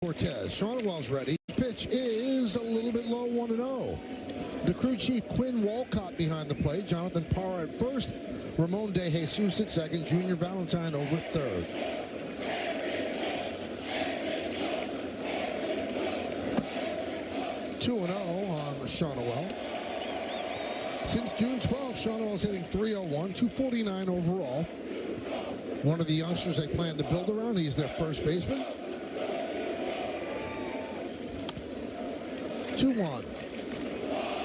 Cortez. Sean Wells ready. Pitch is a little bit low, 1-0. The crew chief Quinn Walcott behind the plate. Jonathan Parra at first. Ramon De Jesus at second. Junior Valentine over at third. (2-0) on Shonowell. Since June 12th, Shonowell's hitting .301, 249 overall. One of the youngsters they plan to build around. He's their first baseman. 2-1.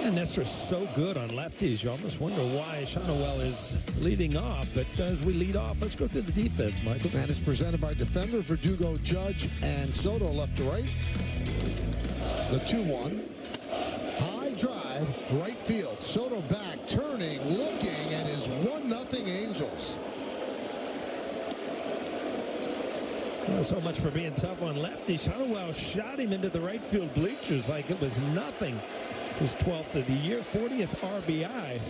And Nestor's so good on lefties. You almost wonder why Shonowell is leading off. But as we lead off, let's go to the defense, Michael. And it's presented by Defender, Verdugo, Judge, and Soto left to right. The 2-1. High drive, right field. Soto back, turning, looking, and his 1-0 Angels. Well, so much for being tough on lefty. Shonowell shot him into the right field bleachers like it was nothing. His 12th of the year, 40th RBI.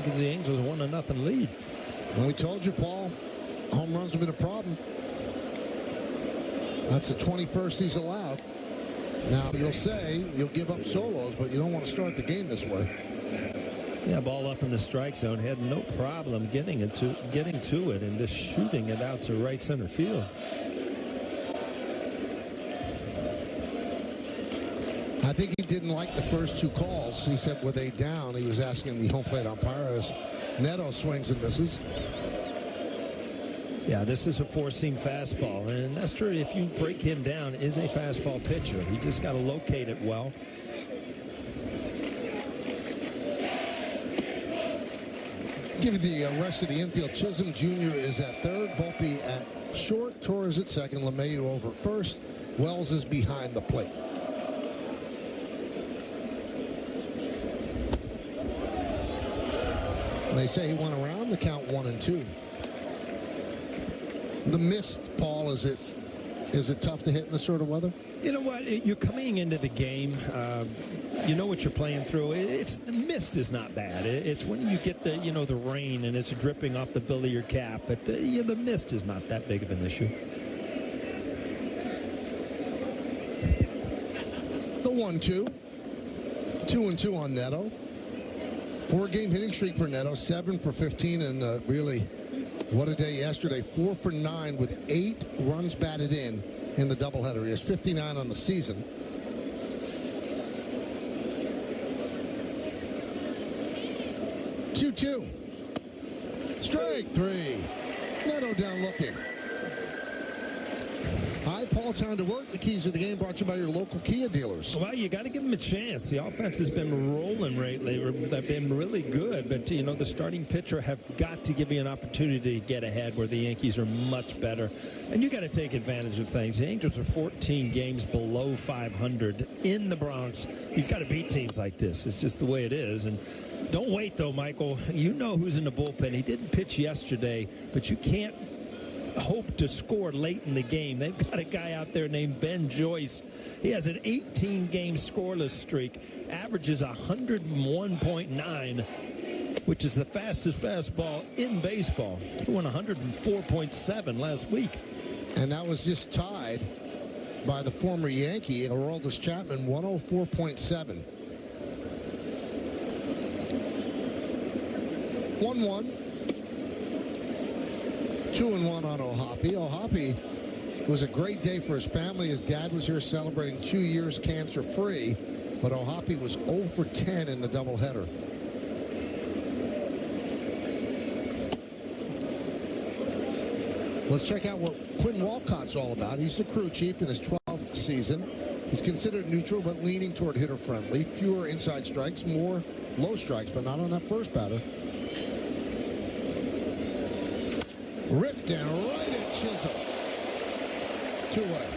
Gives the Angels a 1-0 lead. Well, we told you, Paul, home runs have been a problem. That's the 21st he's allowed. Now, you'll say you'll give up solos, but you don't want to start the game this way. Yeah, ball up in the strike zone. Had no problem getting to it and just shooting it out to right center field. I think he didn't like the first two calls. He said, were they down? He was asking the home plate umpires. Neto swings and misses. Yeah, this is a four-seam fastball. And Nestor, if you break him down, is a fastball pitcher. He just got to locate it well. Give the rest of the infield. Chisholm Jr. is at third. Volpe at short. Torres at second. LeMahieu over first. Wells is behind the plate. They say he went around the count 1-2. The mist, Paul, is it tough to hit in this sort of weather? You know what? You're coming into the game. You know what you're playing through. The mist is not bad. It's when you get the the rain and it's dripping off the bill of your cap. But the mist is not that big of an issue. The 1-2. 2-2 on Neto. 4-game hitting streak for Neto, 7 for 15, and really, what a day yesterday. 4 for 9 with 8 runs batted in the doubleheader. He has 59 on the season. Two. Strike 3. Neto down looking. Hi, Paul, time to work. The keys of the game brought to you by your local Kia dealers. Well, you got to give them a chance. The offense has been rolling lately. They've been really good, but the starting pitcher have got to give you an opportunity to get ahead where the Yankees are much better. And you got to take advantage of things. The Angels are 14 games below 500 in the Bronx. You've got to beat teams like this. It's just the way it is. And don't wait, though, Michael. You know who's in the bullpen. He didn't pitch yesterday, but you can't hope to score late in the game. They've got a guy out there named Ben Joyce. He has an 18-game scoreless streak, averages 101.9, which is the fastest fastball in baseball. He won 104.7 last week. And that was just tied by the former Yankee, Aroldis Chapman, 104.7. 1-1. 2-1 on Ohapi. Ohapi was a great day for his family. His dad was here celebrating 2 years cancer-free, but Ohapi was 0 for 10 in the doubleheader. Let's check out what Quinn Walcott's all about. He's the crew chief in his 12th season. He's considered neutral, but leaning toward hitter-friendly. Fewer inside strikes, more low strikes, but not on that first batter. Ripped down right at Chisholm. 2-away.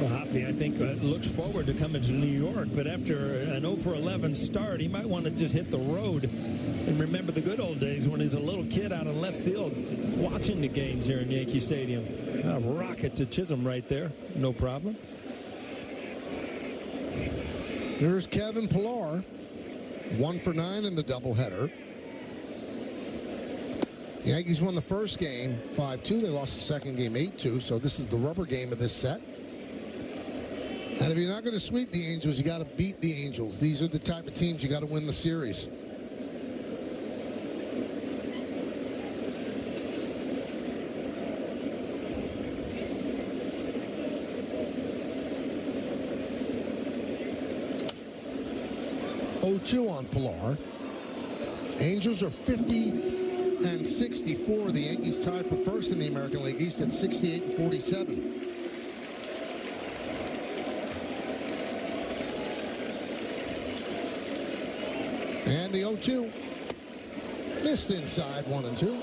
Well, Hoppy, I think, looks forward to coming to New York, but after an 0 for 11 start, he might want to just hit the road and remember the good old days when he's a little kid out in left field watching the games here in Yankee Stadium. A rocket to Chisholm right there. No problem. There's Kevin Pillar. 1 for 9 in the doubleheader. The Yankees won the first game 5-2. They lost the second game 8-2. So this is the rubber game of this set. And if you're not going to sweep the Angels, you got to beat the Angels. These are the type of teams you got to win the series. On Pilar. Angels are 50-64. The Yankees tied for first in the American League East at 68-47. And the 0-2 missed inside 1-2.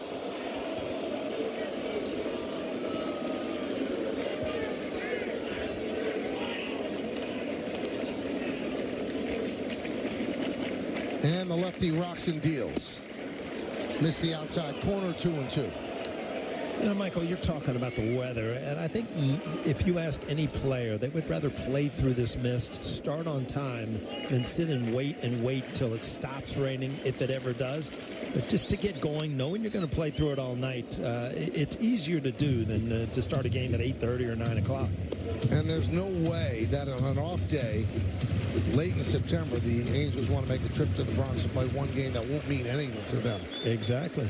And the lefty rocks and deals. Missed the outside corner, 2-2. You know, Michael, you're talking about the weather, and I think if you ask any player, they would rather play through this mist, start on time, than sit and wait till it stops raining, if it ever does. But just to get going, knowing you're going to play through it all night, it's easier to do than to start a game at 8:30 or 9 o'clock. And there's no way that on an off day, late in September, the Angels want to make a trip to the Bronx to play one game that won't mean anything to them. Exactly.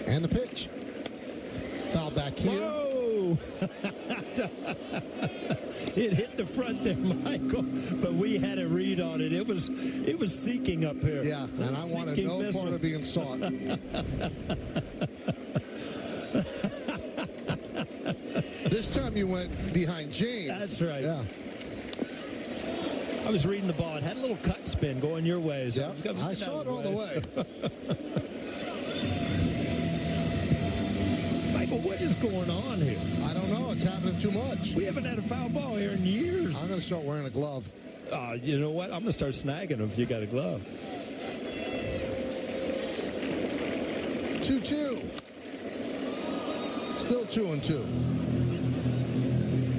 And the pitch. Foul back here. Whoa! It hit the front there, Michael, but we had a read on it. It was seeking up here. Yeah, and I wanted no part of being sought. This time you went behind James. That's right. Yeah. I was reading the ball. It had a little cut spin going your way. So yeah, I saw it all the way. Michael, what is going on here? I don't know. It's happening too much. We haven't had a foul ball here in years. I'm going to start wearing a glove. You know what? I'm going to start snagging them if you got a glove. 2-2. Still 2-2.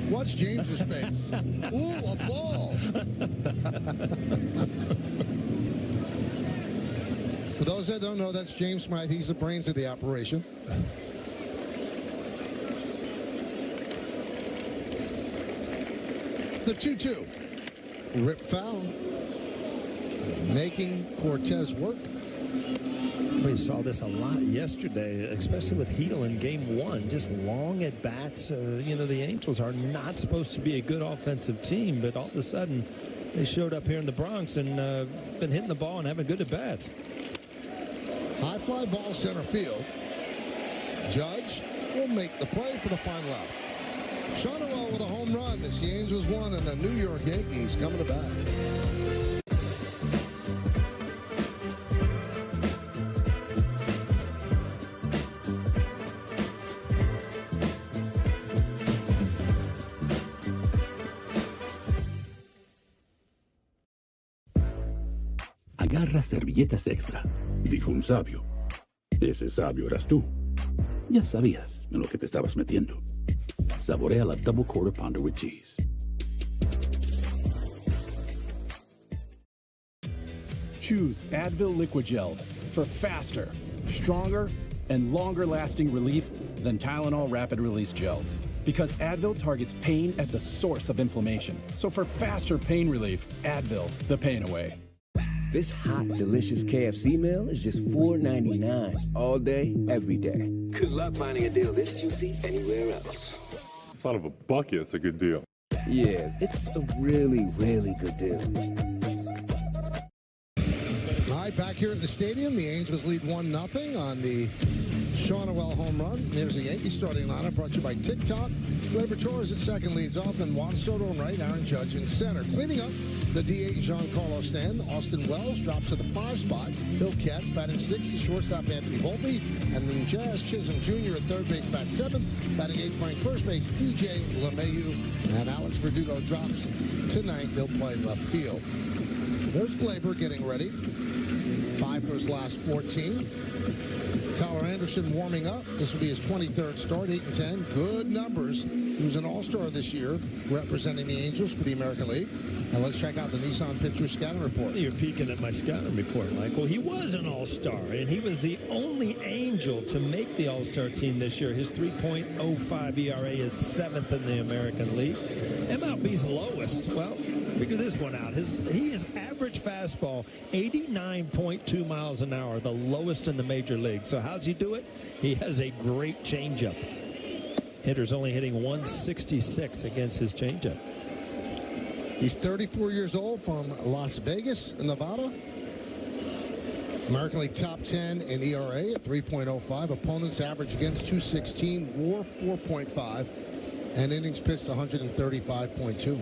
Watch James's face. Ooh, a ball. For those that don't know, that's James Smythe. He's the brains of the operation. The 2-2. Rip foul. Making Cortez work. We saw this a lot yesterday, especially with Heedle in game one. Just long at bats. You know, the Angels are not supposed to be a good offensive team, but all of a sudden they showed up here in the Bronx and been hitting the ball and having good at bats. High fly ball center field. Judge will make the play for the final out. Shonowell with a home run. It's the Angels won and the New York Yankees coming to bat. Agarra servilletas extra, dijo un sabio. Ese sabio eras tú. Ya sabías en lo que te estabas metiendo. Saborea la double quarter pounder with cheese. Choose Advil Liquid Gels for faster, stronger, and longer-lasting relief than Tylenol Rapid Release Gels. Because Advil targets pain at the source of inflammation. So for faster pain relief, Advil, the pain away. This hot, delicious KFC meal is just $4.99 all day, every day. Good luck finding a deal this juicy anywhere else. Son of a bucket, it's a good deal. Yeah, it's a really, really good deal. All right, back here at the stadium, the Angels lead 1-0 on the Shonowell home run. There's the Yankees starting lineup brought to you by TikTok. Gleyber Torres at second leads off, then Juan Soto in right, Aaron Judge in center. Cleaning up the DH Giancarlo Stanton. Austin Wells drops to the 5 spot. He'll catch. Batting 6 to shortstop Anthony Volpe. And then Jazz Chisholm Jr. at third base, bat 7. Batting 8th, playing first base, DJ LeMahieu. And Alex Verdugo drops to 9th. He'll play left field. There's Gleyber getting ready. 5 for his last 14. Tyler Anderson warming up. This will be his 23rd start, 8-10. Good numbers He was an All-Star this year, representing the Angels for the American League. Now let's check out the Nissan pitcher scouting report. You're peeking at my scouting report, Michael. He was an All-Star, and he was the only Angel to make the All-Star team this year. His 3.05 ERA is 7th in the American League. MLB's lowest. Well, figure this one out. He is average fastball, 89.2 miles an hour, the lowest in the major league. So how's he do it? He has a great changeup. Hitter's only hitting 166 against his changeup. He's 34 years old, from Las Vegas, Nevada. American League top 10 in ERA at 3.05. Opponents average against 216, WAR 4.5, and innings pitched 135.2.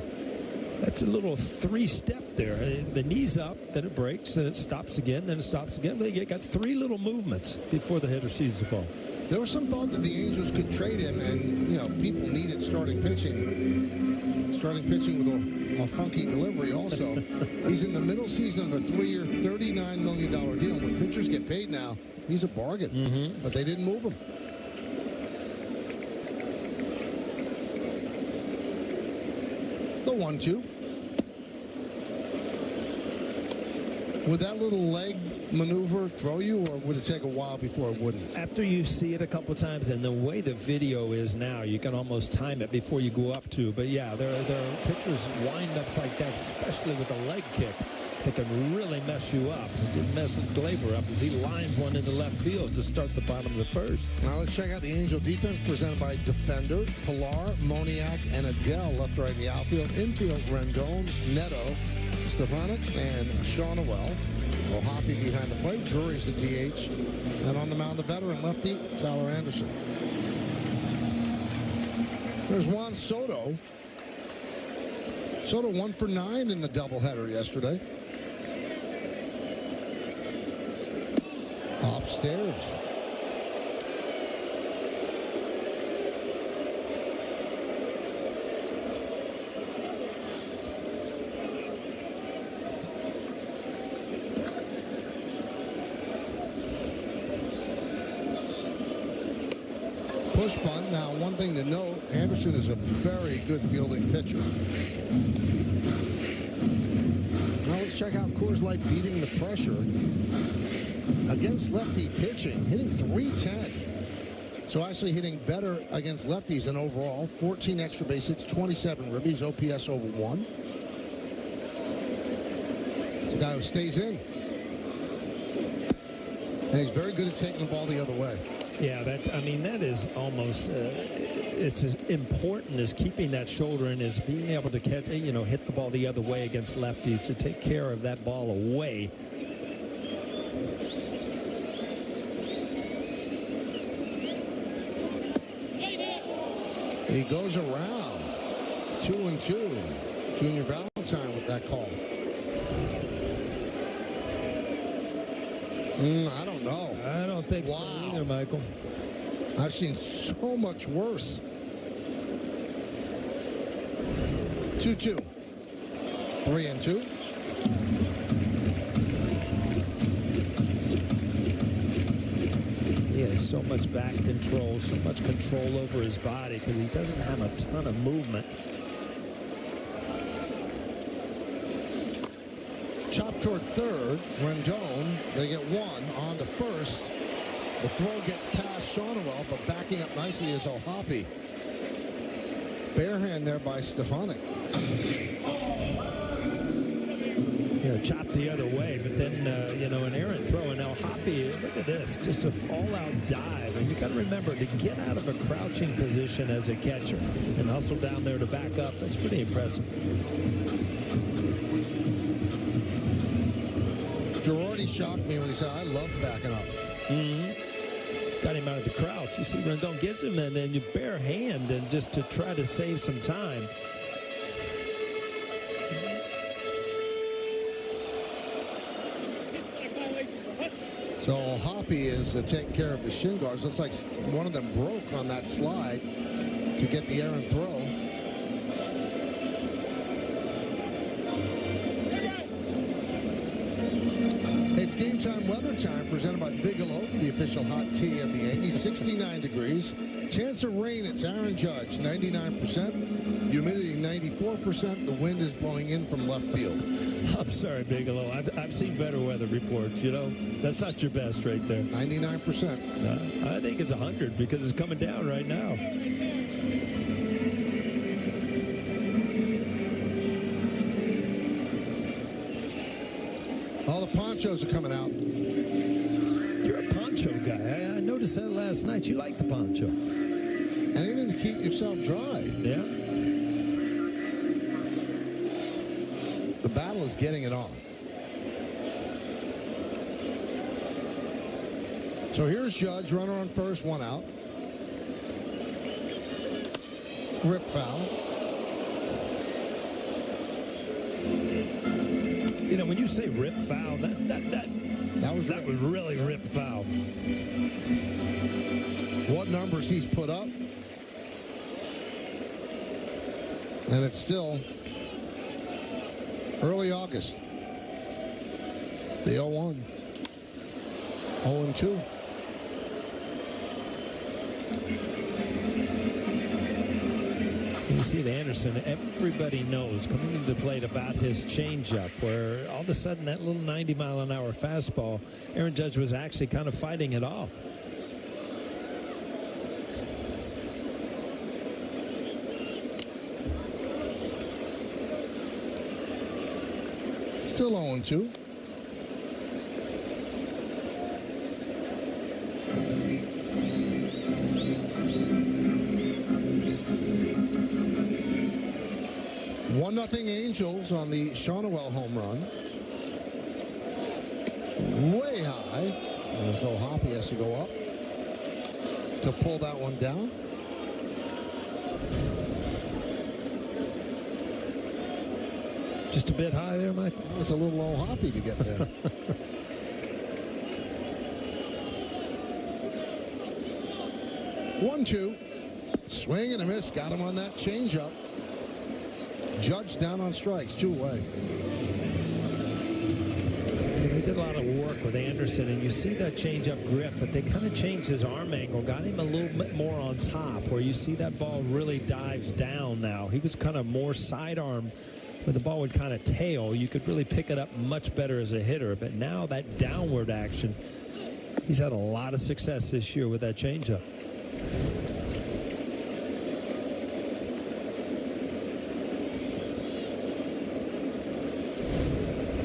That's a little three-step there. The knee's up, then it breaks, then it stops again, then it stops again. They got three little movements before the hitter sees the ball. There was some thought that the Angels could trade him, and people needed starting pitching. Starting pitching with a funky delivery also. He's in the middle season of a 3-year, $39 million deal. When pitchers get paid now, he's a bargain. But they didn't move him. The 1-2. Would that little leg maneuver throw you, or would it take a while before it wouldn't? After you see it a couple times, and the way the video is now, you can almost time it before you go up to. But yeah, there are pitchers wind-ups like that, especially with a leg kick, that can really mess you up. It did mess Glaber up as he lines one into left field to start the bottom of the first. Now let's check out the Angel defense presented by Defender, Pilar, Moniak, and Adele. Left, right in the outfield. Infield, Rendon, Neto, Stefanik, and Shawnuel. Hoppy behind the plate. Drury's the DH. And on the mound, the veteran lefty, Tyler Anderson. There's Juan Soto. Soto 1 for 9 in the doubleheader yesterday. Upstairs. Push bunt. Now, one thing to note, Anderson is a very good fielding pitcher. Now let's check out Coors Light beating the pressure against lefty pitching, hitting .310. So actually hitting better against lefties than overall. 14 extra base hits, 27 ribbies, OPS over 1. It's a guy who stays in. And he's very good at taking the ball the other way. Yeah, that is almost it's as important as keeping that shoulder in as being able to catch, hit the ball the other way against lefties, to take care of that ball away. He goes around 2-2. Junior Valentine with that call. I don't know. I don't think so either, Michael. I've seen so much worse. 2-2. 3-2. He has so much back control, so much control over his body because he doesn't have a ton of movement. Chop toward third. Rendon, they get one on to first. The throw gets past Shawnuel, but backing up nicely is O'Hoppe. Bare hand there by Stefanik. Chopped the other way, but then, an errant throw, and O'Hoppe, look at this, just a all-out dive. And you got to remember, to get out of a crouching position as a catcher and hustle down there to back up, that's pretty impressive. Girardi shocked me when he said, I love backing up. Got him out of the crouch. You see, Rendon gets him, and then you bare hand, and just to try to save some time. So Hoppy is taking care of the shin guards. Looks like one of them broke on that slide to get the errant throw. Hey, it's Game time weather time presented by Bigelow, the official hot tea of the Yankees. 69 degrees. Chance of rain, it's Aaron Judge, 99%. Humidity, 94%. The wind is blowing in from left field. I'm sorry, Bigelow. I've seen better weather reports, you know. That's not your best right there. 99%. I think it's 100 because it's coming down right now. All the ponchos are coming out. You're a poncho guy. I noticed that last night. You like the poncho. Anything to keep yourself dry. Yeah. The battle is getting it on. So here's Judge, runner on first, one out. Rip foul. You know, when you say rip foul, that was really rip foul. What numbers he's put up. And it's still early August. The 0-1. 0-2. You see the Anderson, everybody knows coming into the plate about his changeup, where all of a sudden that little 90-mile-an-hour fastball, Aaron Judge was actually kind of fighting it off. Still 0-2. Nothing Angels on the Shonowell home run. Way high. And so Hoppy has to go up to pull that one down. Just a bit high there, Mike? It's a little low Hoppy to get there. One, two. Swing and a miss. Got him on that changeup. Judge down on strikes, 2 away. They did a lot of work with Anderson, and you see that changeup grip, but they kind of changed his arm angle, got him a little bit more on top, where you see that ball really dives down now. He was kind of more sidearm, where the ball would kind of tail. You could really pick it up much better as a hitter, but now that downward action, he's had a lot of success this year with that changeup.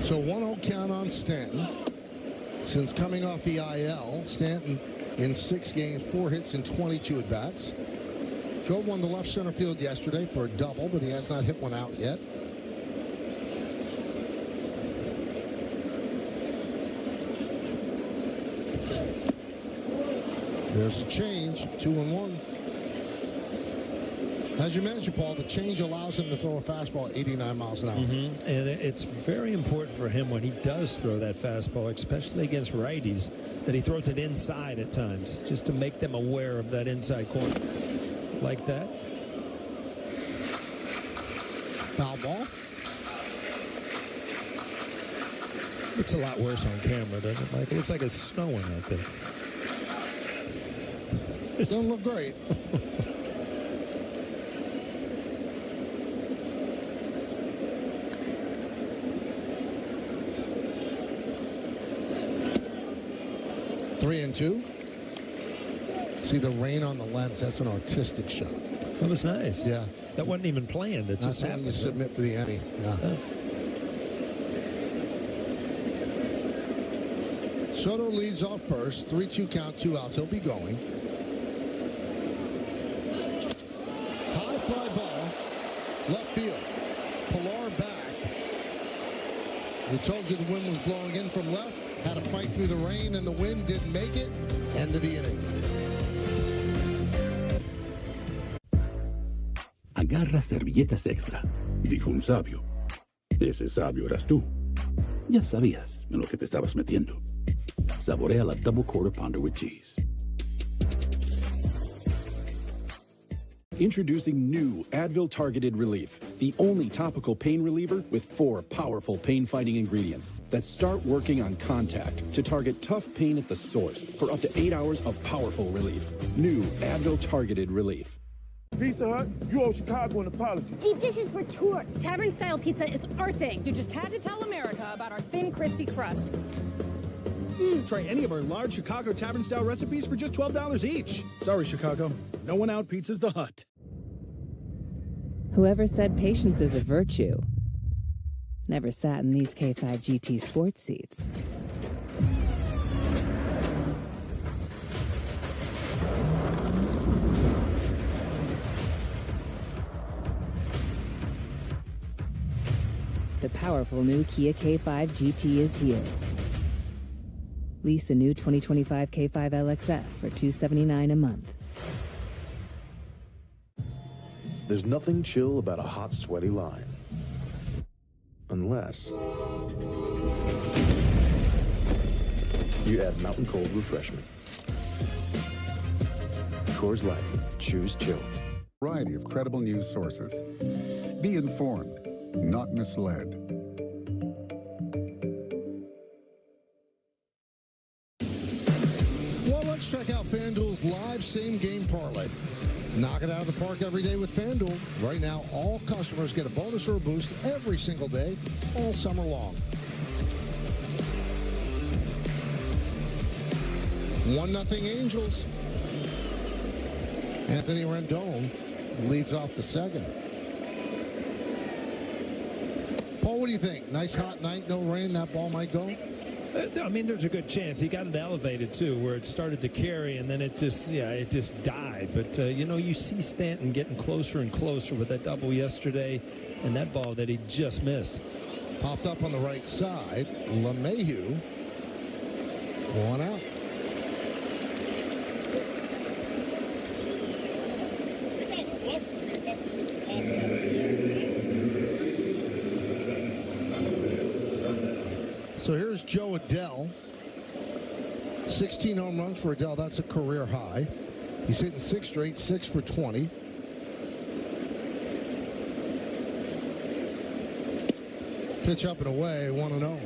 So 1-0 count on Stanton. Since coming off the IL, Stanton in 6 games, 4 hits and 22 at-bats. Drove one to left center field yesterday for a double, but he has not hit one out yet. There's a change, 2-1. As you mentioned, Paul, the change allows him to throw a fastball at 89 miles an hour. And it's very important for him when he does throw that fastball, especially against righties, that he throws it inside at times, just to make them aware of that inside corner. Like that. Foul ball. Looks a lot worse on camera, doesn't it, Mike? It looks like it's snowing out there. It doesn't look great. Three and two. See the rain on the lens. That's an artistic shot. That was nice. Yeah. That wasn't even planned. It That's just when happened. you submit for the Emmy. Yeah. Soto leads off first. 3-2 count, 2 outs. He'll be going. High fly ball. Left field. Pilar back. We told you the wind was blowing in from left. Had to fight through the rain and the wind. Didn't make it. End of the inning. Agarra servilletas extra, dijo un sabio. Ese sabio eras tú. Ya sabías en lo que te estabas metiendo. Saborea la double quarter pounder with cheese. Introducing new Advil Targeted Relief, the only topical pain reliever with 4 powerful pain-fighting ingredients that start working on contact to target tough pain at the source for up to 8 hours of powerful relief. New Advil Targeted Relief. Pizza Hut, you owe Chicago an apology. Deep dishes for tourists. Tavern-style pizza is our thing. You just had to tell America about our thin, crispy crust. Try any of our large Chicago Tavern-style recipes for just $12 each. Sorry, Chicago. No one out pizzas the Hut. Whoever said patience is a virtue never sat in these K5 GT sports seats. The powerful new Kia K5 GT is here. Lease a new 2025 K5 LXS for $279 a month. There's nothing chill about a hot, sweaty line. Unless you add Mountain Cold Refreshment. Coors Light. Choose chill. Variety of credible news sources. Be informed, not misled. Well, let's check out FanDuel's live same-game parlay. Knock it out of the park every day with FanDuel. Right now, all customers get a bonus or a boost every single day, all summer long. 1-0 Angels. Anthony Rendon leads off the second. Paul, what do you think? Nice hot night, no rain, that ball might go? I mean, there's a good chance. He got it elevated, too, where it started to carry, and then it just died. But, you see Stanton getting closer and closer with that double yesterday and that ball that he just missed. Popped up on the right side. LeMahieu. 1 out. So here's Joe Adele. 16 home runs for Adele. That's a career high. He's hitting 6 straight, 6 for 20. Pitch up and away, 1-0.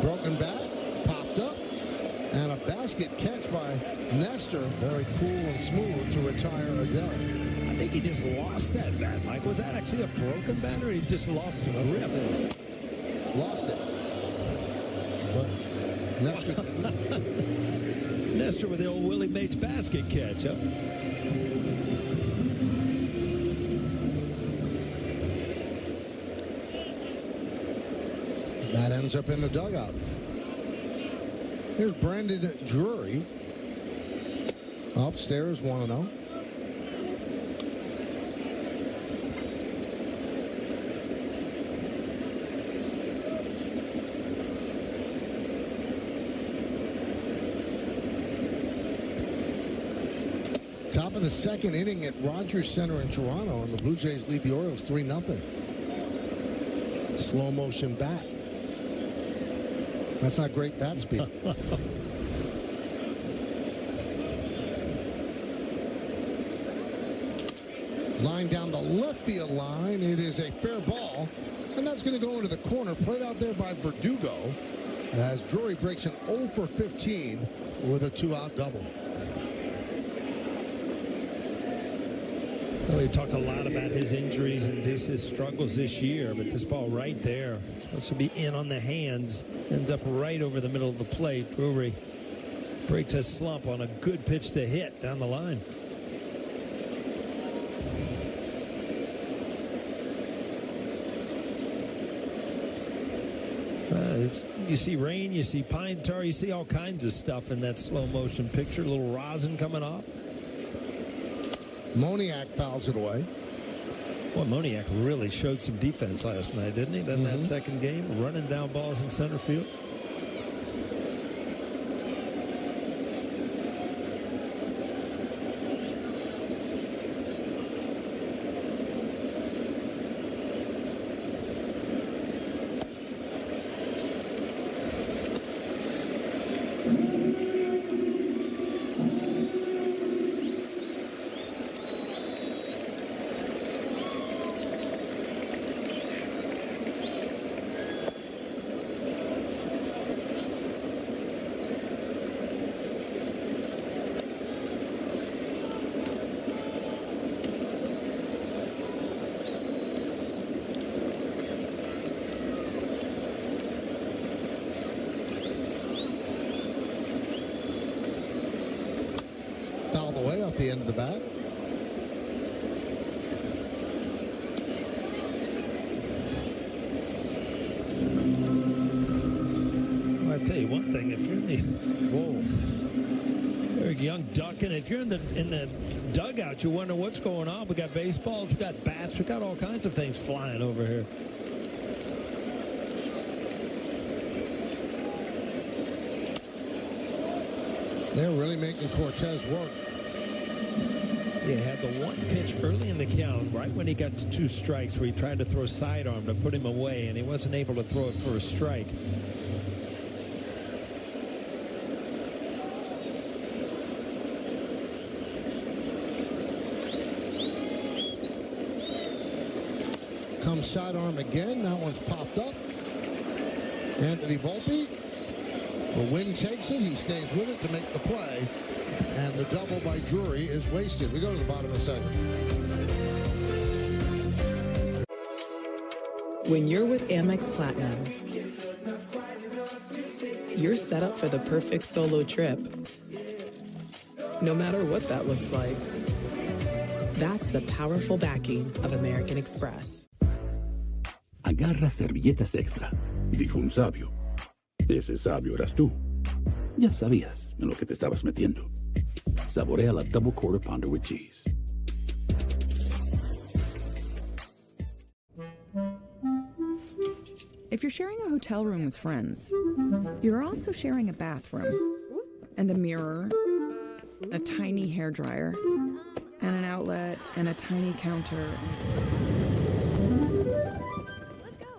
Broken bat, popped up, and a basket catch by Nestor. Very cool and smooth to retire Adele. I think he just lost that bat, Mike. Was that actually a broken bat, or he just lost the grip? Lost it. But Nestor. Nestor with the old Willie Mays basket catch, huh? That ends up in the dugout. Here's Brandon Drury. Upstairs, 1-0. Top of the second inning at Rogers Center in Toronto, and the Blue Jays lead the Orioles 3-0. Slow motion bat. That's not great bat speed. Line down the left field line. It is a fair ball, and that's going to go into the corner. Played out there by Verdugo as Drury breaks an 0 for 15 with a 2-out double. Well, we talked a lot about his injuries and his struggles this year, but this ball right there, supposed to be in on the hands, ends up right over the middle of the plate. Drury breaks a slump on a good pitch to hit down the line. You see rain, you see pine tar, you see all kinds of stuff in that slow motion picture. A little rosin coming off. Moniak fouls it away. Well, Moniak really showed some defense last night, didn't he? Then that second game, running down balls in center field. Fouled away off the end of the bat. Well, I'll tell you one thing. If you're in you're a young duck, and if you're in the dugout, you wonder what's going on. We got baseballs, we got bats, we got all kinds of things flying over here. They're really making Cortez work. He had the one pitch early in the count, right when he got to 2 strikes, where he tried to throw sidearm to put him away, and he wasn't able to throw it for a strike. Comes sidearm again. That one's popped up. Anthony Volpe. The wind takes it. He stays with it to make the play. And the double by Drury is wasted. We go to the bottom of the second. When you're with Amex Platinum, you're set up for the perfect solo trip. No matter what that looks like. That's the powerful backing of American Express. Agarra servilletas extra, dijo un sabio. Ese sabio eras tú. Ya sabías en lo que te estabas metiendo. Saborea la double quarter pounder with cheese. If you're sharing a hotel room with friends, you're also sharing a bathroom and a mirror, a tiny hairdryer, and an outlet and a tiny counter.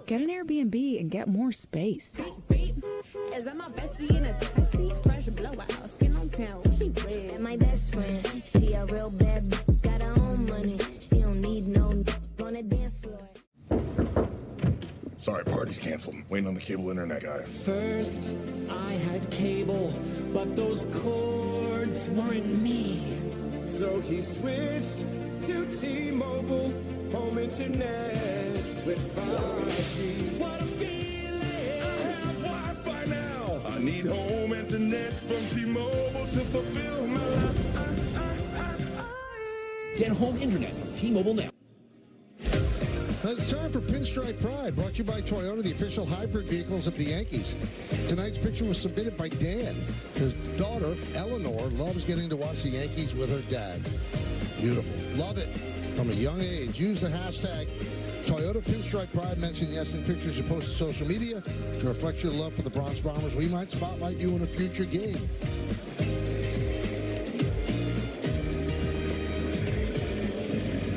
Get an Airbnb and get more space. Is that my bestie in a taxi? Fresh blowout, skin on town, she red. And my best friend, she a real bad, got her own money. She don't need no on the dance floor. Sorry, party's canceled. Waiting on the cable internet guy. First, I had cable, but those cords weren't me. So he switched to T-Mobile home internet with 5G. What a feeling! I have Wi-Fi now. I need home internet from T-Mobile to fulfill my life. Get home internet from T-Mobile now. It's time for Pinstripe Pride, brought to you by Toyota, the official hybrid vehicles of the Yankees. Tonight's picture was submitted by Dan. His daughter, Eleanor, loves getting to watch the Yankees with her dad. Beautiful. Love it. From a young age. Use the hashtag Toyota Pinstripe Pride. Mention yes in pictures you post to social media to reflect your love for the Bronx Bombers. We might spotlight you in a future game.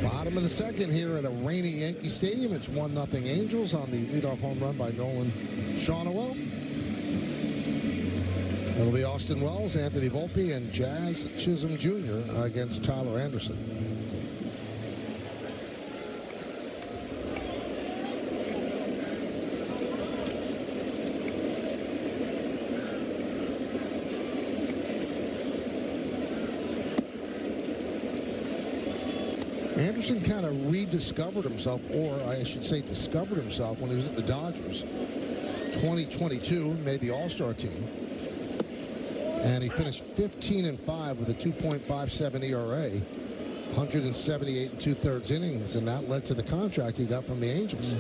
Bottom of the second here at a rainy Yankee Stadium. It's 1-0 Angels on the leadoff home run by Nolan Shawnow. It'll be Austin Wells, Anthony Volpe, and Jazz Chisholm Jr. against Tyler Anderson. Anderson kind of rediscovered himself, or I should say discovered himself, when he was at the Dodgers. 2022, made the All-Star team. And he finished 15-5 with a 2.57 ERA, 178 2/3 innings, and that led to the contract he got from the Angels.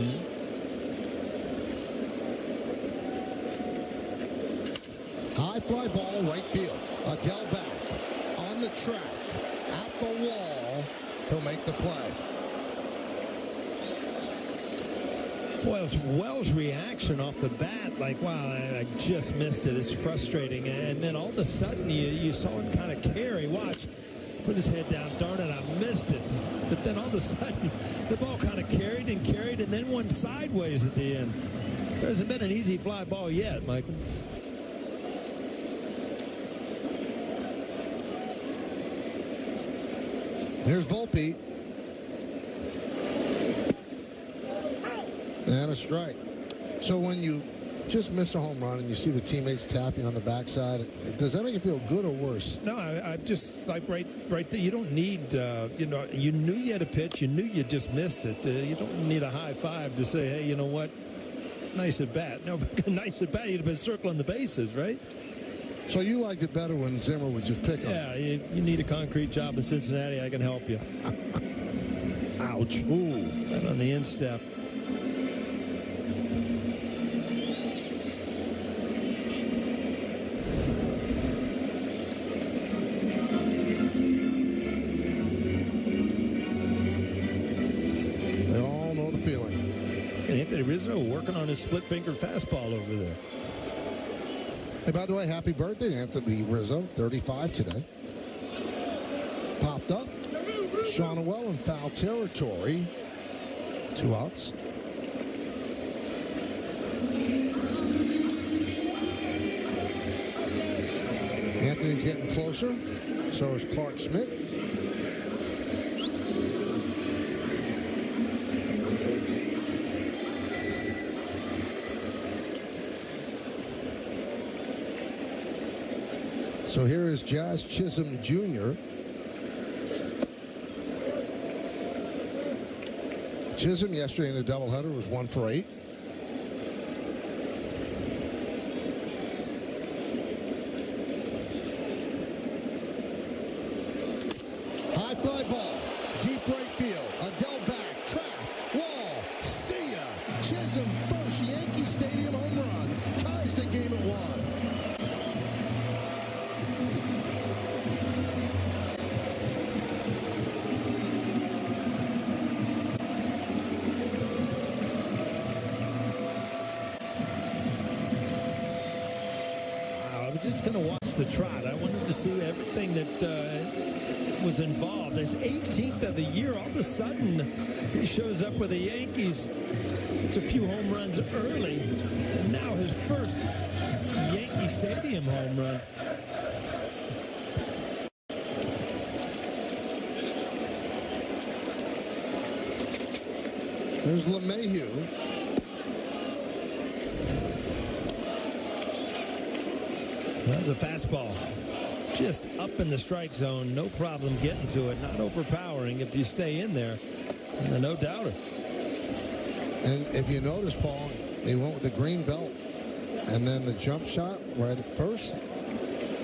High fly ball, right field. Adele back on the track, at the wall. He'll make the play. Wells' reaction off the bat, like, wow, I just missed it. It's frustrating. And then all of a sudden, you saw him kind of carry. Watch. Put his head down. Darn it, I missed it. But then all of a sudden, the ball kind of carried, and then went sideways at the end. There hasn't been an easy fly ball yet, Michael. Here's Volpe. And a strike. So when you just miss a home run and you see the teammates tapping on the backside, does that make you feel good or worse? No, I just like right there. You don't need, you knew you had a pitch. You knew you just missed it. You don't need a high five to say, hey, you know what? Nice at bat. No, nice at bat. You'd have been circling the bases, right? So you liked it better when Zimmer would just pick him? Yeah, you need a concrete job in Cincinnati. I can help you. Ouch. Ooh. Right on the instep. They all know the feeling. And Anthony Rizzo working on his split finger fastball over there. Hey, by the way, happy birthday to Anthony Rizzo, 35 today. Popped up. Shonwell in foul territory. 2 outs. Anthony's getting closer. So is Clark Schmidt. So here is Jazz Chisholm Jr. Chisholm yesterday in a doubleheader was 1 for 8. High fly ball, deep right field. Adele back, track, wall, see ya. Chisholm's first Yankee Stadium home run ties the game at 1. Just going to watch the trot. I wanted to see everything that was involved. His 18th of the year. All of a sudden, he shows up with the Yankees. It's a few home runs early, and now his first Yankee Stadium home run. There's LeMahieu. That's a fastball. Just up in the strike zone. No problem getting to it. Not overpowering if you stay in there. No doubter. And if you notice, Paul, they went with the green belt and then the jump shot right at first.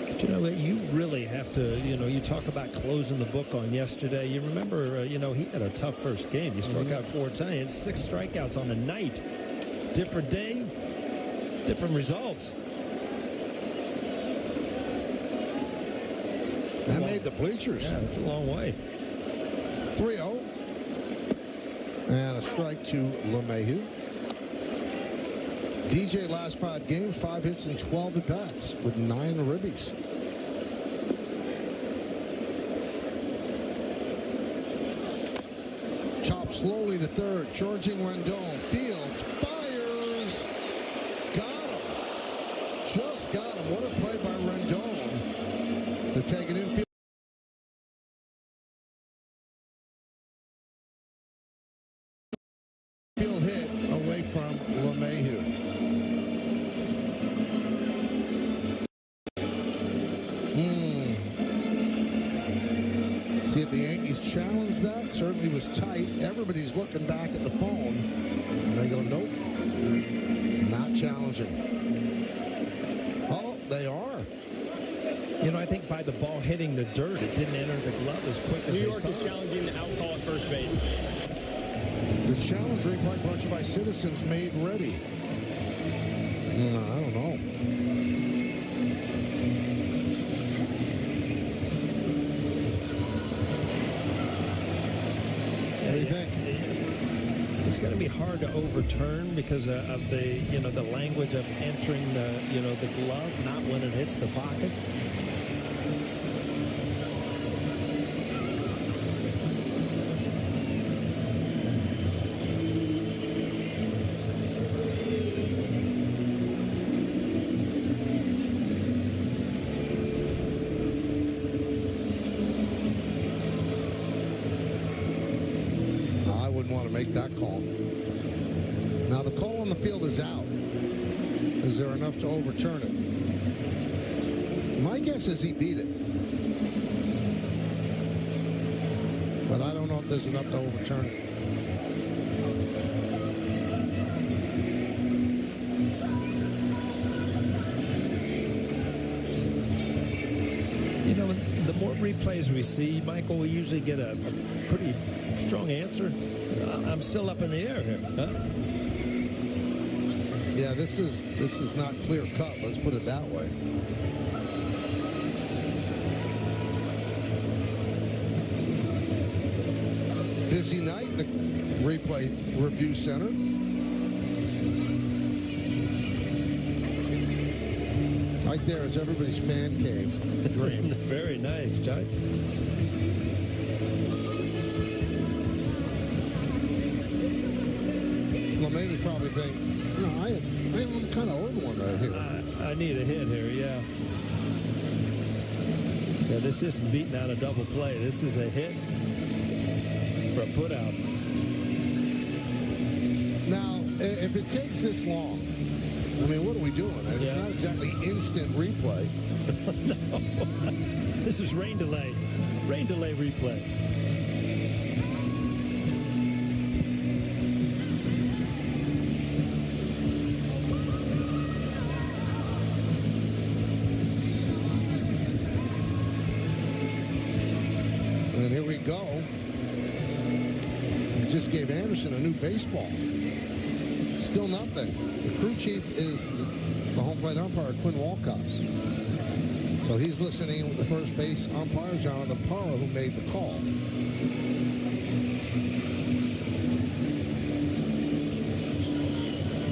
But you know what? You really have to, you talk about closing the book on yesterday. You remember, he had a tough first game. He struck out 4 times, 6 strikeouts on the night. Different day, different results. That made the bleachers. Yeah, it's a long way. 3-0. And a strike to LeMahieu. DJ last 5 games, 5 hits and 12 at-bats with 9 ribbies. Chop slowly to third, charging Rendon. Fields, fires. Got him. Just got him. What a play by Rendon to take an infield hit away from LeMahieu. See if the Yankees challenge that. Certainly was tight. Everybody's looking back at the phone. And they go, nope, not challenging. Oh, they are. I think by the ball hitting the dirt, it didn't enter the glove as quick as New York is challenging the out call at first base. This challenge replay brought to you by Citizens Made Ready. I don't know. What do you think? It's going to be hard to overturn because of the, the language of entering the, the glove, not when it hits the pocket. Want to make that call. Now the call on the field is out. Is there enough to overturn it? My guess is he beat it. But I don't know if there's enough to overturn it. The more replays we see, Michael, we usually get a pretty strong answer. I'm still up in the air here. Huh? Yeah, this is not clear cut. Let's put it that way. Busy night in the replay review center. Right there is everybody's fan cave dream. Very nice, Judge. Well, maybe probably think, I kind of own one right here. I need a hit here, yeah. Yeah, this isn't beating out a double play. This is a hit for a put out. Now, if it takes this long, I mean, what are we doing? It's not exactly instant replay. No. This is rain delay. Rain delay replay. And here we go. We just gave Anderson a new baseball. Still nothing. The crew chief is the home plate umpire, Quinn Walcott. So he's listening with the first base umpire, Jonathan Parra, who made the call.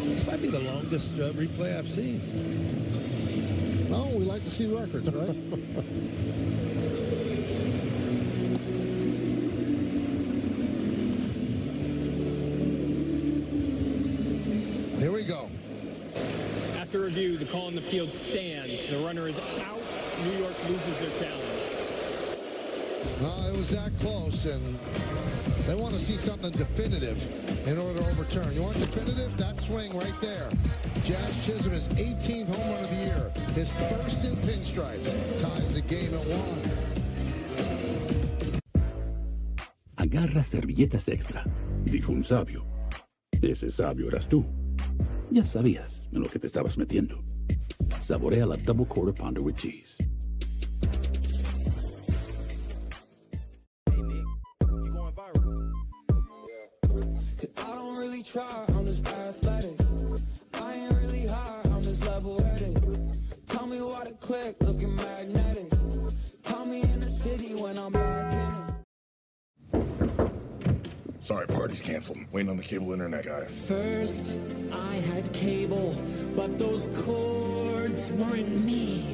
This might be the longest replay I've seen. Oh, we like to see records, right? Here we go. After review, the call on the field stands. The runner is out. New York loses their challenge. No, it was that close, and they want to see something definitive in order to overturn. You want definitive? That swing right there. Jazz Chisholm, his 18th home run of the year. His first in pinstripes. Ties the game at 1. Agarra servilletas extra, dijo un sabio. Ese sabio eras tú. Ya sabías en lo que te estabas metiendo. Saborea la double quarter pounder with cheese. I don't really try, I'm just athletic. I ain't really high, I'm just level-headed. Tell me why the click looking magnetic. Call me in the city when I'm back in it. Sorry, party's canceled. Waiting on the cable internet guy. First, I had cable, but those cords weren't me.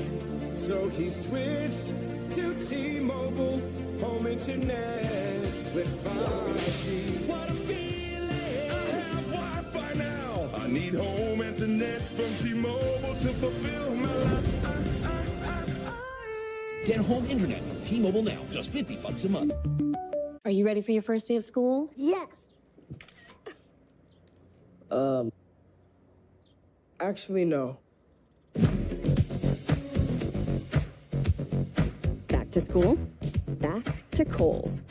So he switched to T-Mobile, home internet with 5G. What a feeling! I have Wi-Fi now. I need home internet from T-Mobile to fulfill my life. Get home internet from T-Mobile now, just $50 a month. Are you ready for your first day of school? Yes. Actually, no. Back to school? Back to Kohl's.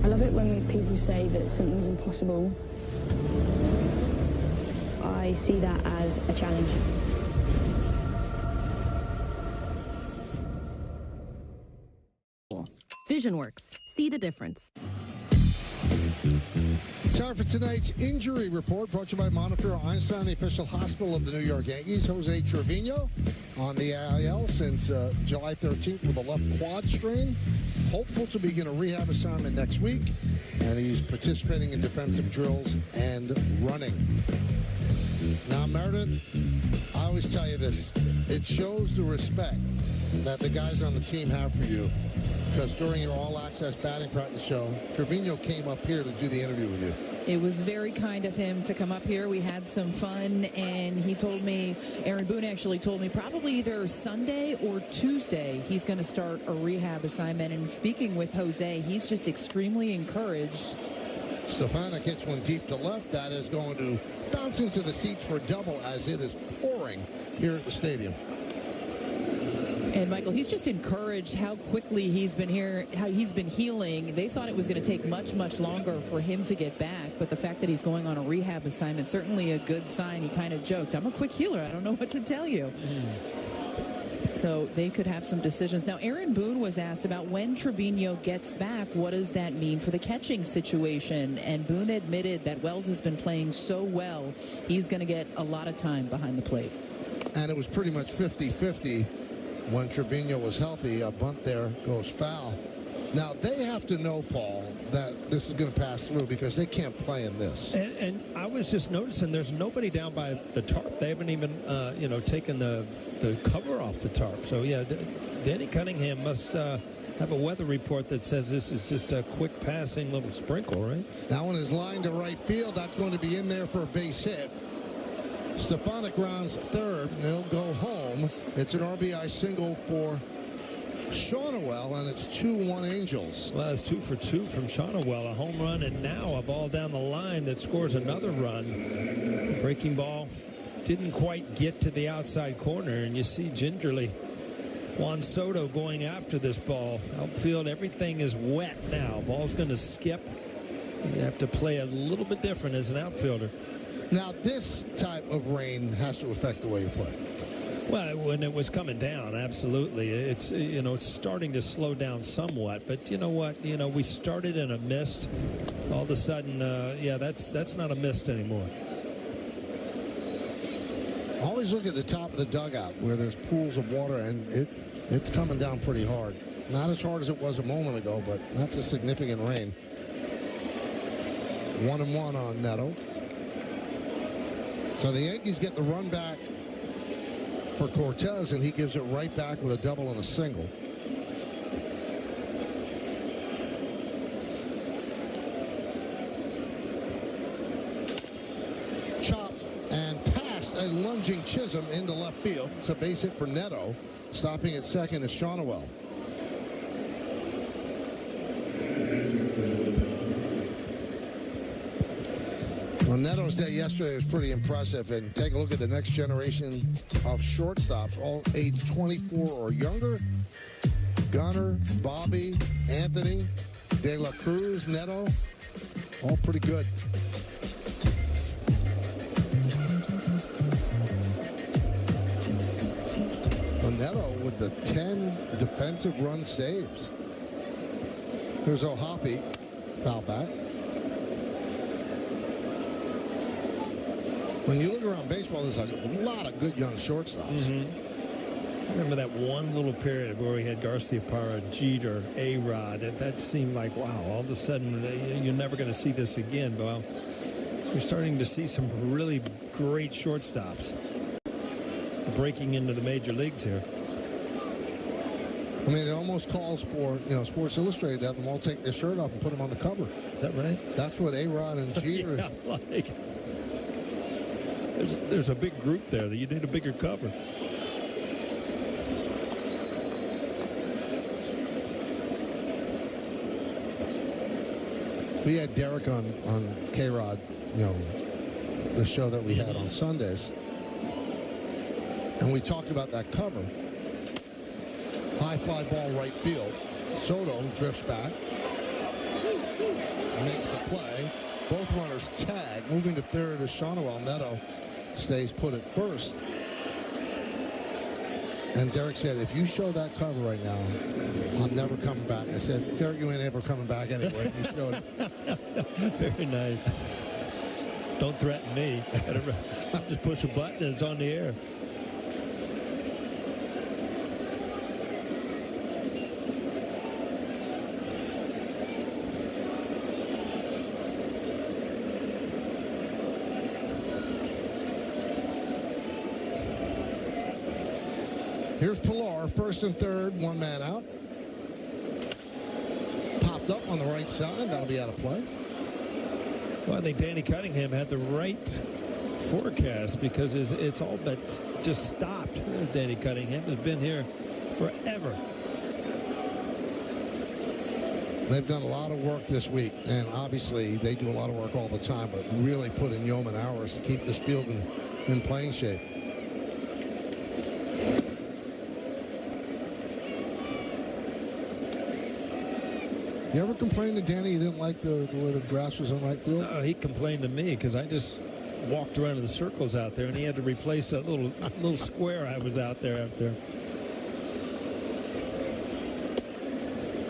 I love it when people say that something's impossible. I see that as a challenge. VisionWorks. See the difference. Time for tonight's injury report, brought to you by Montefiore Einstein, the official hospital of the New York Yankees. Jose Trevino on the IL since July 13th with a left quad strain. Hopeful to begin a rehab assignment next week, and he's participating in defensive drills and running. Now, Meredith, I always tell you this. It shows the respect that the guys on the team have for you, because during your all-access batting practice show, Trevino came up here to do the interview with you. It was very kind of him to come up here. We had some fun, and he told me, Aaron Boone actually told me, probably either Sunday or Tuesday, he's going to start a rehab assignment. And speaking with Jose, he's just extremely encouraged. Stefanik hits one deep to left. That is going to bounce into the seats for a double as it is pouring here at the stadium. And Michael, he's just encouraged how quickly he's been here, how he's been healing. They thought it was going to take much, much longer for him to get back, but the fact that he's going on a rehab assignment, certainly a good sign. He kind of joked, I'm a quick healer. I don't know what to tell you. So they could have some decisions. Now, Aaron Boone was asked about when Trevino gets back, what does that mean for the catching situation? And Boone admitted that Wells has been playing so well, he's going to get a lot of time behind the plate. And it was pretty much 50-50 when Trevino was healthy. A bunt there goes foul. Now, they have to know, Paul, that this is going to pass through because they can't play in this. And I was just noticing there's nobody down by the tarp. They haven't even, taken the cover off the tarp. So, yeah, Danny Cunningham must have a weather report that says this is just a quick passing little sprinkle, right? That one is lined to right field. That's going to be in there for a base hit. Stefanik rounds third, and he'll go home. It's an RBI single for Shawnowell, and it's 2-1 Angels. Well, it's 2 for 2 from Shawnowell, a home run, and now a ball down the line that scores another run. Breaking ball didn't quite get to the outside corner, and you see gingerly Juan Soto going after this ball. Outfield, everything is wet now. Ball's going to skip. You have to play a little bit different as an outfielder. Now, this type of rain has to affect the way you play. Well, when it was coming down, absolutely. It's, it's starting to slow down somewhat. But you know what? We started in a mist. All of a sudden, that's not a mist anymore. Always look at the top of the dugout where there's pools of water, and it's coming down pretty hard. Not as hard as it was a moment ago, but that's a significant rain. 1-1 on Neto. So the Yankees get the run back for Cortez, and he gives it right back with a double and a single. Chop and past a lunging Chisholm into left field. It's a base hit for Neto. Stopping at second is Shawnowell. Well, Neto's day yesterday was pretty impressive, and take a look at the next generation of shortstops, all age 24 or younger. Gunnar, Bobby, Anthony, De La Cruz, Neto, all pretty good. Well, Neto with the 10 defensive run saves. Here's O'Hoppe, foul back. When you look around baseball, there's a lot of good young shortstops. Mm-hmm. Remember that one little period where we had Garcia Parra, Jeter, A-Rod, and that seemed like, wow, all of a sudden you're never going to see this again. Well, we're starting to see some really great shortstops breaking into the major leagues here. I mean, it almost calls for, Sports Illustrated to have them all take their shirt off and put them on the cover. Is that right? That's what A-Rod and Jeter... Yeah, like... There's a big group there that you need a bigger cover. We had Derek on K-Rod, the show that we had on Sundays. And we talked about that cover. High fly ball right field. Soto drifts back. Makes the play. Both runners tag. Moving to third is Shawnowell. Neto stays put at first. And Derek said, if you show that cover right now, I'm never coming back. I said, Derek, you ain't ever coming back anyway. He showed it. Very nice. Don't threaten me. Just push a button and it's on the air. Here's Pilar, first and third, one man out. Popped up on the right side. That'll be out of play. Well, I think Danny Cunningham had the right forecast because it's all but just stopped. Danny Cunningham has been here forever. They've done a lot of work this week, and obviously they do a lot of work all the time, but really put in yeoman hours to keep this field in playing shape. You ever complain to Danny you didn't like the way the grass was on right field? No, he complained to me because I just walked around in the circles out there, and he had to replace that little square I was out there after.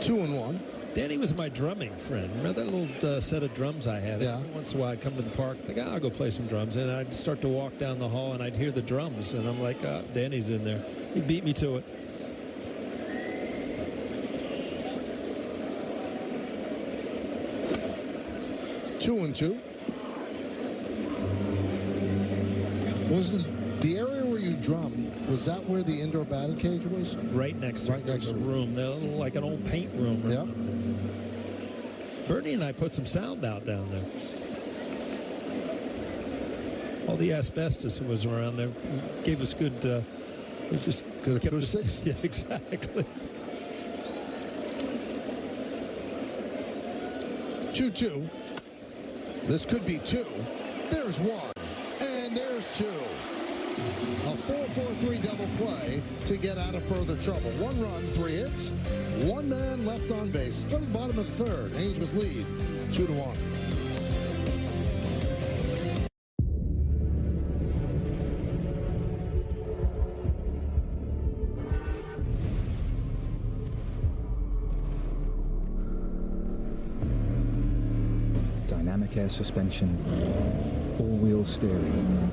2-1. Danny was my drumming friend. Remember that little set of drums I had? Yeah. Every once in a while I'd come to the park, think, I'll go play some drums. And I'd start to walk down the hall, and I'd hear the drums. And I'm like, oh, Danny's in there. He beat me to it. Two and two. Was the area where you drummed, was that where the indoor batting cage was? Right next to the room. They're like an old paint room. Right? Yep. Bernie and I put some sound out down there. All the asbestos that was around there gave us good, it just good acoustics. Yeah, exactly. 2-2. This could be two. There's one. And there's two. A 4-4-3 double play to get out of further trouble. 1 run, 3 hits. 1 man left on base. Go to the bottom of the third. Angels lead 2-1. Dynamic air suspension, all-wheel steering,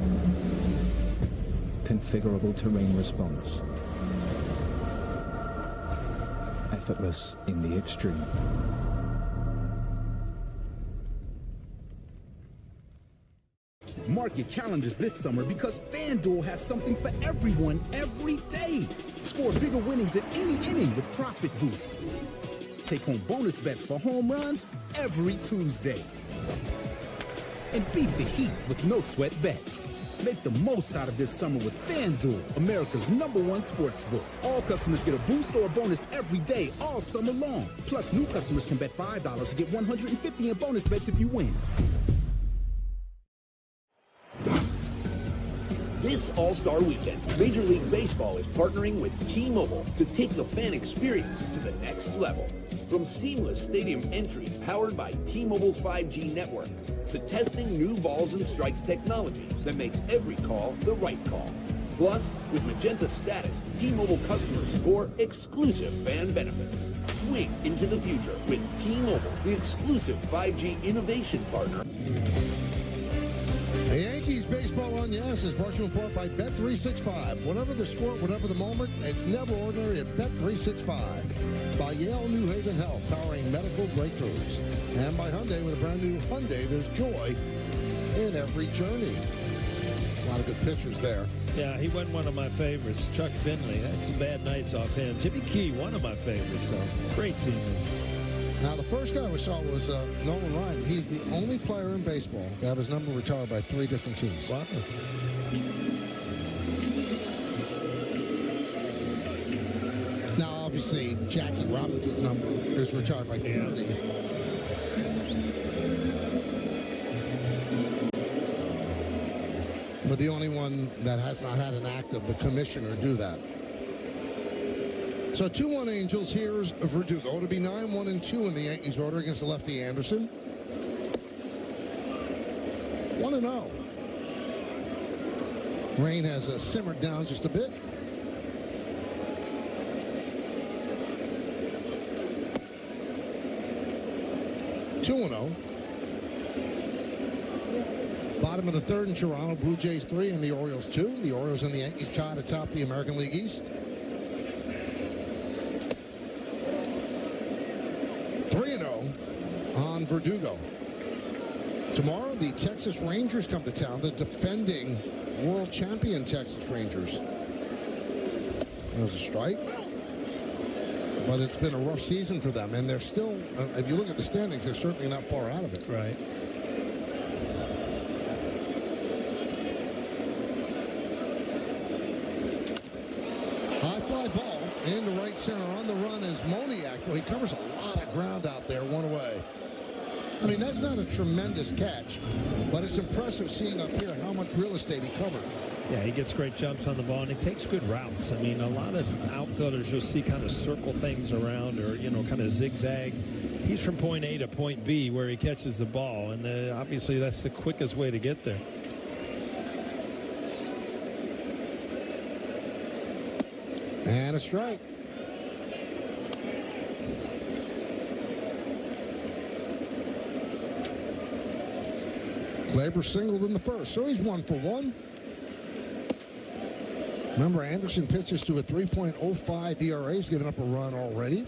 configurable terrain response, effortless in the extreme. Mark your calendars this summer because FanDuel has something for everyone every day. Score bigger winnings at any inning with profit boosts. Take home bonus bets for home runs every Tuesday. And beat the heat with no sweat bets. Make the most out of this summer with FanDuel, America's #1 sportsbook. All customers get a boost or a bonus every day, all summer long. Plus, new customers can bet $5 to get $150 in bonus bets if you win. This All-Star Weekend, Major League Baseball is partnering with T-Mobile to take the fan experience to the next level. From seamless stadium entry powered by T-Mobile's 5G network to testing new balls and strikes technology that makes every call the right call. Plus, with Magenta Status, T-Mobile customers score exclusive fan benefits. Swing into the future with T-Mobile, the exclusive 5G innovation partner. The Yankees baseball on Yes is brought to you in part by Bet365. Whatever the sport, whatever the moment, it's never ordinary at Bet365. By Yale New Haven Health, powering medical breakthroughs. And by Hyundai, with a brand new Hyundai, there's joy in every journey. A lot of good pitchers there. Yeah, he wasn't one of my favorites. Chuck Finley had some bad nights off him. Jimmy Key, one of my favorites. So great team. Now, the first guy we saw was Nolan Ryan. He's the only player in baseball to have his number retired by 3 different teams. Wow. Now, obviously, Jackie Robinson's number is retired by 30. But the only one that has not had an act of the commissioner do that. So 2-1 Angels. Here's Verdugo. It'll be 9-1-2 in the Yankees order against the lefty Anderson. 1-0. Rain has simmered down just a bit. 2-0. Bottom of the third in Toronto, Blue Jays 3 and the Orioles 2. The Orioles and the Yankees tied atop the American League East. 3-0 on Verdugo. Tomorrow, the Texas Rangers come to town, the defending world champion Texas Rangers. There's a strike. But it's been a rough season for them, and they're still, if you look at the standings, they're certainly not far out of it. Right. High fly ball into right center. On the run is Moniak. Well, he covers a lot of ground out there, one away. I mean, that's not a tremendous catch, but it's impressive seeing up here how much real estate he covered. Yeah, he gets great jumps on the ball, and he takes good routes. I mean, a lot of outfielders you'll see kind of circle things around or, kind of zigzag. He's from point A to point B where he catches the ball, and obviously that's the quickest way to get there. And a strike. Glaber singled in the first, so he's 1 for 1. Remember, Anderson pitches to a 3.05 ERA. He's given up a run already.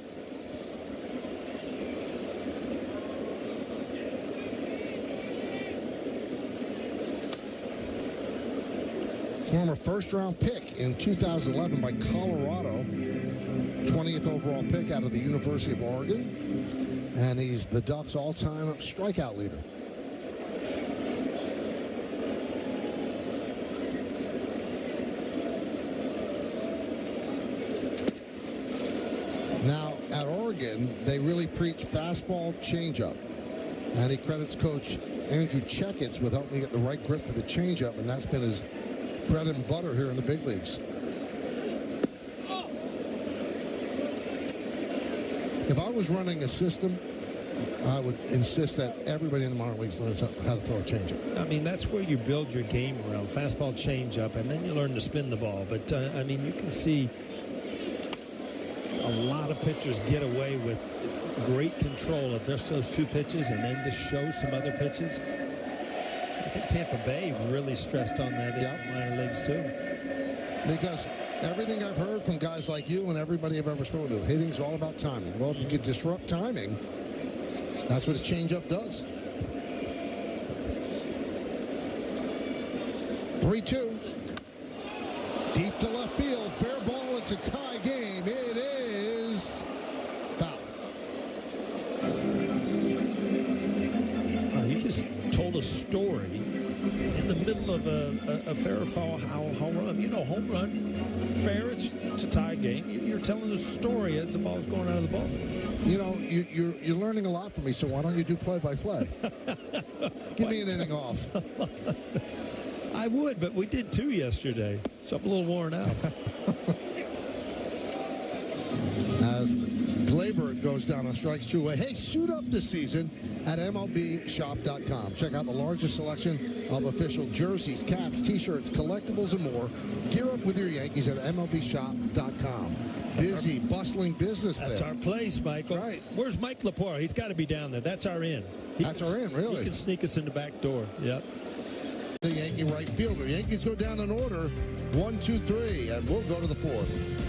Former first-round pick in 2011 by Colorado. 20th overall pick out of the University of Oregon. And he's the Ducks' all-time strikeout leader. Now, at Oregon, they really preach fastball changeup. And he credits Coach Andrew Checkitz with helping get the right grip for the changeup, and that's been his bread and butter here in the big leagues. If I was running a system, I would insist that everybody in the minor leagues learns how to throw a changeup. I mean, that's where you build your game around, fastball changeup, and then you learn to spin the ball. But, I mean, you can see a lot of pitchers get away with great control of just those two pitches and then just show some other pitches. I think Tampa Bay really stressed on that in the minor leagues too. Because everything I've heard from guys like you and everybody I've ever spoken to, hitting's all about timing. Well, if you could disrupt timing, that's what a changeup does. 3-2. Deep to left field. Fair ball. It's a tie game. It is foul. You just told a story in the middle of a fair or foul home run. Home run, fair, it's a tie game. You're telling a story as the ball's going out of the ball. You're learning a lot from me, so why don't you do play-by-play? Give me an inning off. I would, but we did 2 yesterday, so I'm a little worn out. As Glaber goes down on strikes 2 away. Hey, suit up this season at MLBshop.com. Check out the largest selection of official jerseys, caps, t-shirts, collectibles, and more. Gear up with your Yankees at MLBshop.com. Busy, bustling business there. That's our place, Michael. Right. Where's Mike Lepore? He's got to be down there. That's our in. That's our in, really. He can sneak us in the back door. Yep. The Yankee right fielder. Yankees go down in order. 1, 2, 3, and we'll go to the fourth.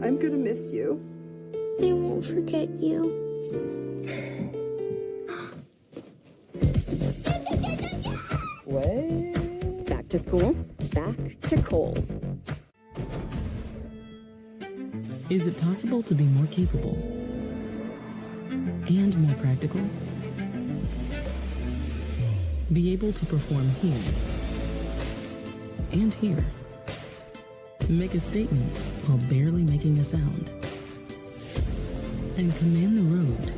I'm gonna miss you. I won't forget you. What? Back to school, back to Kohl's. Is it possible to be more capable and more practical? Be able to perform here and here. Make a statement while barely making a sound. and command the road,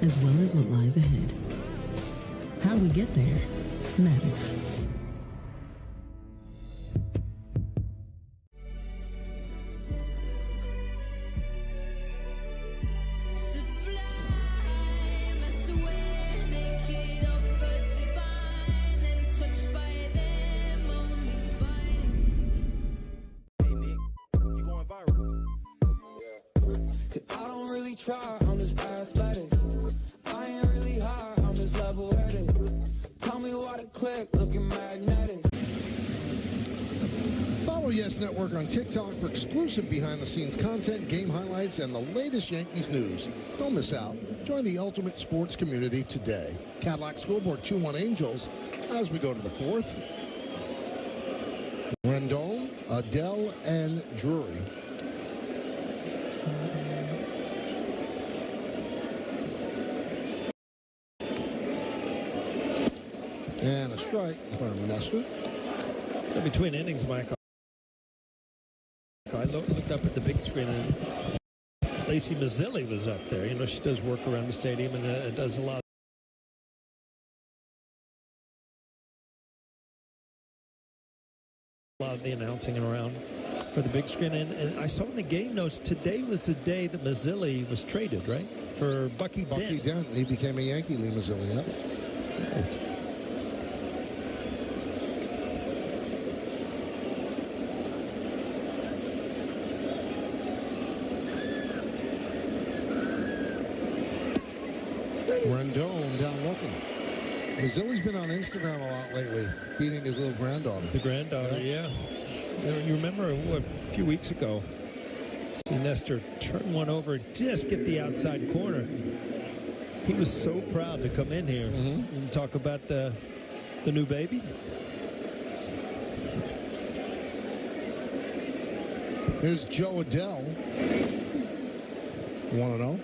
as well as what lies ahead. How we get there matters. I don't really try, I'm just athletic. I ain't really high, I'm just level-headed. Tell me why the click looking magnetic. Follow Yes Network on TikTok for exclusive behind-the-scenes content, game highlights, and the latest Yankees news. Don't miss out. Join the ultimate sports community today. Cadillac Scoreboard 2-1 Angels as we go to the fourth. Rendon, Adele, and Drury. And a strike from Nestor. In between innings, Michael, I looked up at the big screen and Lacey Mazzilli was up there. You know, she does work around the stadium and does a lot of the announcing around for the big screen. And I saw in the game notes today was the day that Mazzilli was traded, right? For Bucky Dent. Bucky Dent. He became a Yankee, Lee Mazzilli, yeah. Yes. Rendon down looking. Mazzilli's been on Instagram a lot lately, feeding his little granddaughter. The granddaughter, yeah. You remember a few weeks ago, see Nestor turn one over, just get the outside corner. He was so proud to come in here and talk about the new baby. Here's Joe Adele. 1-0.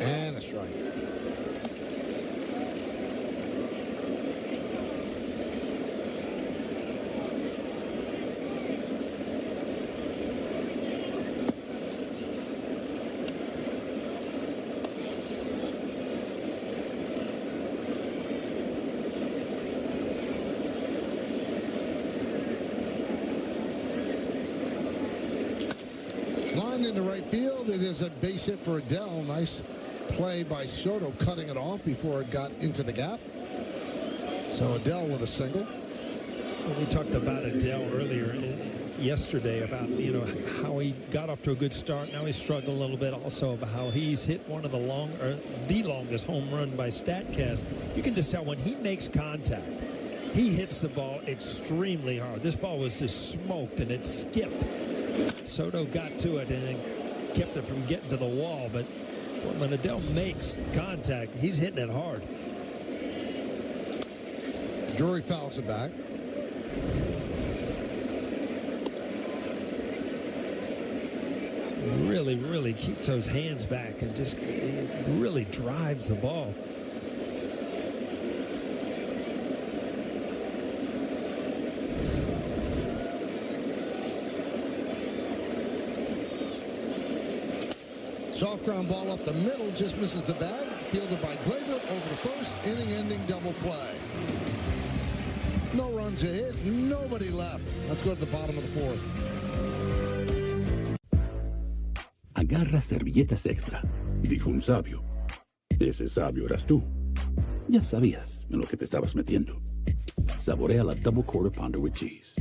And a strike. Lined into right field. It is a base hit for Adele. Nice play by Soto, cutting it off before it got into the gap. So Adele with a single. Well, we talked about Adele earlier yesterday about, you know, how he got off to a good start. Now he's struggled a little bit. Also about how he's hit one of the longest home run by StatCast. You can just tell when he makes contact, he hits the ball extremely hard. This ball was just smoked and it skipped. Soto got to it and kept it from getting to the wall, but when Adele makes contact, he's hitting it hard. Drury fouls it back. Really keeps those hands back and just really drives the ball. Soft ground ball up the middle, just misses the bag. Fielded by Glaber over the first, inning-ending double play. No runs a hit, nobody left. Let's go to the bottom of the fourth. Agarra servilletas extra, dijo un sabio. Ese sabio eras tú. Ya sabías en lo que te estabas metiendo. Saborea la double quarter pounder with cheese.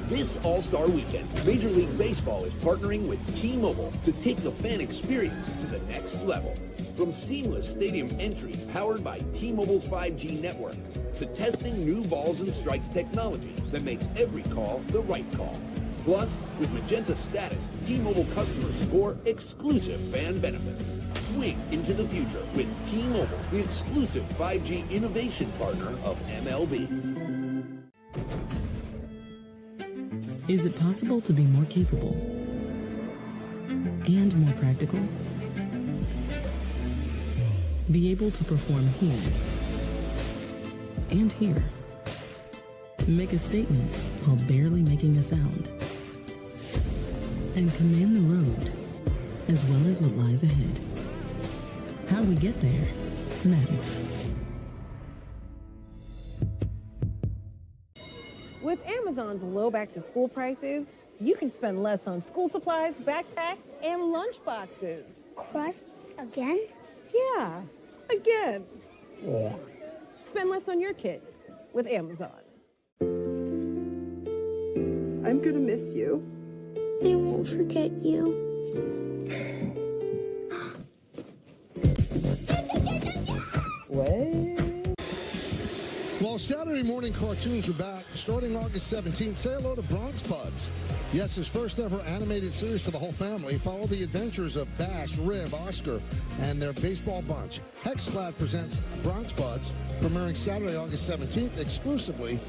This All-Star Weekend, Major League Baseball is partnering with T-Mobile to take the fan experience to the next level. From seamless stadium entry powered by T-Mobile's 5G network to testing new balls and strikes technology that makes every call the right call. Plus, with Magenta Status, T-Mobile customers score exclusive fan benefits. Swing into the future with T-Mobile, the exclusive 5G innovation partner of MLB. Is it possible to be more capable and more practical? Be able to perform here and here. Make a statement while barely making a sound. And command the road as well as what lies ahead. How we get there matters. With Amazon's low back-to-school prices, you can spend less on school supplies, backpacks, and lunch boxes. Crust again? Yeah, again. Spend less on your kids with Amazon. I'm gonna miss you. I won't forget you. Well, Saturday morning cartoons are back. Starting August 17th, say hello to Bronx Buds. Yes, his first ever animated series for the whole family. Follow the adventures of Bash, Rib, Oscar, and their baseball bunch. Hexclad presents Bronx Buds, premiering Saturday, August 17th, exclusively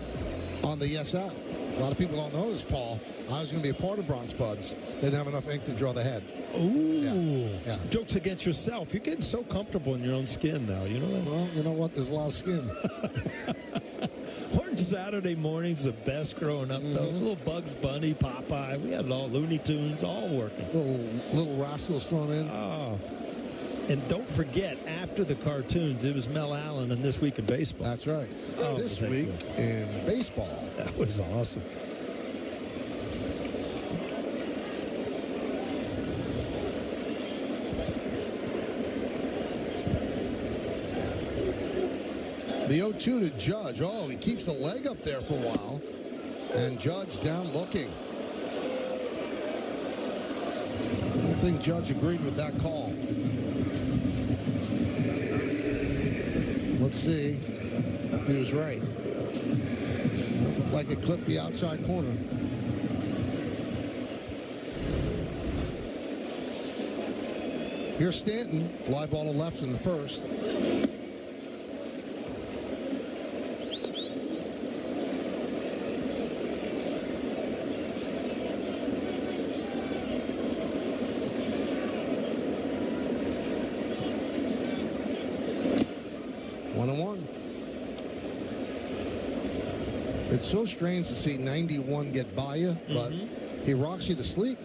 on the Yes app. A lot of people don't know this, Paul. I was going to be a part of Bronx Buds. They didn't have enough ink to draw the head. Ooh. Yeah. Jokes against yourself. You're getting so comfortable in your own skin now. You know that? Well, you know what? There's a lot of skin. Weren't Saturday mornings the best growing up, though? Little Bugs Bunny, Popeye. We had it all. Looney Tunes, all working. Little rascals thrown in. Oh. And don't forget, after the cartoons, it was Mel Allen and This Week in Baseball. That's right. Oh, This Week in Baseball. That was awesome. The 0-2 to Judge. Oh, he keeps the leg up there for a while. And Judge down looking. I don't think Judge agreed with that call. Let's see if he was right. Like it clipped the outside corner. Here's Stanton. Fly ball to left in the first. It's so strange to see 91 get by you, but he rocks you to sleep.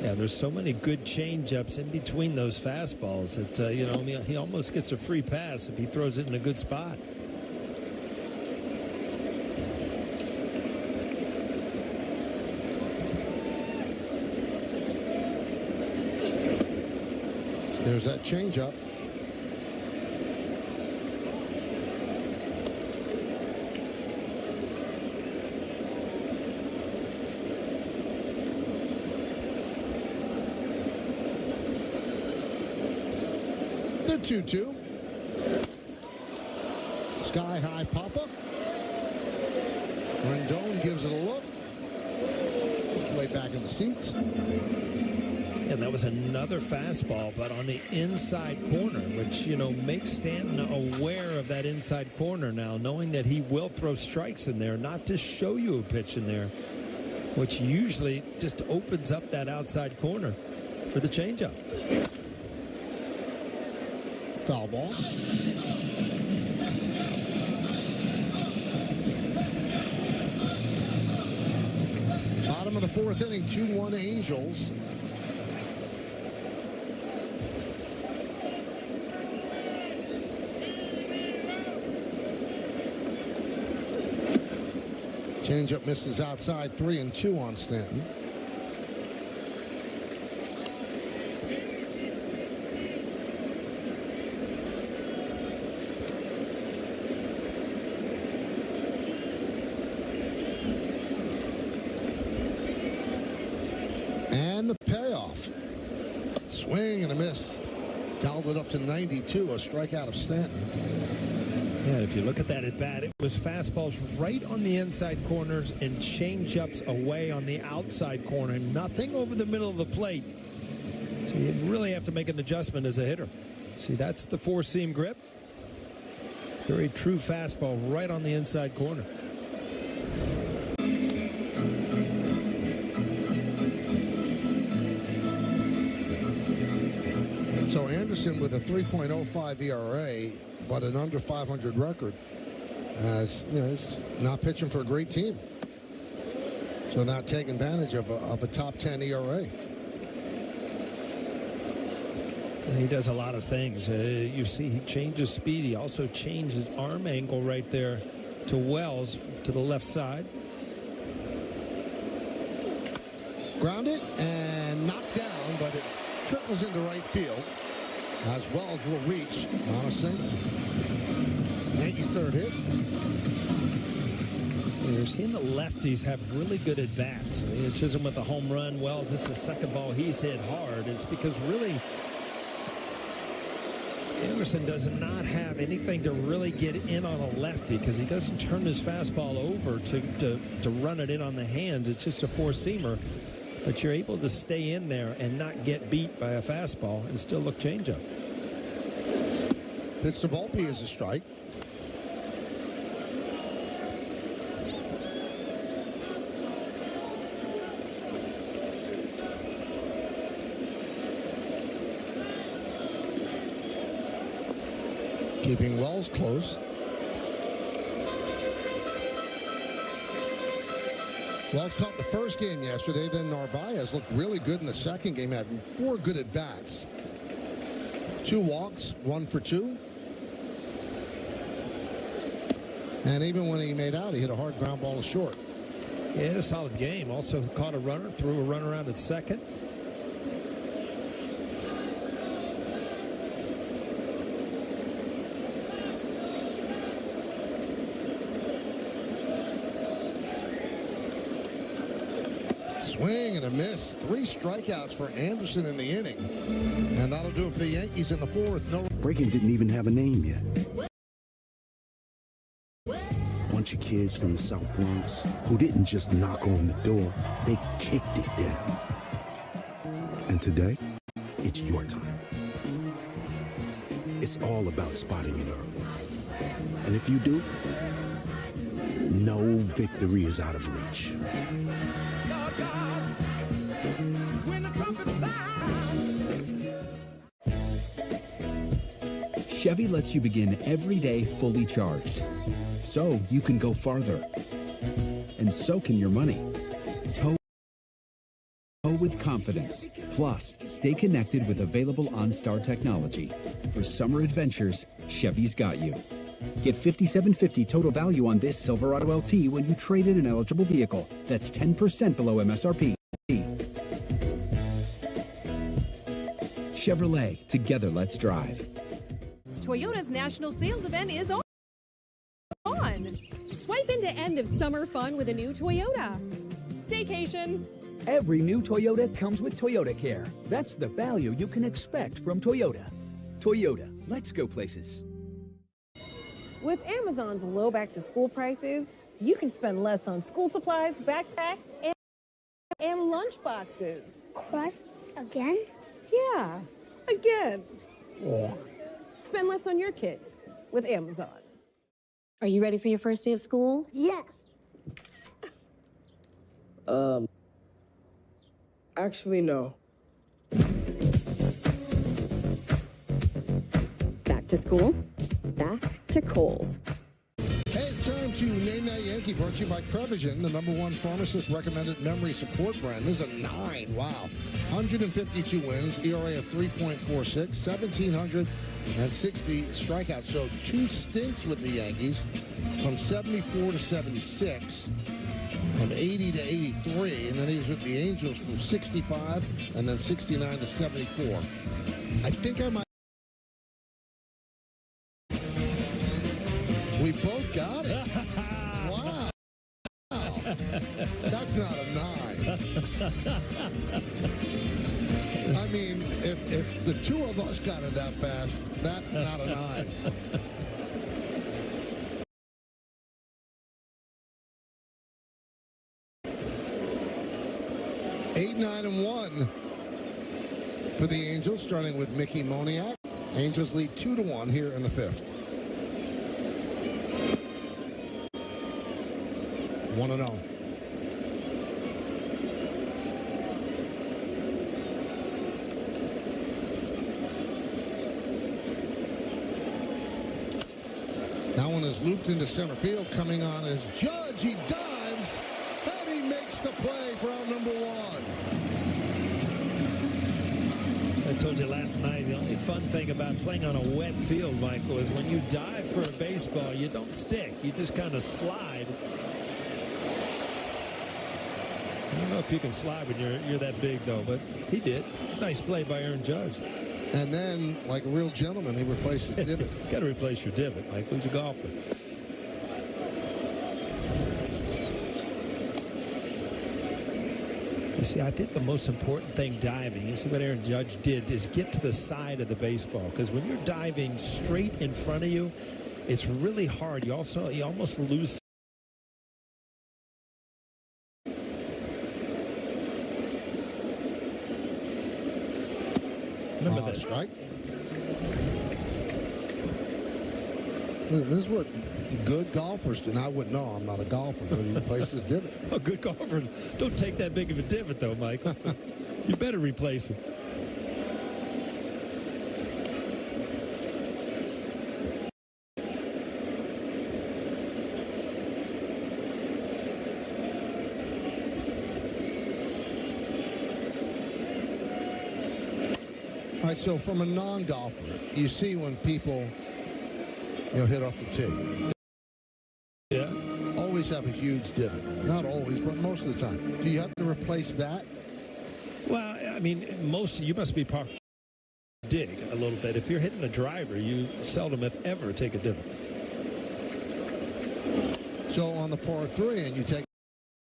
Yeah, there's so many good change-ups in between those fastballs that, he almost gets a free pass if he throws it in a good spot. There's that change-up. The 2-2. Sky high pop-up. Rendon gives it a look. It's way back in the seats. And that was another fastball, but on the inside corner, which, makes Stanton aware of that inside corner now, knowing that he will throw strikes in there, not to show you a pitch in there, which usually just opens up that outside corner for the changeup. Foul ball. Bottom of the fourth inning, 2-1 Angels. Changeup misses outside, 3-2 on Stanton. And the payoff. Swing and a miss. Dialed it up to 92, a strikeout of Stanton. Yeah, if you look at that at bat, it was fastballs right on the inside corners and changeups away on the outside corner. Nothing over the middle of the plate. So you really have to make an adjustment as a hitter. See, that's the four-seam grip. Very true fastball right on the inside corner. So Anderson with a 3.05 ERA, but an under 500 record, as you know, he's not pitching for a great team. So not taking advantage of a top 10 ERA. He does a lot of things. You see he changes speed. He also changes arm angle right there to Wells to the left side. Grounded and knocked down, but it triples into right field as Wells will reach on a single. Yankees' third hit. You're seeing the lefties have really good at bats. Chisholm with a home run. Wells, this is the second ball he's hit hard. It's because really Anderson does not have anything to really get in on a lefty because he doesn't turn his fastball over to run it in on the hands. It's just a four-seamer. But you're able to stay in there and not get beat by a fastball and still look changeup. Pitch to Volpe is a strike. Keeping Wells close. Wells caught the first game yesterday. Then Narvaez looked really good in the second game. Had 4 good at bats. 2 walks, 1 for 2. And even when he made out, he hit a hard ground ball to short. Yeah, a solid game. Also caught a runner, threw a runner out at second. Swing and a miss. 3 strikeouts for Anderson in the inning. And that'll do it for the Yankees in the fourth. No. Breaking didn't even have a name yet. Bunch of kids from the South Bronx who didn't just knock on the door, they kicked it down. And today, it's your time. It's all about spotting it early. And if you do, no victory is out of reach. Chevy lets you begin every day fully charged, so you can go farther. And so can your money. Tow with confidence. Plus, stay connected with available OnStar technology. For summer adventures, Chevy's got you. Get $5,750 total value on this Silverado LT when you trade in an eligible vehicle. That's 10% below MSRP. Chevrolet, together let's drive. Toyota's national sales event is on. Swipe into end of summer fun with a new Toyota. Staycation. Every new Toyota comes with Toyota Care. That's the value you can expect from Toyota. Toyota, let's go places. With Amazon's low back-to-school prices, you can spend less on school supplies, backpacks, and lunch boxes. Crust again? Yeah, again. Spend less on your kids with Amazon. Are you ready for your first day of school? Yes. Actually, no. Back to school, back to Kohl's. Hey, it's time to Name That Yankee, brought to you by Prevagen, the #1 pharmacist-recommended memory support brand. This is a 9, wow. 152 wins, ERA of 3.46, 1,760 strikeouts. So 2 stints with the Yankees from 74 to 76, from 80 to 83, and then he was with the Angels from 65 and then 69 to 74. I think I might. We both got it. Wow. That's not a 9. I mean, if the 2 of us got it that fast, that's not a 9. 8-9-1 for the Angels, starting with Mickey Moniak. Angels lead 2-1 here in the 5th. 1-0. That one is looped into center field. Coming on is Judge. He dives, and he makes the play for out number 1. I told you last night, the only fun thing about playing on a wet field, Michael, is when you dive for a baseball, you don't stick. You just kind of slide. I don't know if you can slide when you're that big, though, but he did. Nice play by Aaron Judge. And then, like a real gentleman, he replaced his divot. Got to replace your divot, Michael. He's a golfer. You see, I think the most important thing diving, you see what Aaron Judge did, is get to the side of the baseball. Because when you're diving straight in front of you, it's really hard. You almost lose. Remember that. Strike. This is what good golfers do. Now, I wouldn't know. I'm not a golfer, but he replaced his divot. Oh, good golfers don't take that big of a divot, though, Michael. So you better replace it. All right, so from a non-golfer, you see when people, hit off the tee. Yeah. Always have a huge divot. Not always, but most of the time. Do you have to replace that? Well, I mean, you must be dig a little bit. If you're hitting a driver, you seldom, if ever, take a divot. So on the par 3 and you take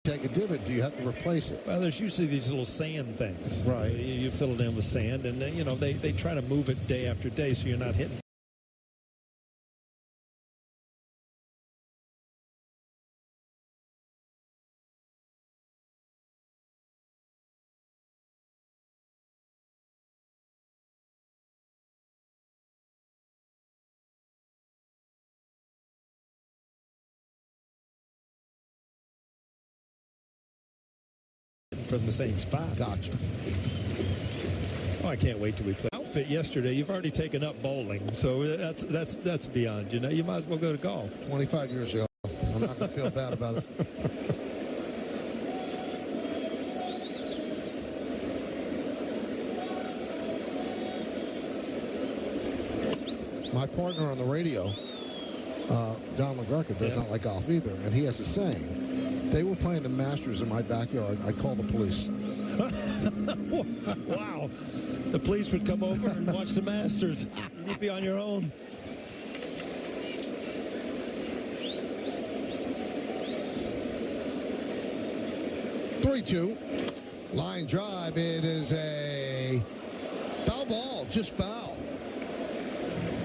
a divot, do you have to replace it? Well, there's usually these little sand things. Right. You fill it in with sand, and they try to move it day after day so you're not hitting. From the same spot. Gotcha. Oh, I can't wait till we play. Outfit yesterday, you've already taken up bowling, so that's beyond. You might as well go to golf. 25 years ago. I'm not going to feel bad about it. My partner on the radio, Don McGurk, does not like golf either, and he has a saying. They were playing the Masters in my backyard. I'd call the police. Wow. The police would come over and watch the Masters. You'd be on your own. Three-two. Line drive. It is a foul ball. Just foul.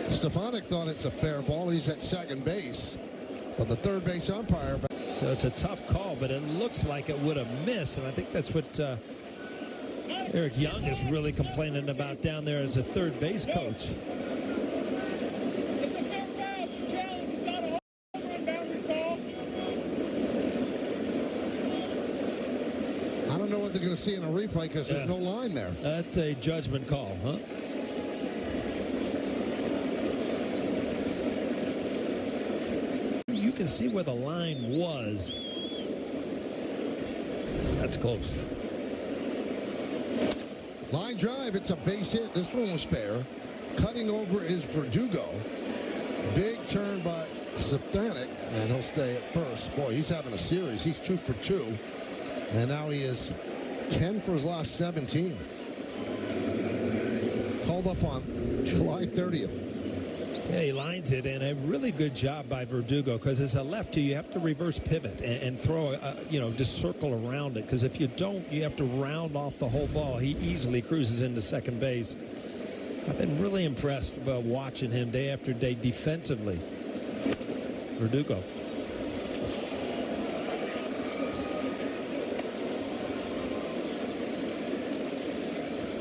Stefanik thought it's a fair ball. He's at second base. But the third base umpire. So it's a tough call, but it looks like it would have missed, and I think that's what Eric Young is really complaining about down there as a third base coach. It's a fair foul. It's a challenge. It's not a home run boundary call. I don't know what they're going to see in a replay because there's no line there. That's a judgment call, huh? You can see where the line was. That's close. Line drive. It's a base hit. This one was fair. Cutting over is Verdugo. Big turn by Stefanik, and he'll stay at first. Boy, he's having a series. He's 2 for 2, and now he is 10 for his last 17. Called up on July 30th. Yeah, he lines it, and a really good job by Verdugo, because as a lefty, you have to reverse pivot and throw, just circle around it, because if you don't, you have to round off the whole ball. He easily cruises into second base. I've been really impressed about watching him day after day defensively. Verdugo.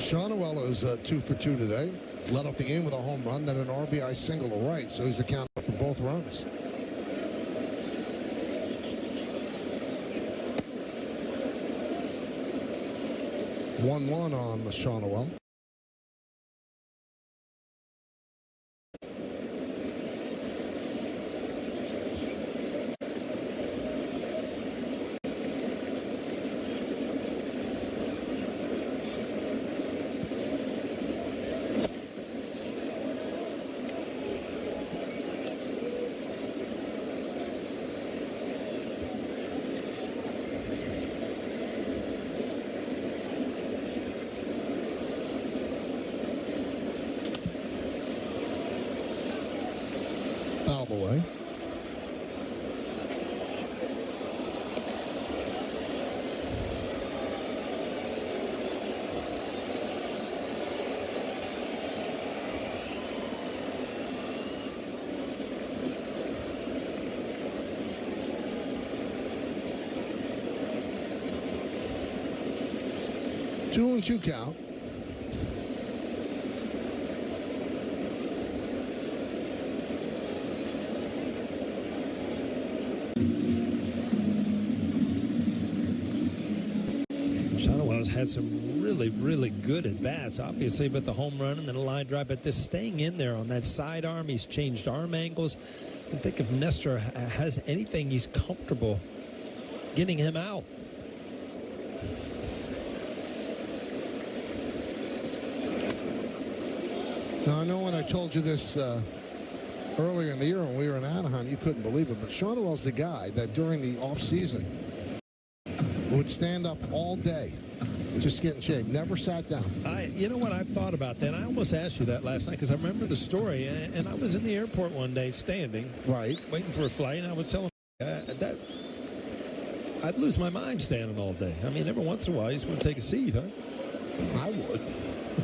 Shonwell is 2 for 2 today. Led off the game with a home run, then an RBI single to right, so he's accounted for both runs. One on Shonwell. Foul away. Two and two count. Shonwell's had some really good at-bats, obviously, but the home run and then a line drive, but just staying in there on that sidearm. He's changed arm angles. I think if Nestor has anything, he's comfortable getting him out. Now, I know when I told you this earlier in the year when we were in Anaheim, you couldn't believe it, but Shonwell's the guy that during the offseason would stand up all day just to get in shape. Never sat down. You know what? I've thought about that. I almost asked you that last night because I remember the story, and I was in the airport one day standing, right, waiting for a flight, and I was telling that I'd lose my mind standing all day. I mean, every once in a while, you just want to take a seat, huh? I would.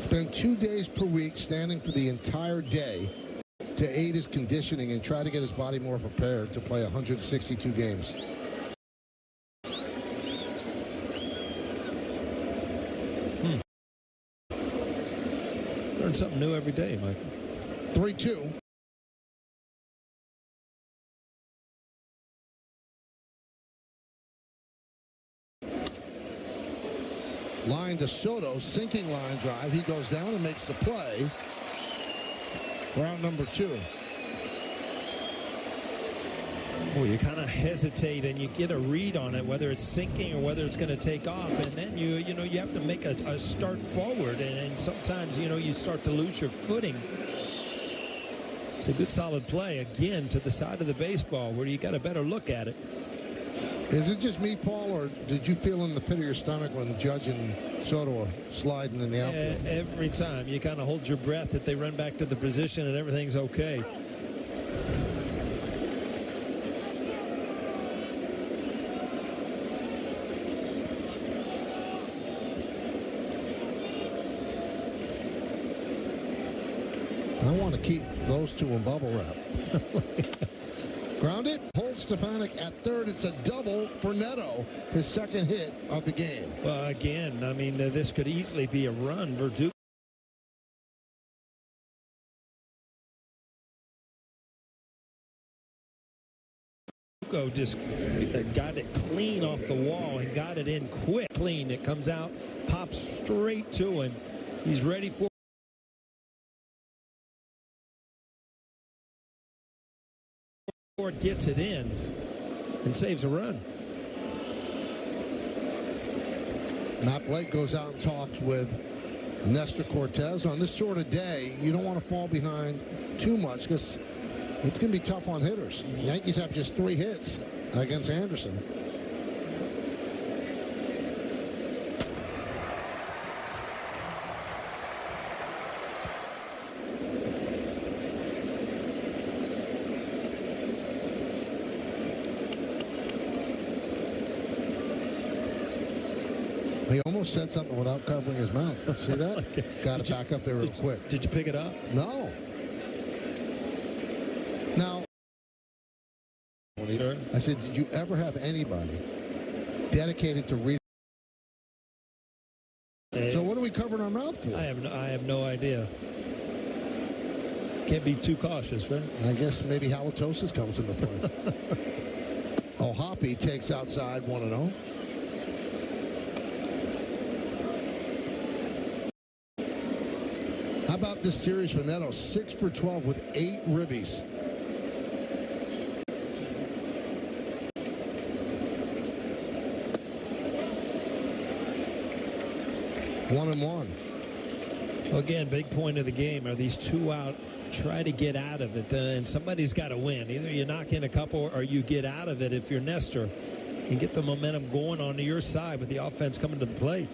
Spend 2 days per week standing for the entire day to aid his conditioning and try to get his body more prepared to play 162 games. Learn something new every day, Michael. 3-2. Line to Soto, sinking line drive. He goes down and makes the play. Round number 2. Well, you kind of hesitate and you get a read on it, whether it's sinking or whether it's going to take off, and then you have to make a start forward, and sometimes you start to lose your footing. A good solid play again to the side of the baseball where you got a better look at it. Is it just me, Paul, or did you feel in the pit of your stomach when Judge and Soto are sliding in the outfield? Every time you kind of hold your breath that they run back to the position and everything's okay. I want to keep those two in bubble wrap. Grounded, holds Stefanik at third. It's a double for Neto, his second hit of the game. Well, again, I mean, this could easily be a run. Verdugo just got it clean off the wall and got it in quick. Clean. It comes out, pops straight to him. He's ready for it, gets it in, and saves a run. Matt Blake goes out and talks with Nestor Cortez. On this sort of day, you don't want to fall behind too much because it's going to be tough on hitters. The Yankees have just 3 hits against Anderson. He almost said something without covering his mouth. See that? Okay. Got to back up there real quick. Did you pick it up? No. Now, sure. I said, did you ever have anybody dedicated to reading So what are we covering our mouth for? I have no idea. Can't be too cautious, right? I guess maybe halitosis comes into play. Hoppy takes outside 1-0. How about this series for Neto? 6 for 12 with 8 ribbies. One and one. Well, again, big point of the game. Are these two out? Try to get out of it, and somebody's got to win. Either you knock in a couple or you get out of it if you're Nestor and get the momentum going onto your side with the offense coming to the plate.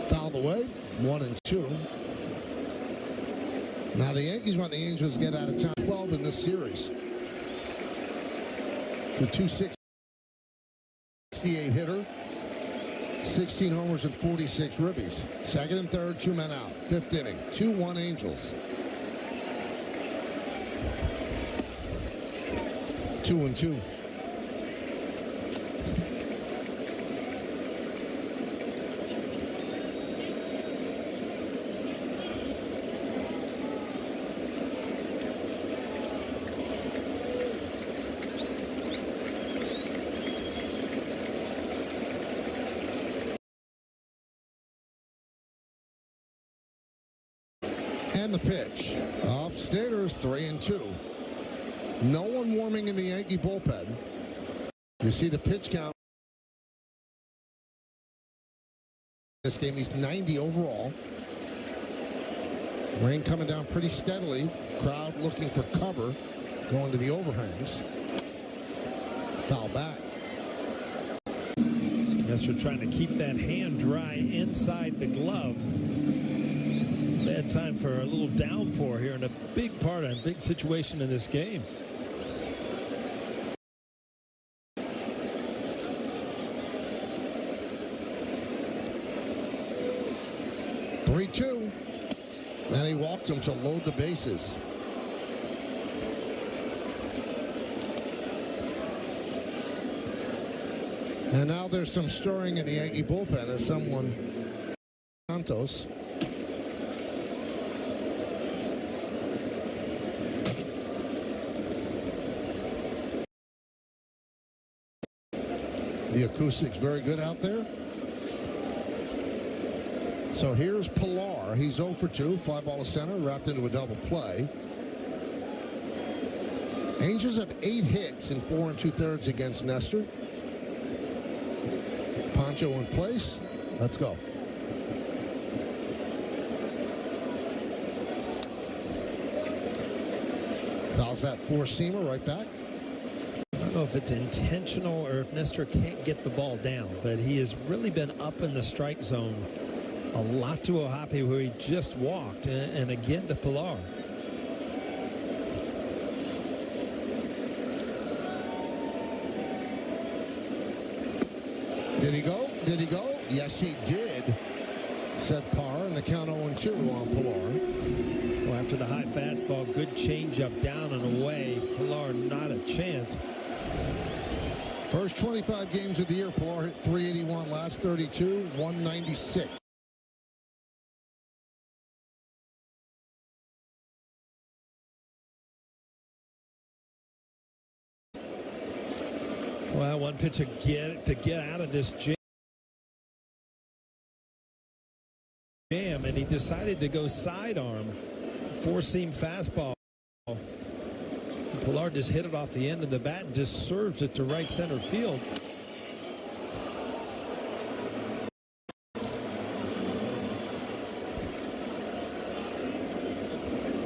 Fouled away, 1-2. Now the Yankees want the Angels to get out of town 12 in this series. The 268 hitter, 16 homers and 46 ribbies. Second and third, 2 men out. Fifth inning, 2-1 Angels. 2-2. And the pitch. Upstairs, 3-2. No one warming in the Yankee bullpen. You see the pitch count. This game, he's 90 overall. Rain coming down pretty steadily. Crowd looking for cover. Going to the overhangs. Foul back. Nestor trying to keep that hand dry inside the glove. Bad time for a little downpour here in a big situation in this game. (3-2). And he walked him to load the bases. And now there's some stirring in the Yankee bullpen as someone Santos. The acoustics very good out there. So here's Pilar. He's 0 for 2. Fly ball to center, wrapped into a double play. Angels have 8 hits in 4 2/3 against Nestor. Poncho in place. Let's go. Fouls that 4-seamer right back. I don't know if it's intentional or if Nestor can't get the ball down, but he has really been up in the strike zone a lot to O'Hoppe, where he just walked, and again to Pilar. Did he go? Did he go? Yes, he did. Said Parr, and the count 0-2 on Pilar. Well, after the high fastball, good changeup down and away. Pilar not a chance. First 25 games of the year, Pilar hit 381. Last 32, 196. Well, one pitch to get out of this jam, and he decided to go sidearm, 4-seam fastball. Pilar just hit it off the end of the bat and just serves it to right center field.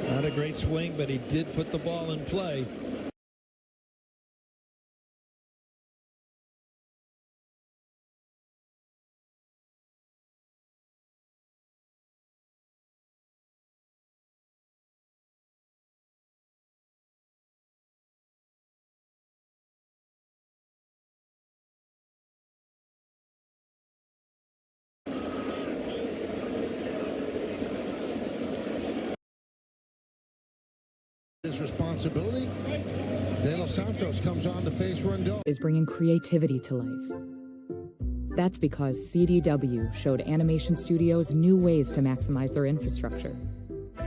Not a great swing, but he did put the ball in play. his responsibility. De Los Santos comes on to face Rendon. Is bringing creativity to life. That's because CDW showed animation studios new ways to maximize their infrastructure,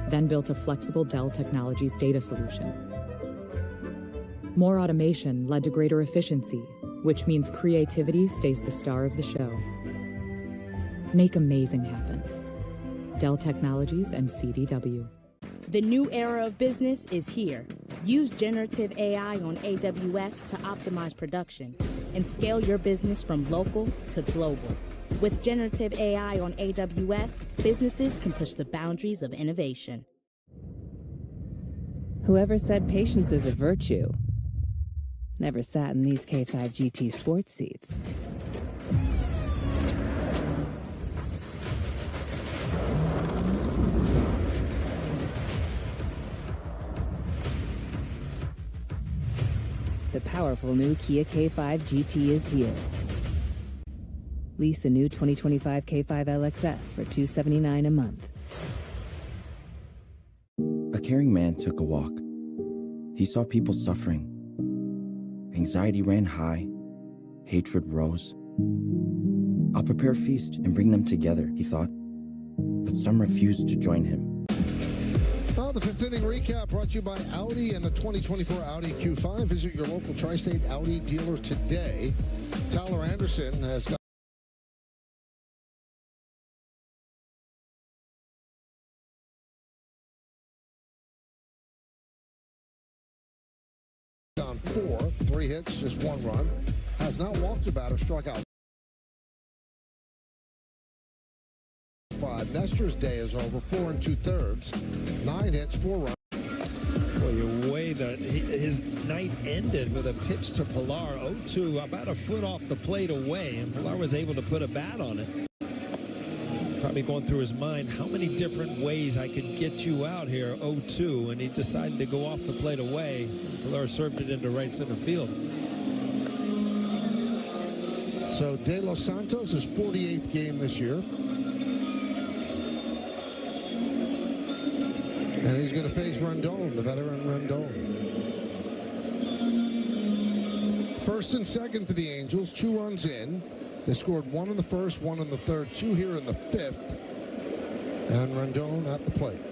then built a flexible Dell Technologies data solution. More automation led to greater efficiency, which means creativity stays the star of the show. Make amazing happen. Dell Technologies and CDW. The new era of business is here. Use generative AI on AWS to optimize production and scale your business from local to global. With generative AI on AWS, businesses can push the boundaries of innovation. Whoever said patience is a virtue never sat in these K5 GT sports seats. The powerful new Kia K5 GT is here. Lease a new 2025 K5 LXS for $279 a month. A caring man took a walk. He saw people suffering. Anxiety ran high. Hatred rose. I'll prepare a feast and bring them together, he thought. But some refused to join him. Well, the fifth inning recap brought to you by Audi and the 2024 Audi Q5. Visit your local tri-state Audi dealer today. Tyler Anderson has got on 4, 3 hits, just 1 run. Has not walked a batter, struck out 5. Nestor's day is over, 4 2/3, 9 hits, 4 runs. Well, your way that his night ended with a pitch to Pilar, 0-2, about a foot off the plate away, and Pilar was able to put a bat on it. Probably going through his mind, how many different ways I could get you out here, 0-2, and he decided to go off the plate away. Pilar served it into right center field. So De Los Santos, his 48th game this year. And he's going to face Rendon, the veteran Rendon. First and second for the Angels, 2 runs in. They scored 1 in the first, 1 in the third, 2 here in the 5th. And Rendon at the plate.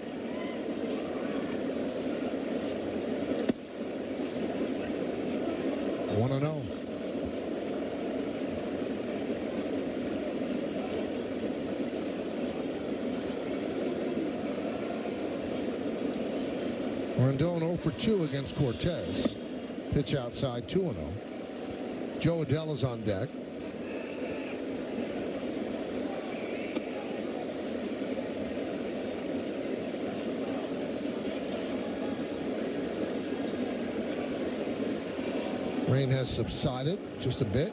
One and 0. Rendon 0 for 2 against Cortez. Pitch outside, 2-0. Joe Adell is on deck. Rain has subsided just a bit.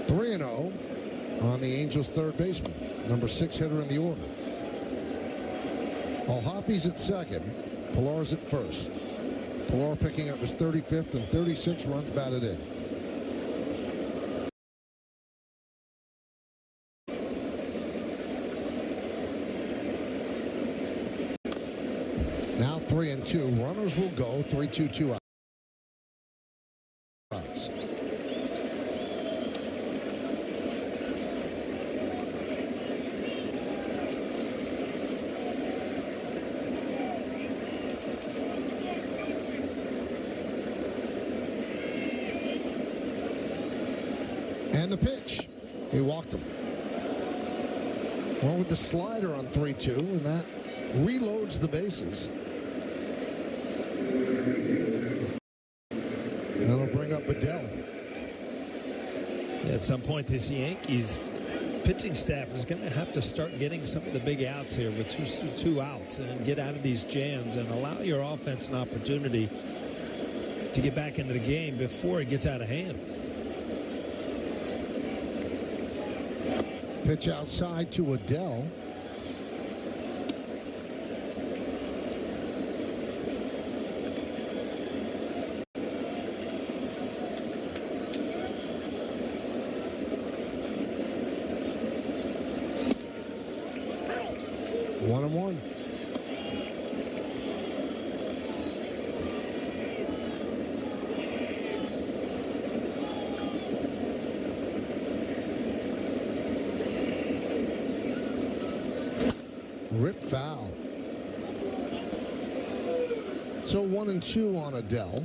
3-0 on the Angels' third baseman, number 6 hitter in the order. Hoppy's at second, Pilar's at first. Pilar picking up his 35th and 36 runs batted in. Now 3-2. Runners will go. 3-2 outs. And the pitch. He walked him. Well, with the slider on 3-2, and that reloads the bases. That'll bring up Adell. Yeah, at some point, this Yankees pitching staff is going to have to start getting some of the big outs here with two outs and get out of these jams and allow your offense an opportunity to get back into the game before it gets out of hand. Pitch outside to Adell. 1-1. Rip foul. So 1-2 on Adele.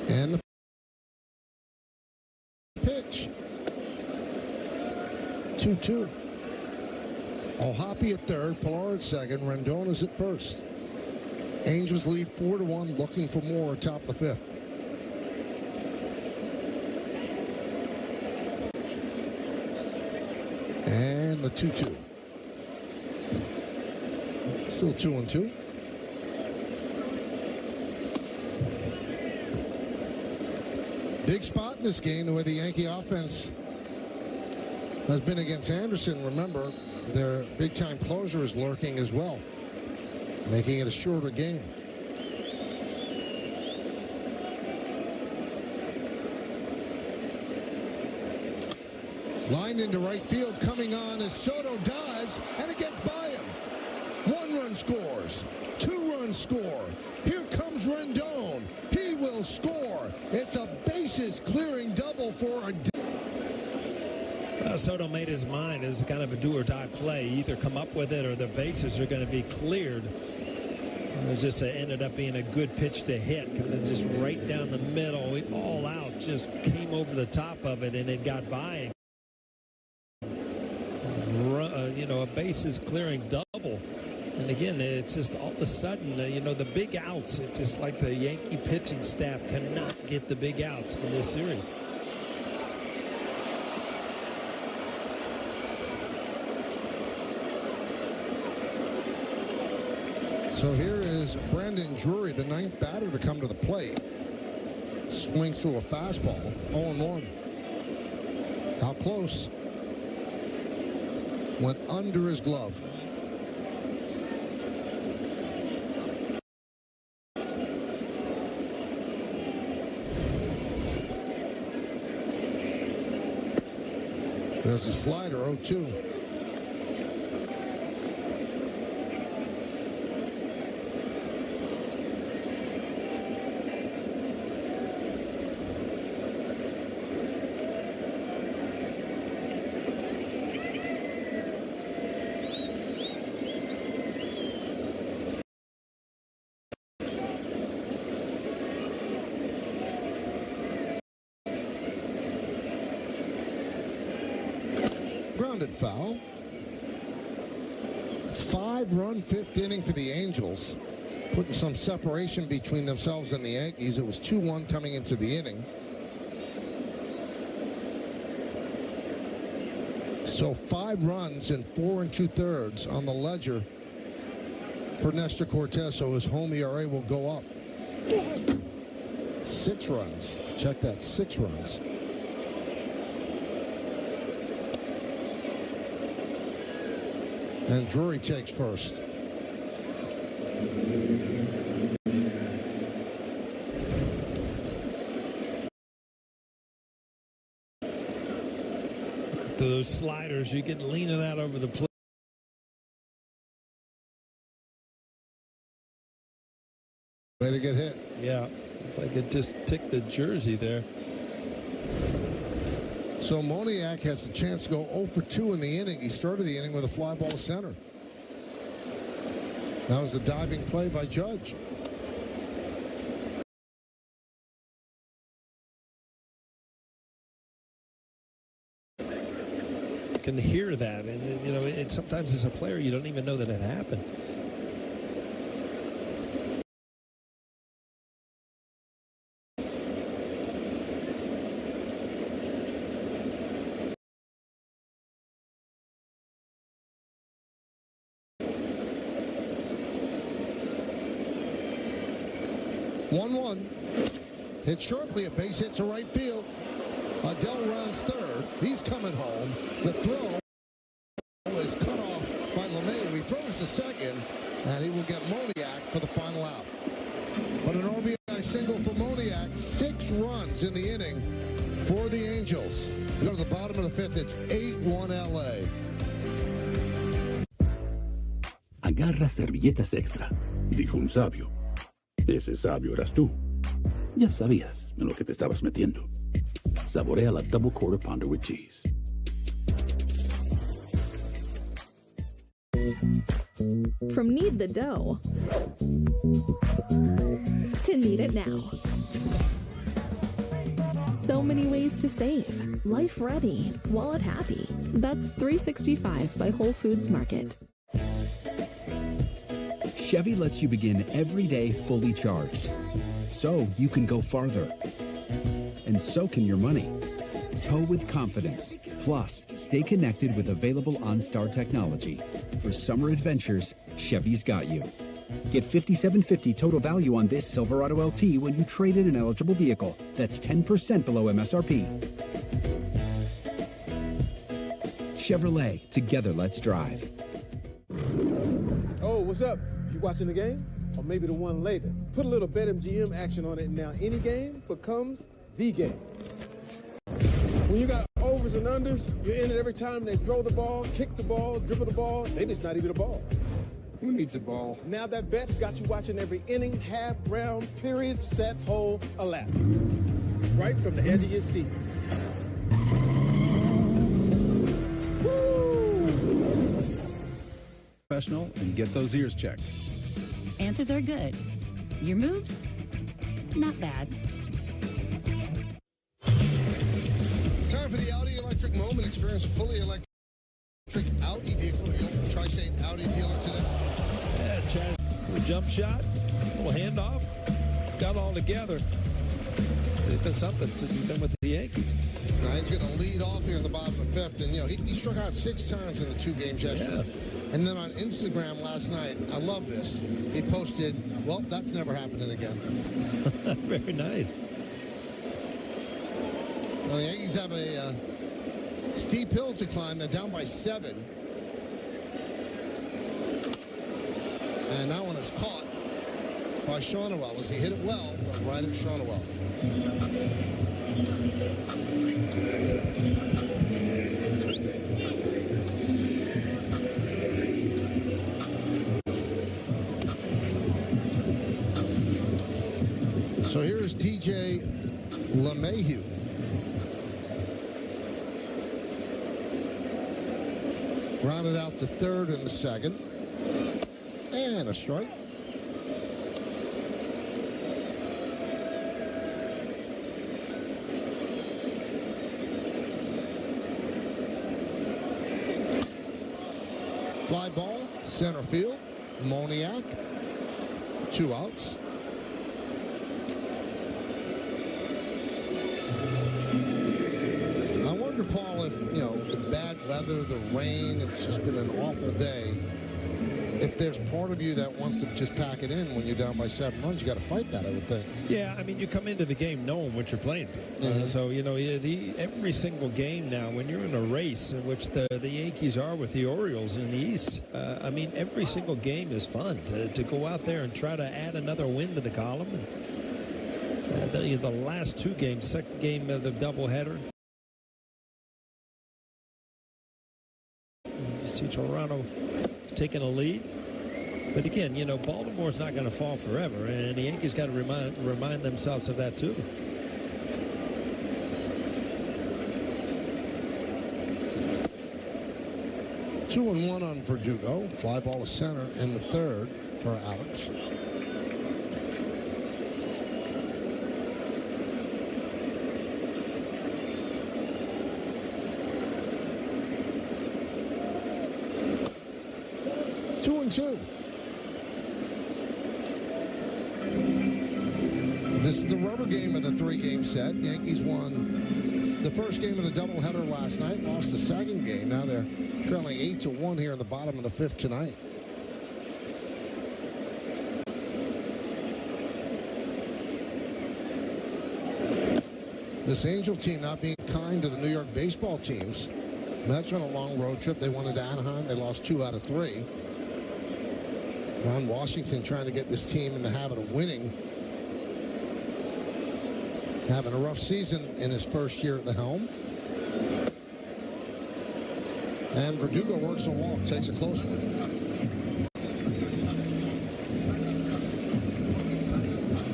And the pitch. 2-2. O'Hoppe at third, Pilar at second, Rendon is at first. Angels lead 4-1, looking for more top of the fifth. And the 2-2. Still 2-2. Big spot in this game, the way the Yankee offense has been against Anderson. Remember, their big-time closer is lurking as well, making it a shorter game. Lined into right field, coming on as Soto dives, and it gets by him. 1 run scores, 2 runs score. Here comes Rendon. He will score. It's a bases-clearing double for a... Soto made his mind. It was kind of a do-or-die play. You either come up with it or the bases are going to be cleared. It was just ended up being a good pitch to hit. Kind of just right down the middle, all out, just came over the top of it, and it got by. A bases clearing double. And again, it's just all of a sudden, the big outs. It's just like the Yankee pitching staff cannot get the big outs in this series. So here is Brandon Drury, the 9th batter to come to the plate. Swings through a fastball, 0-1. How close? Went under his glove. There's a slider, 0-2. Grounded foul. 5-run 5th inning for the Angels, putting some separation between themselves and the Yankees. It was 2-1 coming into the inning. So 5 runs in 4 2/3 on the ledger for Nestor Cortes, so his home ERA will go up. 6 runs. Check that, 6 runs. And Drury takes first. Those sliders, you get leaning out over the plate. Way to get hit. Yeah, like it just ticked the jersey there. So Moniak has a chance to go 0 for 2 in the inning. He started the inning with a fly ball center. That was a diving play by Judge. You can hear that, and sometimes as a player you don't even know that it happened. Hit sharply, a base hit to right field. Adele rounds third. third. He's coming home. The throw is cut off by LeMahieu. He throws to second, and he will get Moniak for the final out. But an RBI single for Moniak. 6 runs in the inning for the Angels. We go to the bottom of the fifth. It's 8-1 LA. Agarra servilletas extra, dijo un sabio. Ese sabio eras tú. Ya sabías en lo que te estabas metiendo. Saborea la double quarter pounder with cheese. From knead the dough to knead it now. So many ways to save. Life ready, wallet happy. That's 365 by Whole Foods Market. Chevy lets you begin every day fully charged, so you can go farther. And so can your money. Tow with confidence. Plus, stay connected with available OnStar technology. For summer adventures, Chevy's got you. Get $5,750 total value on this Silverado LT when you trade in an eligible vehicle. That's 10% below MSRP. Chevrolet, together let's drive. Oh, what's up? You watching the game? Or maybe the one later? Put a little BetMGM action on it, and now any game becomes the game. When you got overs and unders, you're in it every time they throw the ball, kick the ball, dribble the ball. Maybe it's not even a ball. Who needs a ball? Now that bet's got you watching every inning, half, round, period, set, hole, a lap. Right from the edge of your seat. Professional and get those ears checked. Answers are good. Your moves? Not bad. Time for the Audi Electric Moment. Experience a fully electric Audi vehicle. Your local Tri-State Audi dealer today. Yeah, Chaz, a jump shot, a little handoff, got all together. It's been something since he's been with the Yankees. Now he's going to lead off here in the bottom of the fifth, and he struck out 6 times in the 2 games yesterday. Yeah. And then on Instagram last night, I love this. He posted, "Well, that's never happening again." Very nice. Well, the Yankees have a steep hill to climb. They're down by 7. And that one is caught by Shonowell as he hit it well, but right at Shonowell. So here's DJ LeMahieu. Rounded out the third and the second. And a strike. Fly ball, center field. Moniak. 2 outs. I wonder, Paul, if, the bad weather, the rain, it's just been an awful day. If there's part of you that wants to just pack it in when you're down by 7 runs, you got to fight that, I would think. Yeah, I mean, you come into the game knowing what you're playing for. So, every single game now, when you're in a race, in which the Yankees are with the Orioles in the East, every single game is fun to go out there and try to add another win to the column. And, the last 2 games, second game of the doubleheader, you see Toronto taking a lead. But again, Baltimore's not going to fall forever, and the Yankees got to remind themselves of that too. Two and one on Verdugo. Fly ball to center in the third for Alex. Two and two. This is the rubber game of the 3-game set. Yankees won the first game of the doubleheader last night, lost the second game. Now they're trailing 8-1 here in the bottom of the 5th tonight. This Angel team not being kind to the New York baseball teams. Mets on a long road trip. They went into Anaheim. They lost 2 out of 3. Ron Washington trying to get this team in the habit of winning. Having a rough season in his first year at the helm. And Verdugo works a walk, takes a close one.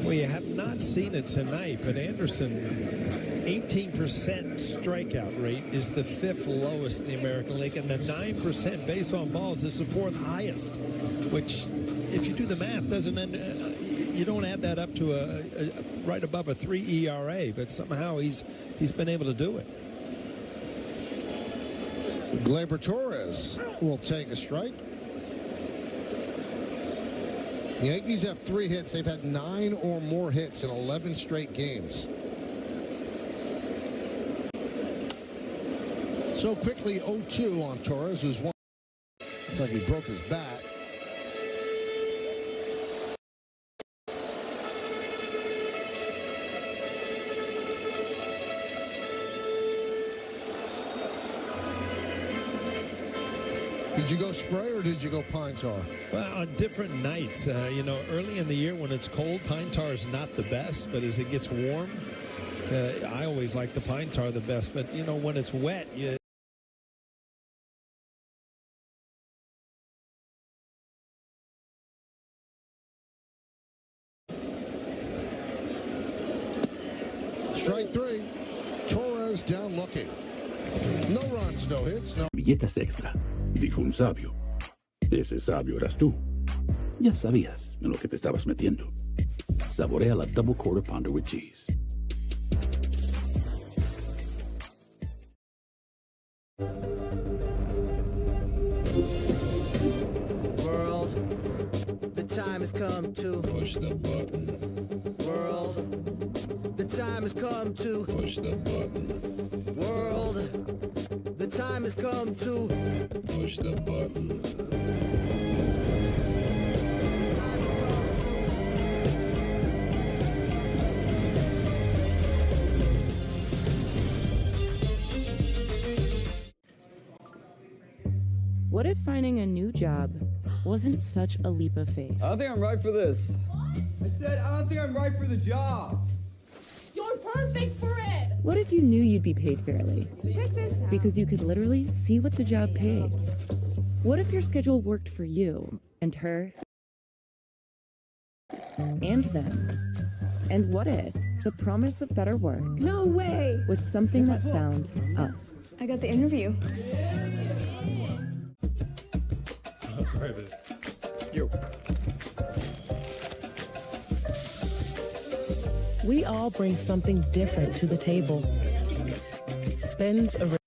Well, you have not seen it tonight, but Anderson, 18% strikeout rate is the 5th lowest in the American League, and the 9% base on balls is the 4th highest, which, if you do the math, doesn't end, you don't add that up to a right above a 3 ERA, but somehow he's been able to do it. Gleyber Torres will take a strike. The Yankees have 3 hits. They've had 9 or more hits in 11 straight games. So quickly 0-2 on Torres, who's won. Looks like he broke his bat. Did you go spray or did you go pine tar? Well, on different nights, you know, early in the year when it's cold, pine tar is not the best, but as it gets warm, I always like the pine tar the best. But, you know, when it's wet, Strike 3. Torres down looking. No runs, no hits, no. Billetas extra, dijo un sabio. Ese sabio eras tú. Ya sabías en lo que te estabas metiendo. Saborea la double quarter pounder with cheese. World, the time has come to push the button. World, the time has come to push the button. World, the time has come to push the button. What if finding a new job wasn't such a leap of faith? I don't think I'm right for this. I said I don't think I'm right for the job. You're perfect for it! What if you knew you'd be paid fairly? Check this out. Because you could literally see what the job pays. What if your schedule worked for you and her and them? And what if the promise of better work No way! was something that found us? I got the interview. Oh, sorry, but We all bring something different to the table. Ben's a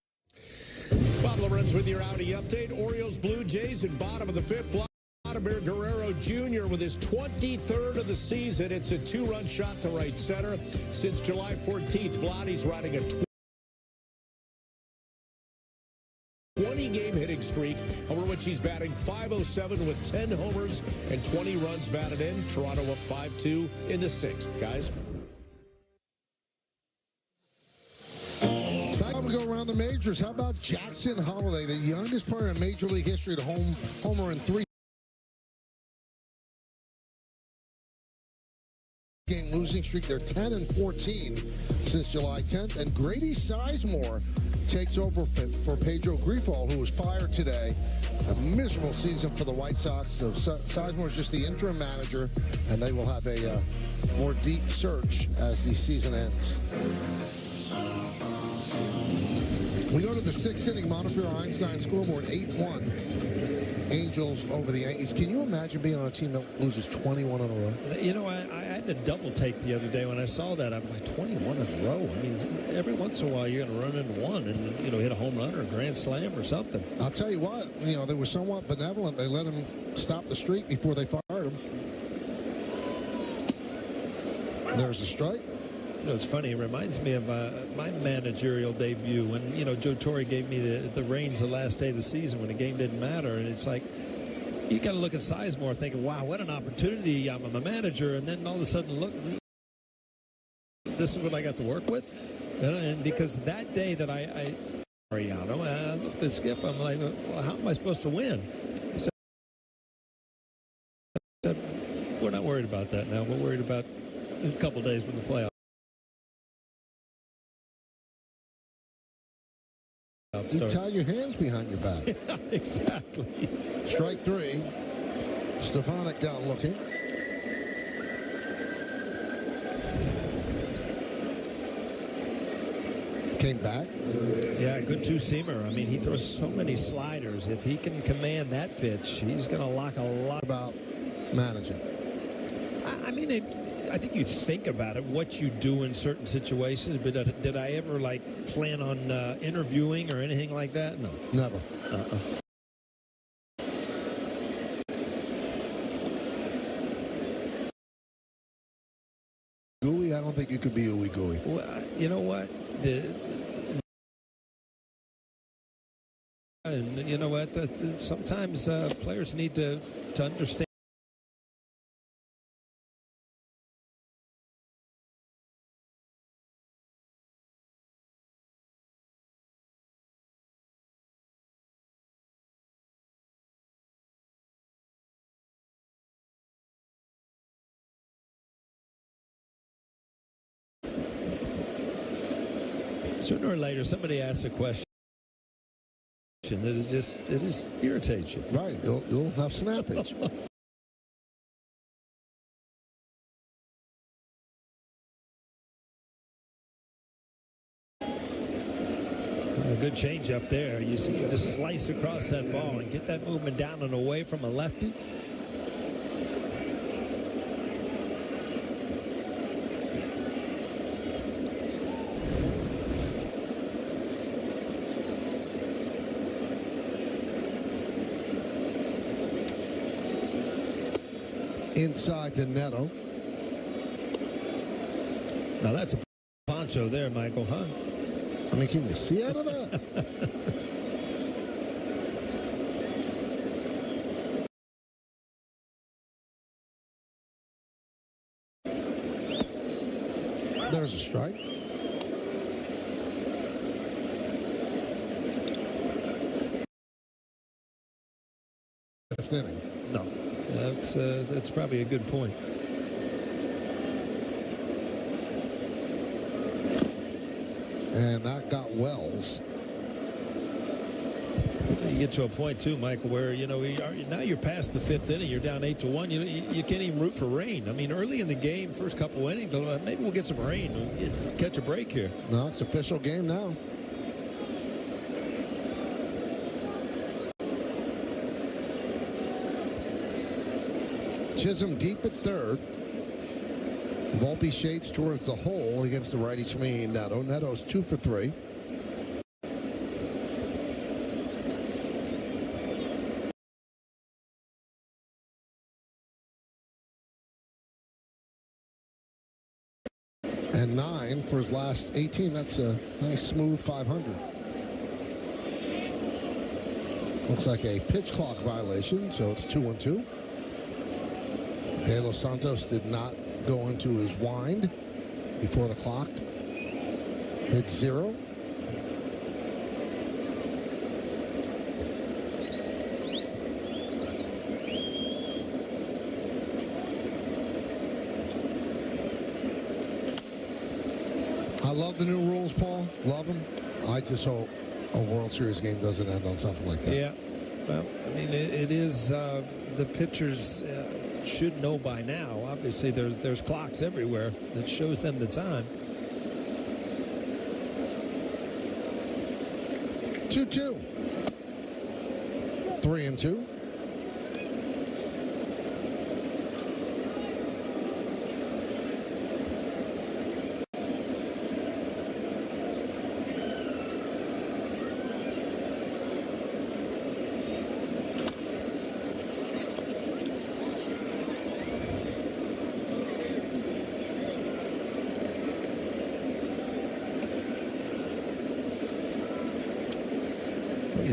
Bob Lorenz with your Audi update. Orioles, Blue Jays in bottom of the 5th. Vladimir Guerrero Jr. with his 23rd of the season. It's a 2-run shot to right center. Since July 14th, Vladdy's riding a 20-game hitting streak, over which he's batting .507 with 10 homers and 20 runs batted in. Toronto up 5-2 in the 6th, guys. Time to go around the majors. How about Jackson Holliday, the youngest player in Major League history to homer in 3 game losing streak. They're 10-14 since July 10th. And Grady Sizemore takes over for Pedro Grifol, who was fired today. A miserable season for the White Sox. So Sizemore's just the interim manager, and they will have a more deep search as the season ends. We go to the 6th inning. Montefiore Einstein scoreboard 8-1. Angels over the Yankees. Can you imagine being on a team that loses 21 in a row? You know, I had a double take the other day when I saw that. I was like, 21 in a row. I mean, every once in a while you're going to run into one and, you know, hit a home run or a grand slam or something. I'll tell you what, you know, they were somewhat benevolent. They let him stop the streak before they fired him. There's a strike. You know, it's funny. It reminds me of my managerial debut when, you know, Joe Torre gave me the reins the last day of the season when the game didn't matter. And it's like, you got to look at Sizemore thinking, wow, what an opportunity. I'm a manager. And then all of a sudden, look, this is what I got to work with. And because that day that I looked at Skip, I'm like, well, how am I supposed to win? So, we're not worried about that now. We're worried about a couple days from the playoffs. You tie your hands behind your back. Yeah, exactly. Strike three. Stefanik down looking. Came back. Yeah, good two-seamer. I mean, he throws so many sliders. If he can command that pitch, he's going to lock a lot. About managing. I mean, I think you think about it, what you do in certain situations, but did I ever, like, plan on interviewing or anything like that? No. Never. Gooey, I don't think you could be ooey gooey. Well, you know what? And you know what? Sometimes players need to understand. Sooner or later, somebody asks a question that is just, it just irritates you. Right. You'll have snappage. A good change up there. You see him just slice across that ball and get that movement down and away from a lefty. Inside to Neto. Now that's a poncho there, Michael, huh? I mean, can you see out of that? There's a strike. Fifth inning. No. That's probably a good point. And that got Wells. You get to a point too, Michael, where now you're past the fifth inning. You're down 8-1. You can't even root for rain. I mean, early in the game, first couple innings, maybe we'll get some rain. We'll catch a break here. No, it's official game now. Chisholm deep at third. Volpe shades towards the hole against the righty swinging Neto. Neto's 2 for 3. And 9 for his last 18. That's a nice smooth 500. Looks like a pitch clock violation, so it's 2-2. De Los Santos did not go into his wind before the clock hit 0. I love the new rules, Paul. Love them. I just hope a World Series game doesn't end on something like that. Yeah. Well, I mean, it is the pitchers should know by now. Obviously, there's clocks everywhere that shows them the time. 2-2. 3-2.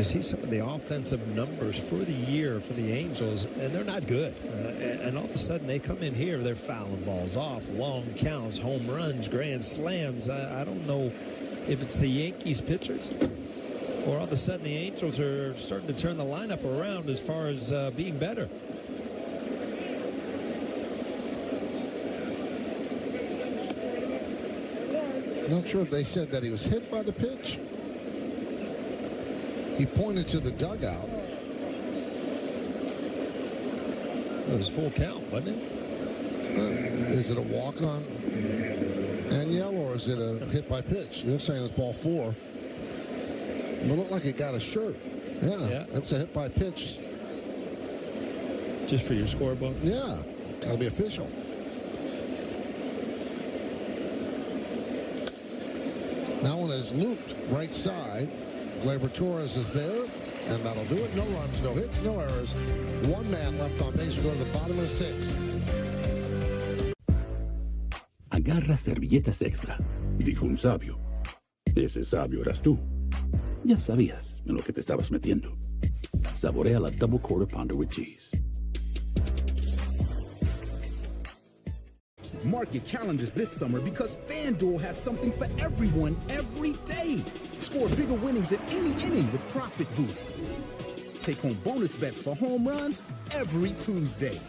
you see some of the offensive numbers for the year for the Angels, and they're not good. And all of a sudden they come in here, they're fouling balls off, long counts, home runs, grand slams. I don't know if it's the Yankees pitchers or all of a sudden the Angels are starting to turn the lineup around as far as being better. Not sure if they said that he was hit by the pitch. He pointed to the dugout. It was full count, wasn't it? Is it a walk-on Aniel, or is it a hit by pitch? You're saying it's ball 4. It looked like it got a shirt. Yeah, that's a hit by pitch. Just for your scoreboard? Yeah, gotta be official. That one is looped right side. Gleyber Torres is there, and that'll do it. No runs, no hits, no errors. One man left on base. We go to the bottom of the 6th. Agarra servilletas extra, dijo un sabio. Ese sabio eras tú. Ya sabías en lo que te estabas metiendo. Saborea la double quarter pounder with cheese. Mark your calendars this summer because FanDuel has something for everyone every day. Score bigger winnings at any inning with profit boosts. Take home bonus bets for home runs every Tuesday.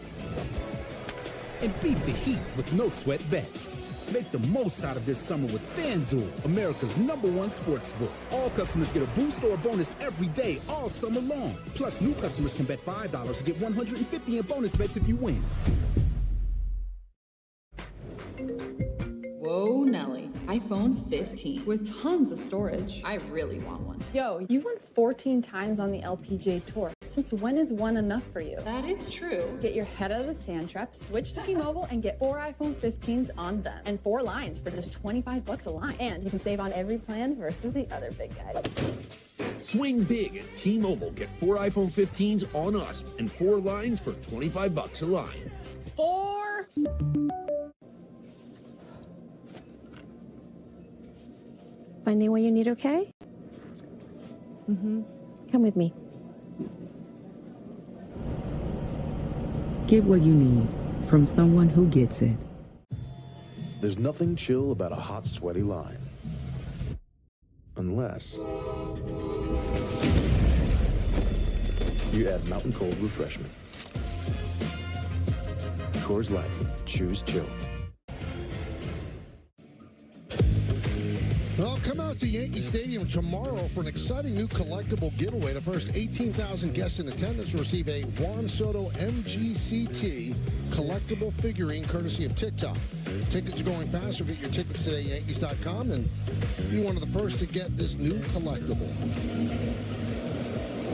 And beat the heat with no sweat bets. Make the most out of this summer with FanDuel, America's #1 sportsbook. All customers get a boost or a bonus every day, all summer long. Plus, new customers can bet $5 to get $150 in bonus bets if you win. Whoa, Nelly. iPhone 15 with tons of storage. I really want one. Yo, you've won 14 times on the LPGA Tour. Since when is one enough for you? That is true. Get your head out of the sand trap, switch to T-Mobile, and get 4 iPhone 15s on them. And 4 lines for just $25 a line. And you can save on every plan versus the other big guys. Swing big at T-Mobile. Get 4 iPhone 15s on us and 4 lines for $25 a line. 4... Finding what you need, okay? Come with me. Get what you need from someone who gets it. There's nothing chill about a hot, sweaty line. Unless you add Mountain Cold Refreshment. Coors Light. Choose chill. Well, come out to Yankee Stadium tomorrow for an exciting new collectible giveaway. The first 18,000 guests in attendance receive a Juan Soto MGCT collectible figurine courtesy of TikTok. Tickets are going fast, so get your tickets today at Yankees.com and be one of the first to get this new collectible.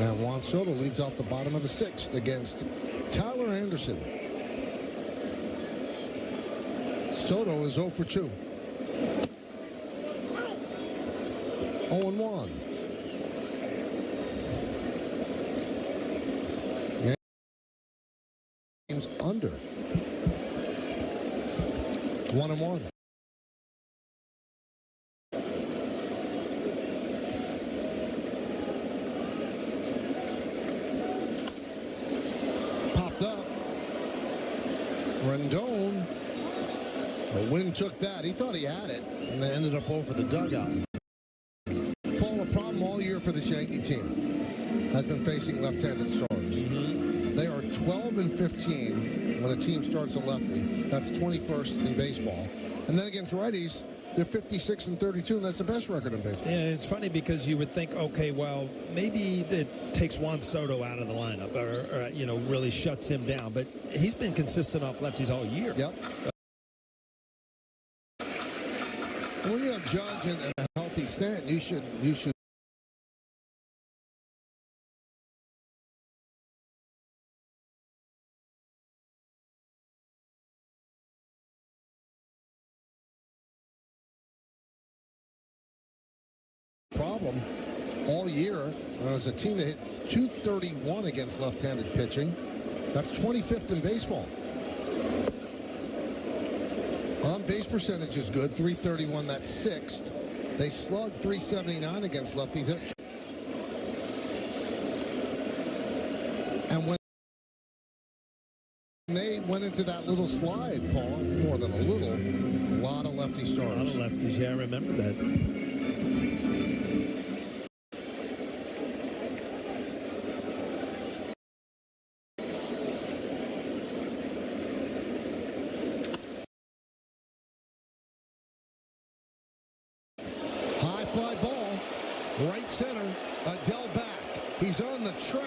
Now, Juan Soto leads off the bottom of the 6th against Tyler Anderson. Soto is 0 for 2. 0-1. Games under. 1-1. Popped up. Rendon. The wind took that. He thought he had it, and they ended up over the dugout. Paul, a problem all year for this Yankee team has been facing left-handed starters. They are 12-15 when a team starts a lefty. That's 21st in baseball. And then against righties, they're 56-32, and that's the best record in baseball. Yeah, it's funny because you would think, okay, well, maybe that takes Juan Soto out of the lineup or you know, really shuts him down. But he's been consistent off lefties all year. Yep. When you have Judge and a healthy Stanton, you should problem all year as a team that hit .231 against left-handed pitching. That's 25th in baseball. On-base percentage is good, .331, that's 6th. They slugged .379 against lefties. went into that little slide, Paul. More than a little. A lot of lefty starters. A lot of lefties, yeah, I remember that. High fly ball. Right center. Adele back. He's on the track.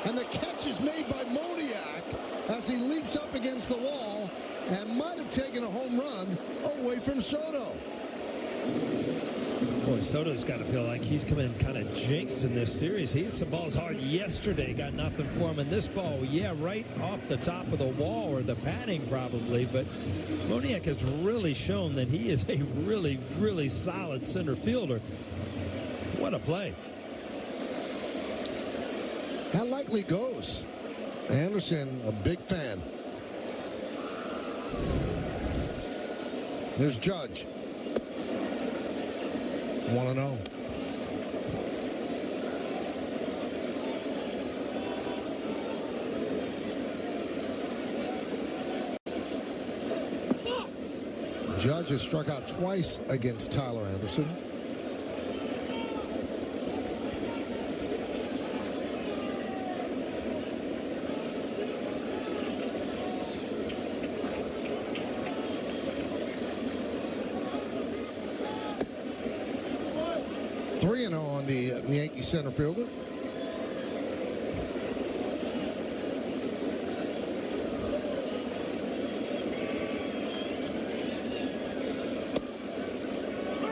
And the catch is made by Moniak as he leaps up against the wall and might have taken a home run away from Soto. Boy, Soto's got to feel like he's coming kind of jinxed in this series. He hit some balls hard yesterday, got nothing for him. And this ball, yeah, right off the top of the wall or the padding probably. But Moniak has really shown that he is a really, really solid center fielder. What a play. That likely goes. Anderson, a big fan. There's Judge. 1-0. Judge has struck out twice against Tyler Anderson. On the Yankee center fielder.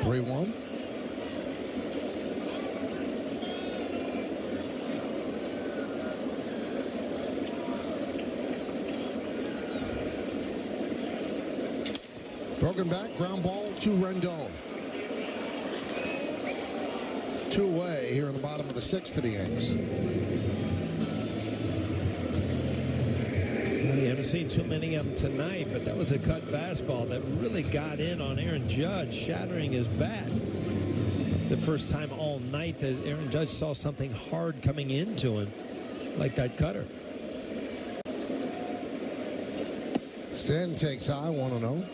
Three one. Broken back, ground ball to Rendon. Two away here in the bottom of the sixth for the Yankees. We haven't seen too many of them tonight, but that was a cut fastball that really got in on Aaron Judge, shattering his bat. The first time all night that Aaron Judge saw something hard coming into him, like that cutter. Stanton takes high, 1-0.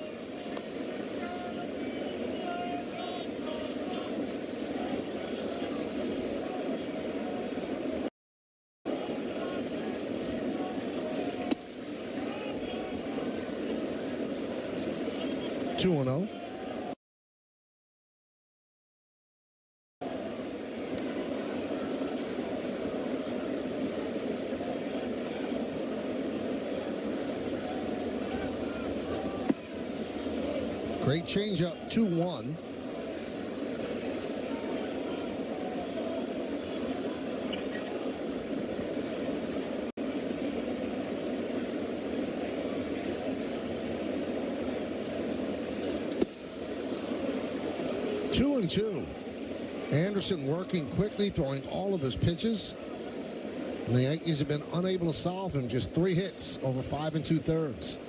Two and 0. Great changeup, 2-1. Two and two. Anderson working quickly, throwing all of his pitches. And the Yankees have been unable to solve him. Just 3 hits over 5 2/3.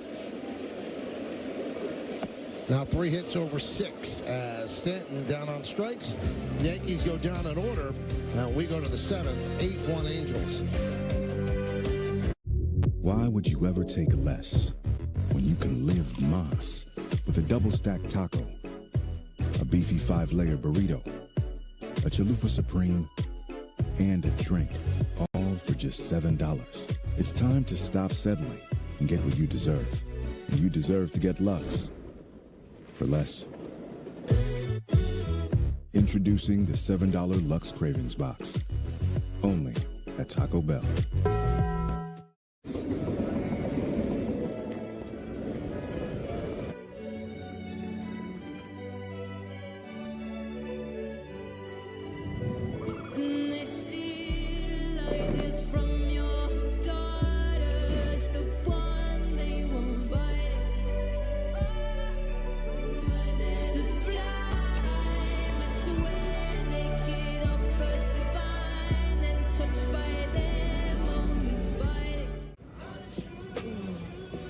Now 3 hits over 6 as Stanton down on strikes. The Yankees go down in order. Now we go to the 7th, 8-1 Angels. Why would you ever take less when you can live más with a double-stacked taco, a beefy 5-layer burrito, a chalupa supreme, and a drink, all for just $7? It's time to stop settling and get what you deserve. And you deserve to get Lux for less. Introducing the $7 Lux Cravings Box. Only at Taco Bell.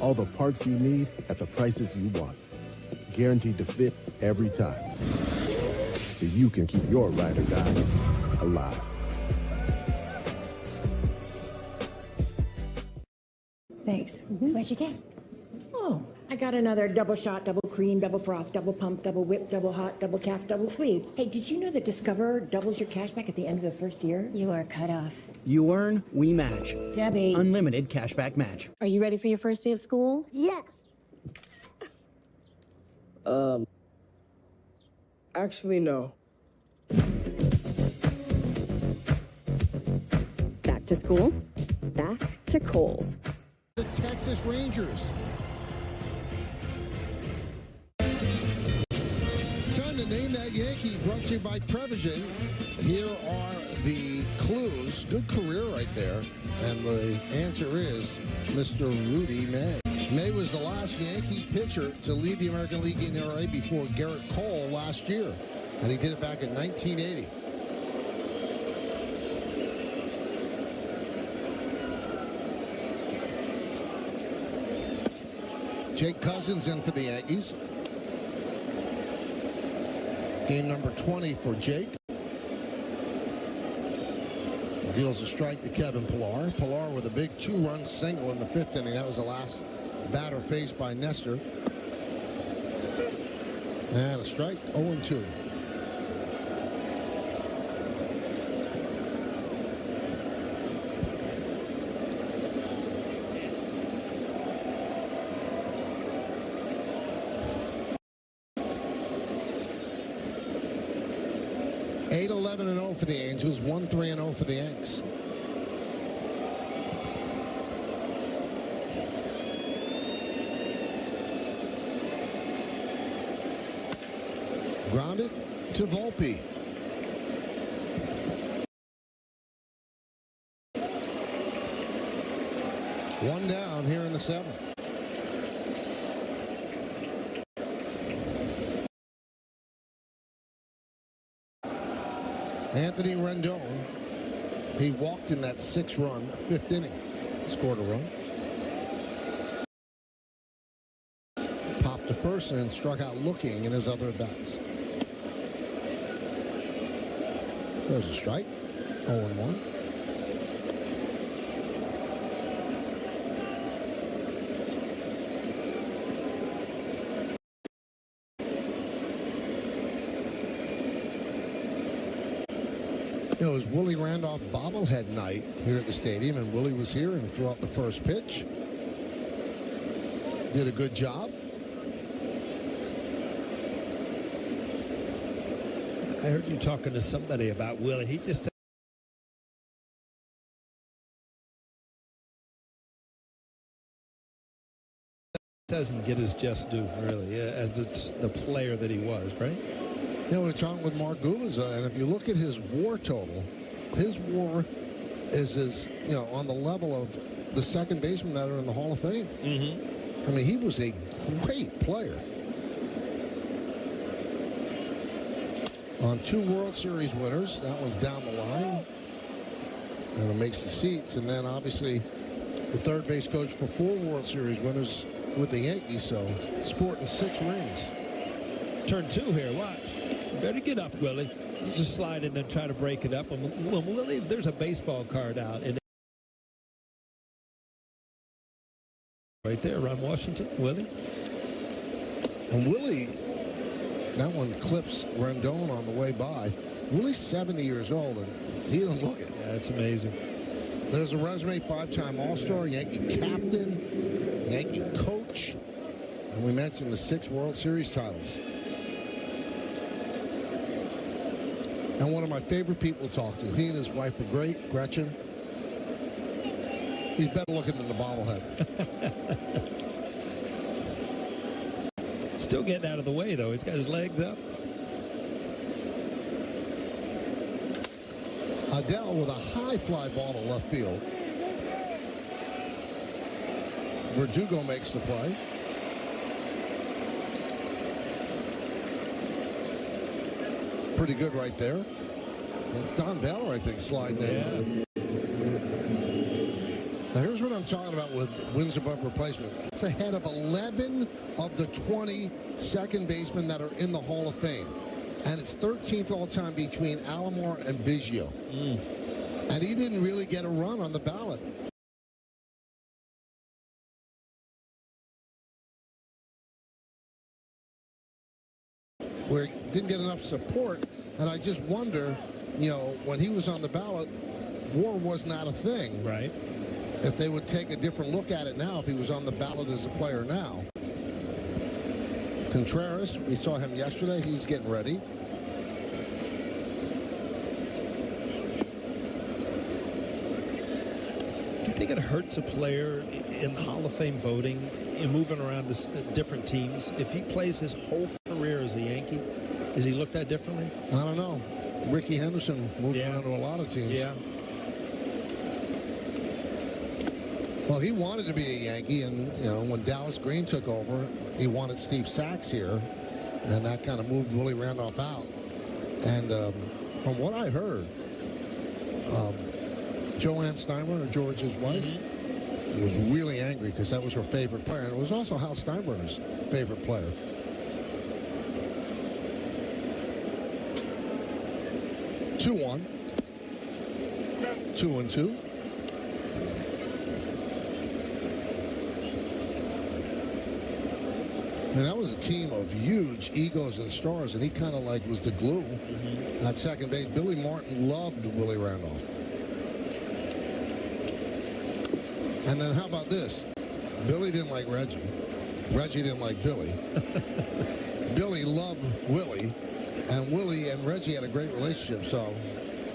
All the parts you need at the prices you want. Guaranteed to fit every time. So you can keep your ride or die alive. Thanks. What'd you get? Oh, I got another double shot, double cream, double froth, double pump, double whip, double hot, double calf, double sweet. Hey, did you know that Discover doubles your cash back at the end of the first year? You are cut off. You earn, we match. Debbie. Unlimited cashback match. Are you ready for your first day of school? Yes. Actually, no. Back to school, back to Kohl's. The Texas Rangers. Time to name that Yankee, brought to you by Prevision. Here are the clues. Good career right there. And the answer is Mr. Rudy May. May was the last Yankee pitcher to lead the American League in ERA before Garrett Cole last year. And he did it back in 1980. Jake Cousins in for the Yankees. Game number 20 for Jake. Deals a strike to Kevin Pillar. Pillar with a big two-run single in the fifth inning. That was the last batter faced by Nestor. And a strike, 0-2. Eight 11-0 for the Angels, 1-3-0 for the Yanks. Grounded to Volpe. One down here in the seventh. Anthony Rendon, he walked in that 6-run fifth inning. Scored a run. Popped to first and struck out looking in his other at-bats. There's a strike. 0-1. It was Willie Randolph bobblehead night here at the stadium, and Willie was here and threw out the first pitch. Did a good job. I heard you talking to somebody about Willie. He just doesn't get his just due, really, as it's the player that he was, right? You know, we're talking with Mark Guliza, and if you look at his WAR total, his WAR is on the level of the second baseman that are in the Hall of Fame. I mean, he was a great player. On 2 World Series winners, that one's down the line, and it makes the seats. And then obviously the third base coach for 4 World Series winners with the Yankees, so sporting 6 rings. Turn 2 here, watch. Better get up, Willie. You just slide in there and try to break it up. And Willie, there's a baseball card out. And right there, Ron Washington, Willie. And Willie, that one clips Rendon on the way by. Willie's 70 years old, and he doesn't look it. Yeah, that's amazing. There's a resume, 5-time All-Star, Yankee captain, Yankee coach, and we mentioned the 6 World Series titles. And one of my favorite people to talk to. He and his wife are great, Gretchen. He's better looking than the bobblehead. Still getting out of the way, though. He's got his legs up. Adele with a high fly ball to left field. Verdugo makes the play. Pretty good right there. That's Don Bell, I think, sliding in. Now, here's what I'm talking about with wins above replacement. It's ahead of 11 of the 20 second basemen that are in the Hall of Fame. And it's 13th all-time between Alomar and Biggio. And he didn't really get a run on the ballot. where he didn't get enough support. And I just wonder, you know, when he was on the ballot, WAR was not a thing. Right. If they would take a different look at it now, if he was on the ballot as a player now. Contreras, we saw him yesterday. He's getting ready. Do you think it hurts a player in the Hall of Fame voting in moving around to different teams? If he plays his whole career as a Yankee, is he looked at differently? I don't know. Ricky Henderson moved around to a lot of teams. Yeah. Well, he wanted to be a Yankee, and you know, when Dallas Green took over, he wanted Steve Sachs here, and that kind of moved Willie Randolph out. And from what I heard, Joanne Steinbrenner, George's wife, was really angry because that was her favorite player, and it was also Hal Steinbrenner's favorite player. Two-one. 2-2. And that was a team of huge egos and stars, and he kind of like was the glue at second base. Billy Martin loved Willie Randolph. And then how about this? Billy didn't like Reggie. Reggie didn't like Billy. Billy loved Willie, and Willie and Reggie had a great relationship, so.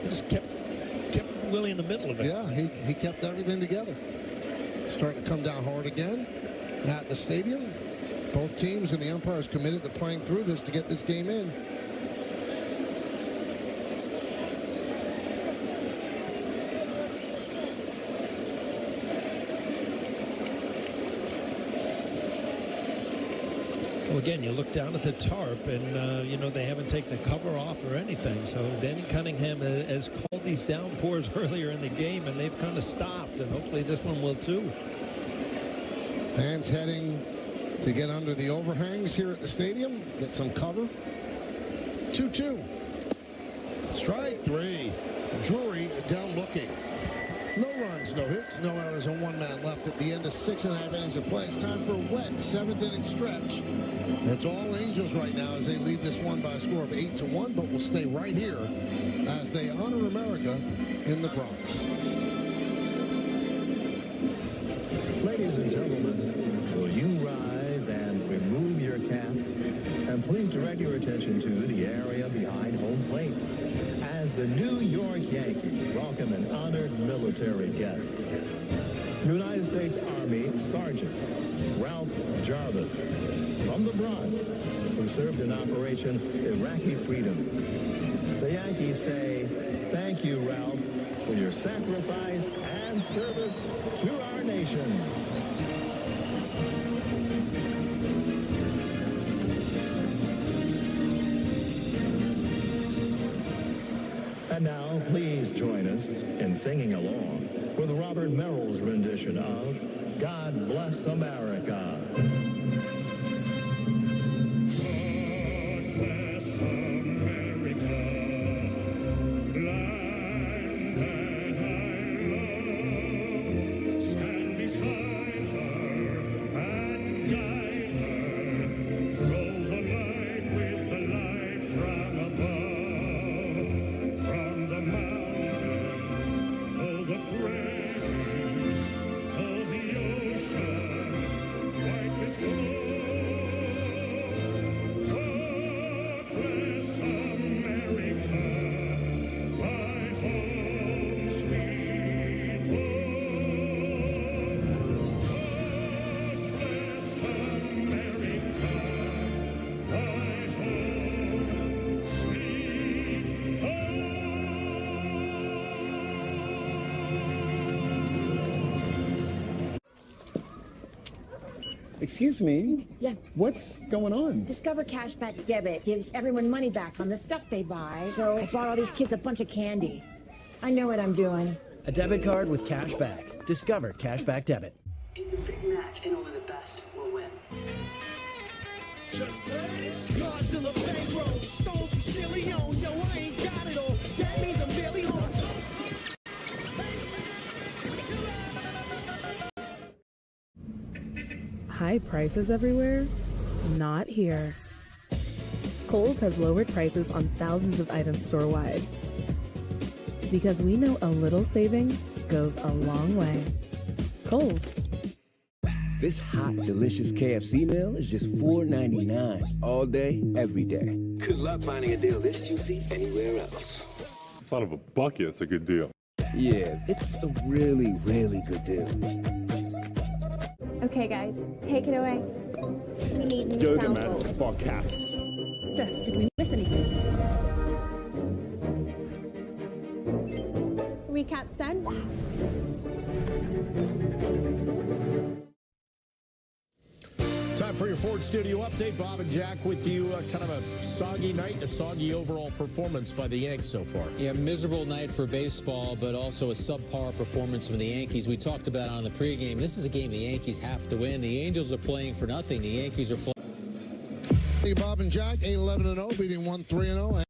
He just kept Willie in the middle of it. Yeah, he kept everything together. Starting to come down hard again at the stadium. Both teams and the umpires committed to playing through this to get this game in. Well, again, you look down at the tarp, and, you know, they haven't taken the cover off or anything. So Danny Cunningham has called these downpours earlier in the game, and they've kind of stopped, and hopefully this one will too. Fans heading to get under the overhangs here at the stadium, get some cover. 2-2. Strike three. Drury down looking. No runs, no hits, no errors, and one man left at the end of 6.5 innings of play. It's time for a wet 7th inning stretch. It's all Angels right now as they lead this one by a score of 8-1, but we'll stay right here as they honor America in the Bronx. Ladies and gentlemen, will you rise and remove your caps? And please direct your attention to the area behind home plate as the New York Yankees welcome an honored military guest. United States Army Sergeant Ralph Jarvis from the Bronx, who served in Operation Iraqi Freedom. The Yankees say, thank you, Ralph, for your sacrifice and service to our nation. And now, please join us in singing along with Robert Merrill's rendition of God Bless America. Excuse me? Yeah. What's going on? Discover Cashback Debit gives everyone money back on the stuff they buy. So I bought all these kids a bunch of candy. I know what I'm doing. A debit card with cashback. Discover Cashback Debit. It's a big match, and only the best will win. Just blaze, Godzilla bankroll, stole some silly on. Yo, I ain't got it all. That means I'm barely home. High prices everywhere? Not here. Kohl's has lowered prices on thousands of items store-wide. Because we know a little savings goes a long way. Kohl's. This hot, delicious KFC meal is just $4.99 all day, every day. Good luck finding a deal this juicy anywhere else. Son of a bucket, it's a good deal. Yeah, it's a really, really good deal. Okay, guys, take it away. We need new Yoga sound mats bowls. for cats. Steph, did we miss anything? Recap sent. Time for your Ford Studio update. Bob and Jack with you. Kind of a soggy night, a soggy overall performance by the Yanks so far. Yeah, miserable night for baseball, but also a subpar performance from the Yankees. We talked about it on the pregame. This is a game the Yankees have to win. The Angels are playing for nothing. The Yankees are playing. Hey, Bob and Jack, 8-11-0, beating 1-3-0.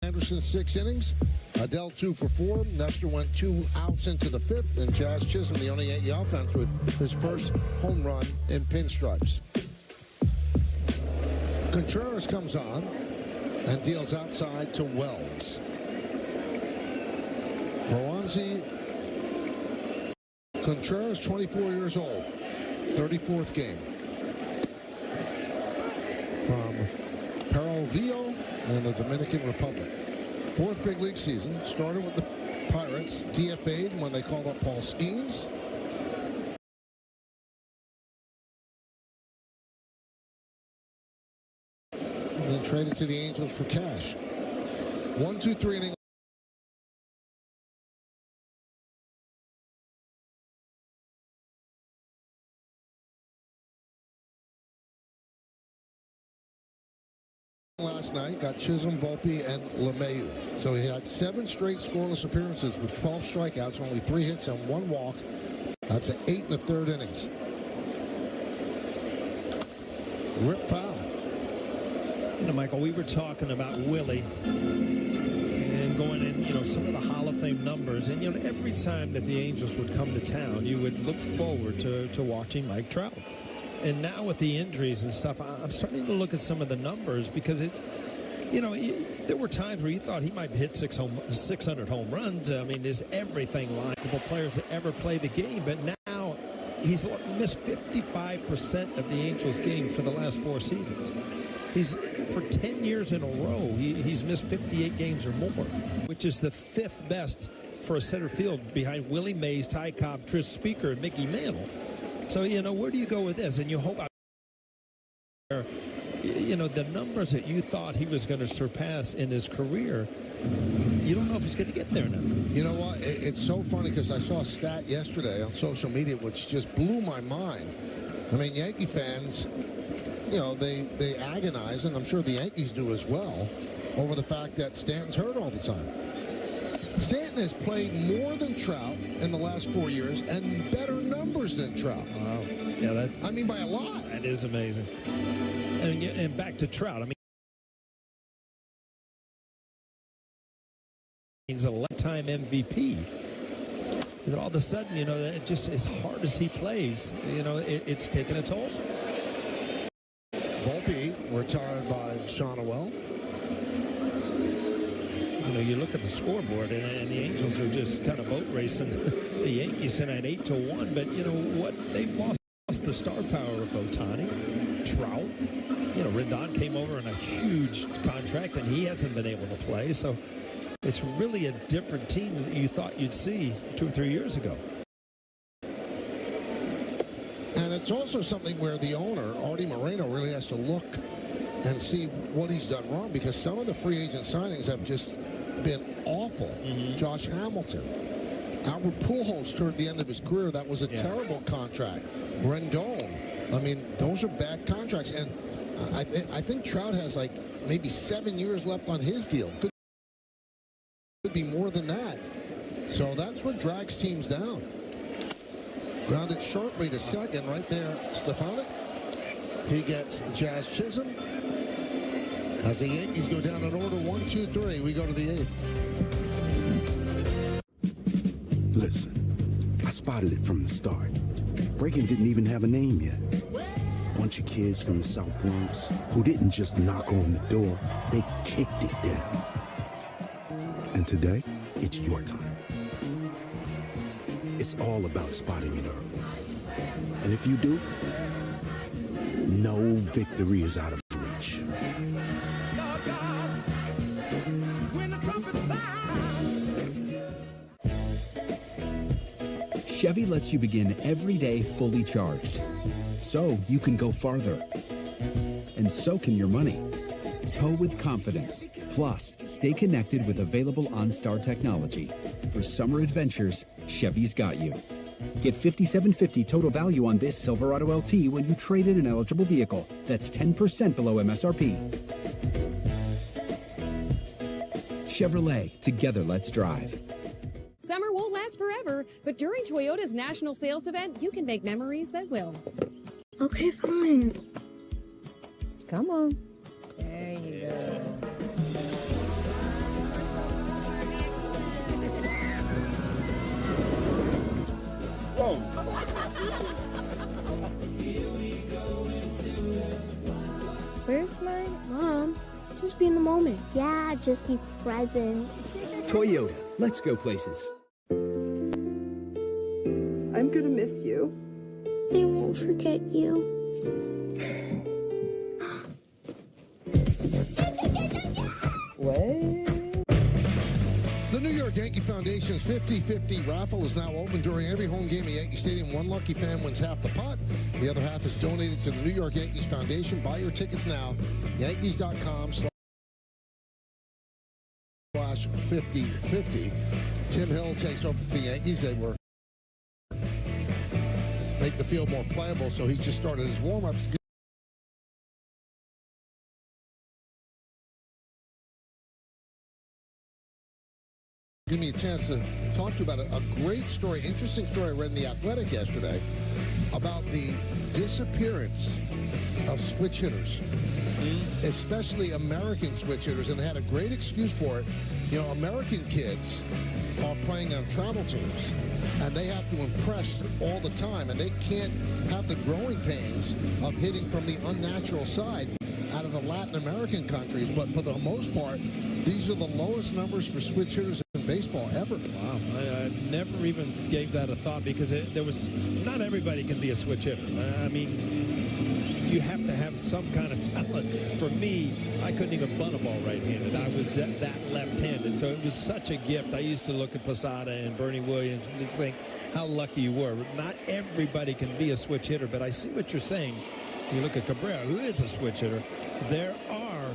Anderson 6 innings. Adele 2 for 4. Nestor went 2 outs into the 5th, and Jazz Chisholm, the only Yankee offense, with his first home run in pinstripes. Contreras comes on and deals outside to Wells. Rowanzi Contreras, 24 years old, 34th game. From Perovio and the Dominican Republic. 4th big league season. Started with the Pirates. DFA'd when they called up Paul Skeens. And then traded to the Angels for cash. 1-2-3 inning. Last night got Chisholm, Volpe, and LeMahieu. So he had 7 straight scoreless appearances with 12 strikeouts, only 3 hits and 1 walk. That's an 8 1/3 innings. Rip foul. You know, Michael, we were talking about Willie and going in, you know, some of the Hall of Fame numbers. And, you know, every time that the Angels would come to town, you would look forward to watching Mike Trout. And now with the injuries and stuff, I'm starting to look at some of the numbers because it's, you know, there were times where you thought he might hit 600 home runs. I mean, there's everything likable players that ever play the game. But now he's missed 55% of the Angels game for the last 4 seasons. He's, for 10 years in a row, he's missed 58 games or more, which is the 5th best for a center field behind Willie Mays, Ty Cobb, Tris Speaker, and Mickey Mantle. So, you know, where do you go with this? And you hope, you know, the numbers that you thought he was going to surpass in his career, you don't know if he's going to get there now. You know what? It's so funny because I saw a stat yesterday on social media which just blew my mind. I mean, Yankee fans, you know, they agonize, and I'm sure the Yankees do as well, over the fact that Stanton's hurt all the time. Stanton has played more than Trout in the last 4 years and better numbers than Trout. Wow. Yeah, I mean, by a lot. That is amazing. And back to Trout, I mean, he's a lifetime MVP. And all of a sudden, you know, it just as hard as he plays, you know, it's taking a toll. Volpe retired by Shonowell. You know, you look at the scoreboard, and the Angels are just kind of boat racing the Yankees tonight 8-1. But you know what? They've lost the star power of Ohtani, Trout. You know, Rendon came over on a huge contract, and he hasn't been able to play. So it's really a different team that you thought you'd see 2 or 3 years ago. And it's also something where the owner, Artie Moreno, really has to look and see what he's done wrong, because some of the free agent signings have just been awful. Josh Hamilton, Albert Pujols toward the end of his career, that was a terrible contract. Rendon, I mean, those are bad contracts. And I think Trout has like maybe 7 years left on his deal. Could be more than that. So that's what drags teams down. Grounded sharply to second right there. Stefanik. He gets Jazz Chisholm. As the Yankees go down in order, 1, 2, 3, we go to the 8th. Listen, I spotted it from the start. Breaking didn't even have a name yet. bunch of kids from the South Bronx who didn't just knock on the door, they kicked it down. And today, it's your time. It's all about spotting it early. And if you do, no victory is out of reach. Chevy lets you begin every day fully charged, so you can go farther. And so can your money. Tow with confidence. Plus, stay connected with available OnStar technology. For summer adventures, Chevy's got you. Get $5,750 total value on this Silverado LT when you trade in an eligible vehicle. That's 10% below MSRP. Chevrolet, together let's drive. Summer won't last forever, but during Toyota's national sales event, you can make memories that will. Okay, fine. Come on. There you go. Whoa. Where's my mom? Just be in the moment. Yeah, just be present. Toyota, let's go places. I'm gonna miss you. I won't forget you. The New York Yankee Foundation's 50-50 raffle is now open during every home game at Yankee Stadium. One lucky fan wins half the pot. The other half is donated to the New York Yankees Foundation. Buy your tickets now. Yankees.com/50-50. Tim Hill takes over for the Yankees. They were make the field more playable, so he just started his warm-ups. Give me a chance to talk to you about a great story, interesting story I read in The Athletic yesterday about the disappearance of switch hitters, especially American switch hitters, and had a great excuse for it. You know, American kids are playing on travel teams, and they have to impress all the time, and they can't have the growing pains of hitting from the unnatural side out of the Latin American countries. But for the most part, these are the lowest numbers for switch hitters in baseball ever. Wow, I never even gave that a thought, because there was not everybody can be a switch hitter. I mean, you have to have some kind of talent. For me, I couldn't even bunt a ball right-handed. I was that left-handed, so it was such a gift. I used to look at Posada and Bernie Williams and just think how lucky you were. Not everybody can be a switch hitter, but I see what you're saying. You look at Cabrera, who is a switch hitter. There are,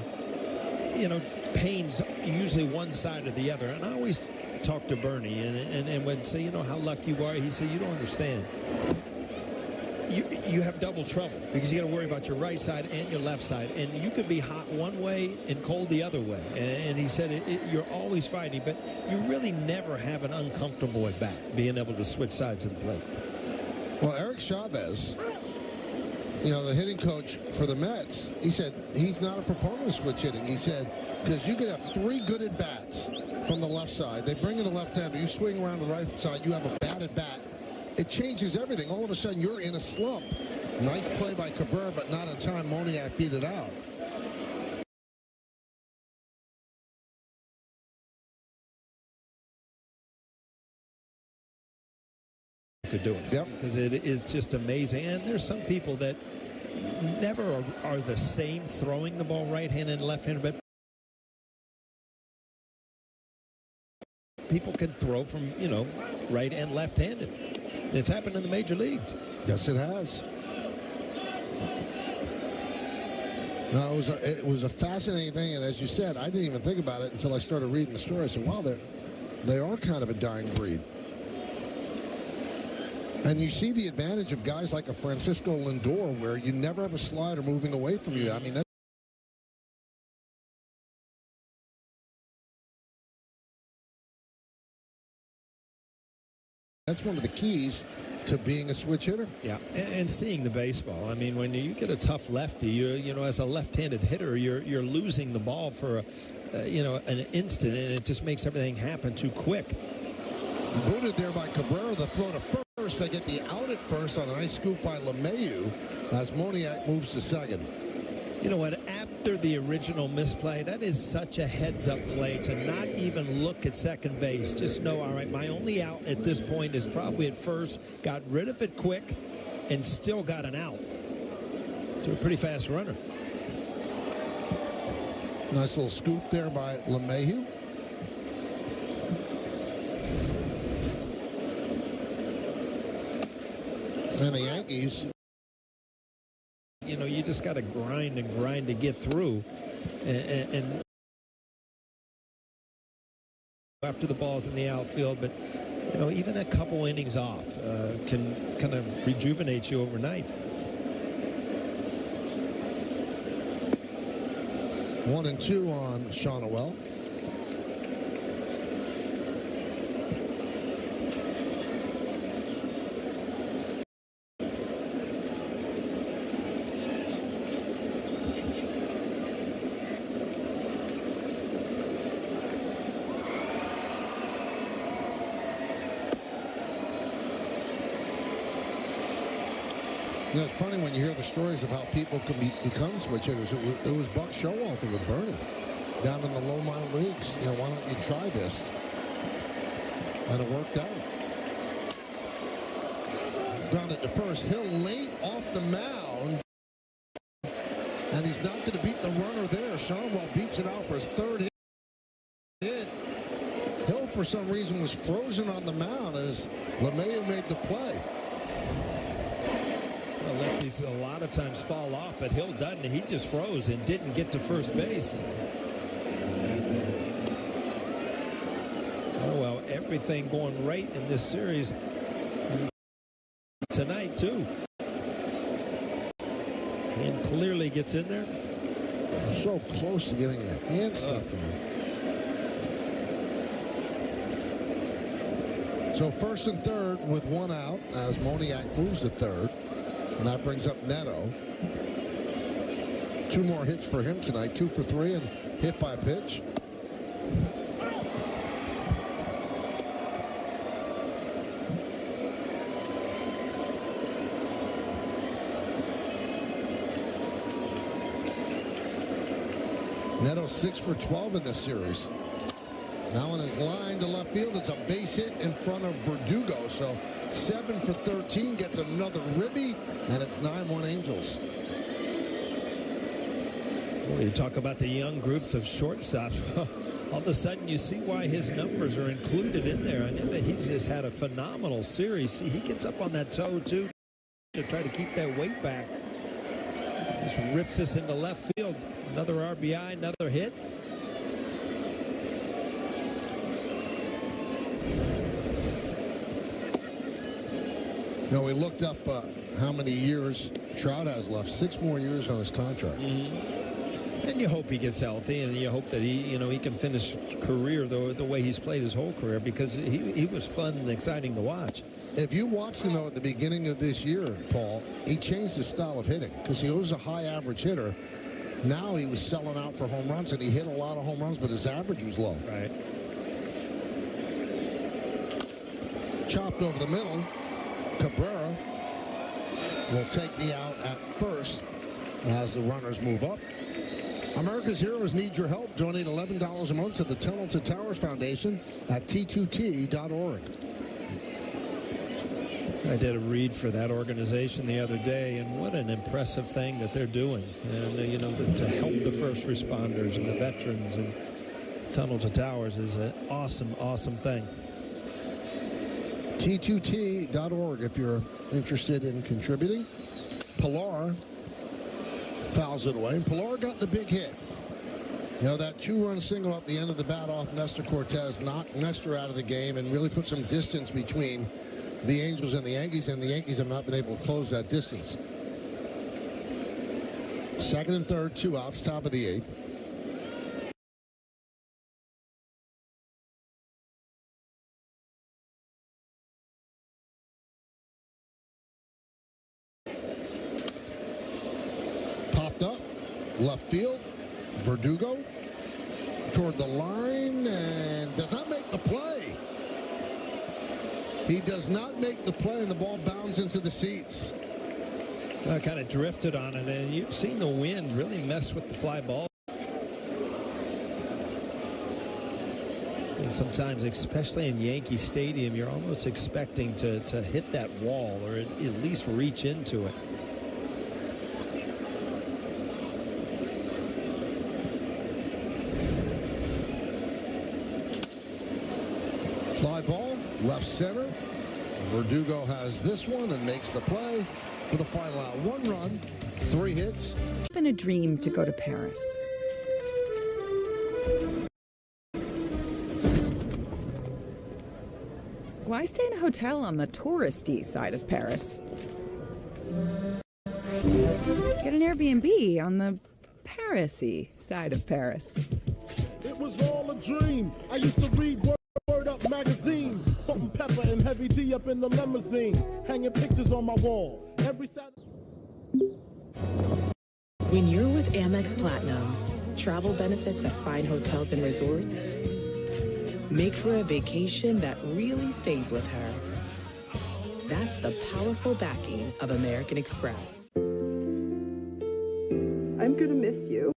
pains usually one side or the other. And I always talk to Bernie and would say, how lucky you are. He said, you don't understand. You have double trouble, because you got to worry about your right side and your left side, and you could be hot one way and cold the other way. And he said you're always fighting, but you really never have an uncomfortable at bat, being able to switch sides of the plate. Well, Eric Chavez, the hitting coach for the Mets, he said he's not a proponent of switch hitting. He said, because you could have three good at bats from the left side. They bring in the left-hander. You swing around the right side. You have a bad at bat. It changes everything. All of a sudden, you're in a slump. Nice play by Cabrera, but not in time. Moniak beat it out. Could do it. Yep. Because it is just amazing. And there's some people that never are the same throwing the ball right-handed and left-handed, but people can throw from, right and left-handed. It's happened in the major leagues. Yes, it has. No, it was a fascinating thing, and as you said, I didn't even think about it until I started reading the story. I said, wow, they are kind of a dying breed. And you see the advantage of guys like a Francisco Lindor, where you never have a slider moving away from you. I mean, that's one of the keys to being a switch hitter. Yeah, and seeing the baseball. I mean, when you get a tough lefty, as a left-handed hitter, you're losing the ball for an instant, and it just makes everything happen too quick. Booted there by Cabrera. The throw to first. first. They get the out at first on a nice scoop by LeMahieu as Moniak moves to second. You know what? After the original misplay, that is such a heads-up play to not even look at second base. Just know, all right, my only out at this point is probably at first. Got rid of it quick and still got an out. To a pretty fast runner. Nice little scoop there by LeMahieu. And the Yankees. You know, you just got to grind and grind to get through. And after the ball's in the outfield, but, you know, even a couple innings off can kind of rejuvenate you overnight. 1-2 on Shonowell. You know, it's funny when you hear the stories of how people can become switch hitters. It was Buck Showalter with Bernie down in the low minor leagues. You know, why don't you try this? And it worked out. Grounded to first. Hill late off the mound. And he's not going to beat the runner there. Shonowell beats it out for his third hit. Hill, for some reason, was frozen on the mound as LeMahieu made the play. Lefties a lot of times fall off, but Hill doesn't. He just froze and didn't get to first base. Oh, well, everything going right in this series tonight, too. And clearly gets in there. So close to getting a hand stuck in. So first and third with one out as Moniak moves to third. And that brings up Neto. 2 more hits for him tonight. 2 for 3 and hit by pitch. Neto 6 for 12 in this series. Now on his line to left field, it's a base hit in front of Verdugo. So 7 for 13, gets another ribby, and it's 9-1 Angels. Well, you talk about the young groups of shortstops. All of a sudden, you see why his numbers are included in there. I know that he's just had a phenomenal series. See, he gets up on that toe, too, to try to keep that weight back. Just rips us into left field. Another RBI, another hit. You know, we looked up how many years Trout has left. 6 more years on his contract. Mm-hmm. And you hope he gets healthy, and you hope that he can finish his career the way he's played his whole career, because he was fun and exciting to watch. If you watched him at the beginning of this year, Paul, he changed his style of hitting because he was a high average hitter. Now he was selling out for home runs, and he hit a lot of home runs, but his average was low. Right. Chopped over the middle. Cabrera will take the out at first as the runners move up. America's Heroes need your help. Donate $11 a month to the Tunnels and Towers Foundation at t2t.org. I did a read for that organization the other day, and what an impressive thing that they're doing. And, to help the first responders and the veterans and Tunnels and Towers is an awesome, awesome thing. T2T.org if you're interested in contributing. Pilar fouls it away, and Pilar got the big hit. You know, that 2-run single up the end of the bat off Nestor Cortez knocked Nestor out of the game and really put some distance between the Angels and the Yankees have not been able to close that distance. Second and third, 2 outs, top of the 8th. Left field, Verdugo toward the line and does not make the play. He does not make the play, and the ball bounds into the seats. Kind of drifted on it, and you've seen the wind really mess with the fly ball. And sometimes, especially in Yankee Stadium, you're almost expecting to hit that wall or at least reach into it. Fly ball, left center. Verdugo has this one and makes the play for the final out. 1 run, 3 hits. It's been a dream to go to Paris. Why stay in a hotel on the touristy side of Paris? Get an Airbnb on the Paris-y side of Paris. It was all a dream. I used to read Word Up magazine. Salt and pepper and heavy D up in the limousine. Hanging pictures on my wall. Every Saturday. When you're with Amex Platinum, travel benefits at fine hotels and resorts make for a vacation that really stays with her. That's the powerful backing of American Express. I'm gonna miss you.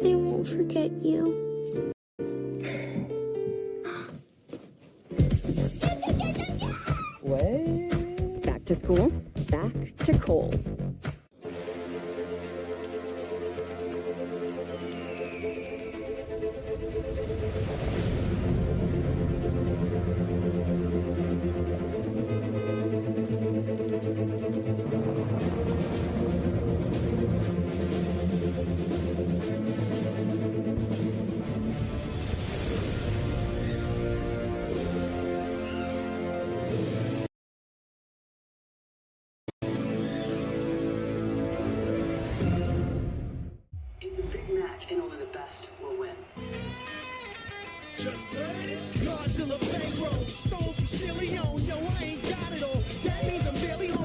I won't forget you. What? Back to school, back to Kohl's. It's a big match, and only the best will win. Just blaze. Godzilla bankroll. Stole some chili on. Yo, I ain't got it all. That means I'm barely home.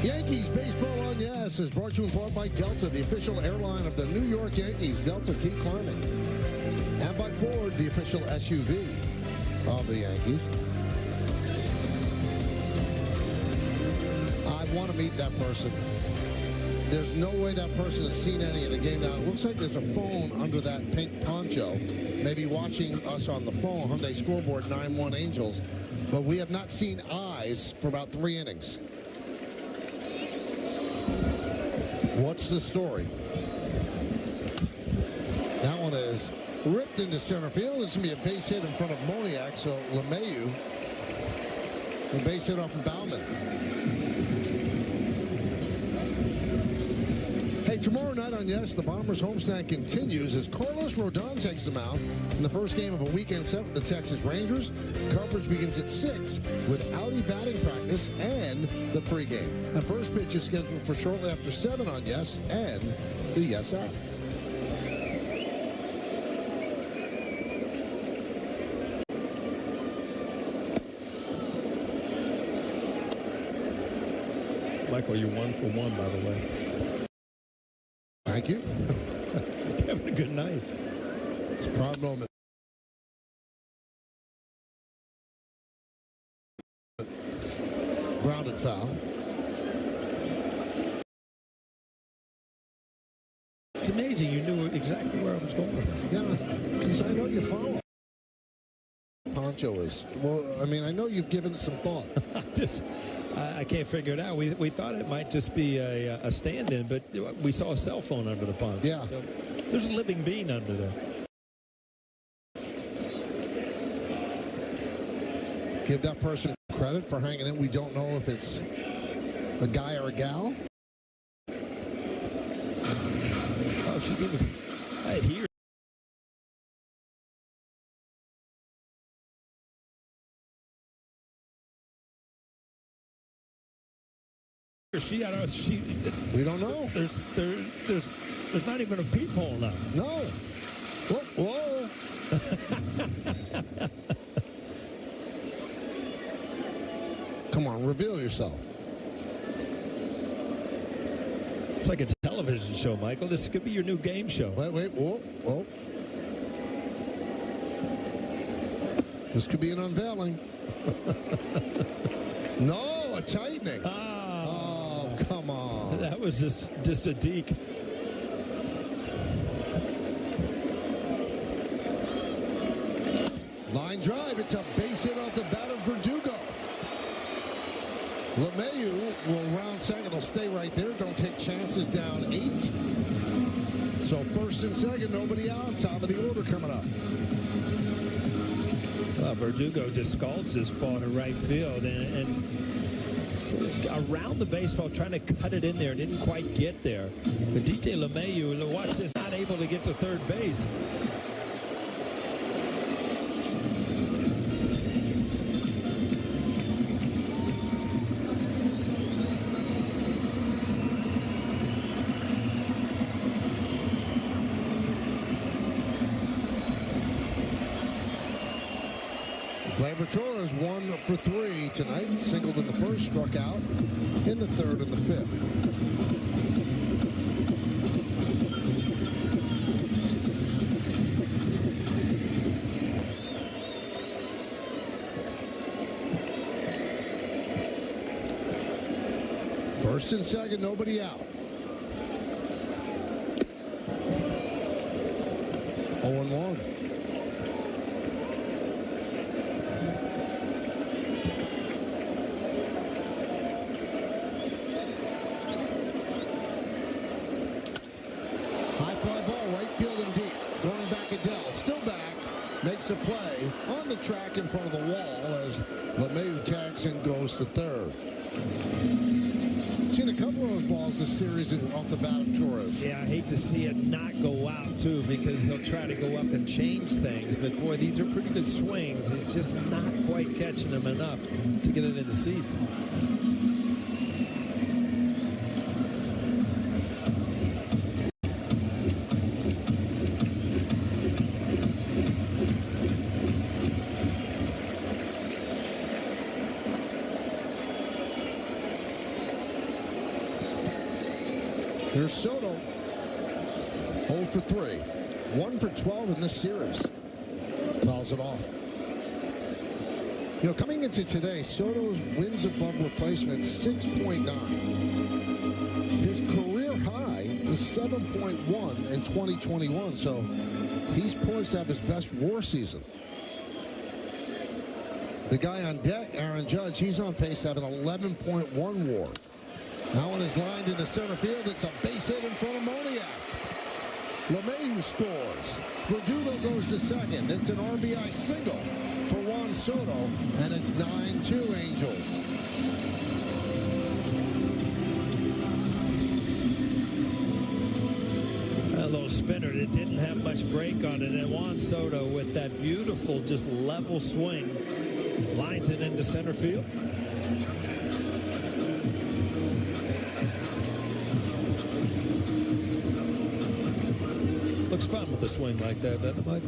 Yankees Baseball on Yes is brought to you in part by Delta, the official airline of the New York Yankees. Delta, keep climbing. And by Ford, the official SUV of the Yankees. I want to meet that person. There's no way that person has seen any of the game now. It looks like there's a phone under that pink poncho. Maybe watching us on the phone, Hyundai Scoreboard 9-1 Angels. But we have not seen eyes for about 3 innings. What's the story? That one is ripped into center field. It's going to be a base hit in front of Moniak, so LeMahieu, a base hit off of Bauman. Hey, tomorrow night on Yes, the Bombers homestand continues as Carlos Rodon takes them out in the first game of a weekend set with the Texas Rangers. Coverage begins at 6 with Audi batting practice and the pregame. And first pitch is scheduled for shortly after 7 on Yes and the Yes app. Michael, you're 1 for 1, by the way. Thank you. Having a good night. It's a proud moment. Grounded foul. It's amazing you knew exactly where I was going with that. Yeah, because I know you follow. Poncho is. Well, I mean, I know you've given it some thought. I can't figure it out. We thought it might just be a stand-in, but we saw a cell phone under the poncho. Yeah. So there's a living being under there. Give that person credit for hanging in. We don't know if it's a guy or a gal. Oh, she did it. I hear. We don't know. There's not even a peephole now. No. Whoa. Come on, reveal yourself. It's like a television show, Michael. This could be your new game show. Wait. Whoa. This could be an unveiling. No, a tightening. Oh, come on. That was just a deke. Line drive. It's a base hit off the bat of Verdugo. LeMahieu will round second. He'll stay right there. Don't take chances, down 8. So first and second, nobody out. Top of the order coming up. Verdugo just scalds this ball to right field and around the baseball, trying to cut it in there. Didn't quite get there. But DJ LeMahieu, watch this, not able to get to third base. Torres is 1 for 3 tonight. Singled in the first, struck out in the third and the fifth. First and second, nobody out. 0-1. Makes the play on the track in front of the wall as LeMahieu tags and goes to third. Seen a couple of those balls this series off the bat of Torres. Yeah, I hate to see it not go out, too, because he'll try to go up and change things. But, boy, these are pretty good swings. He's just not quite catching them enough to get it in the seats. Here's Soto, 0 for 3, 1 for 12 in this series. Fouls it off. You know, coming into today, Soto's wins above replacement 6.9. His career high is 7.1 in 2021, so he's poised to have his best WAR season. The guy on deck, Aaron Judge, he's on pace to have an 11.1 WAR. That one is lined into center field. It's a base hit in front of Moniak. LeMahieu scores. Verdugo goes to second. It's an RBI single for Juan Soto, and it's 9-2 Angels. A little spinner that didn't have much break on it, and Juan Soto with that beautiful, just level swing, lines it into center field. Looks fun with a swing like that, doesn't it, Mike?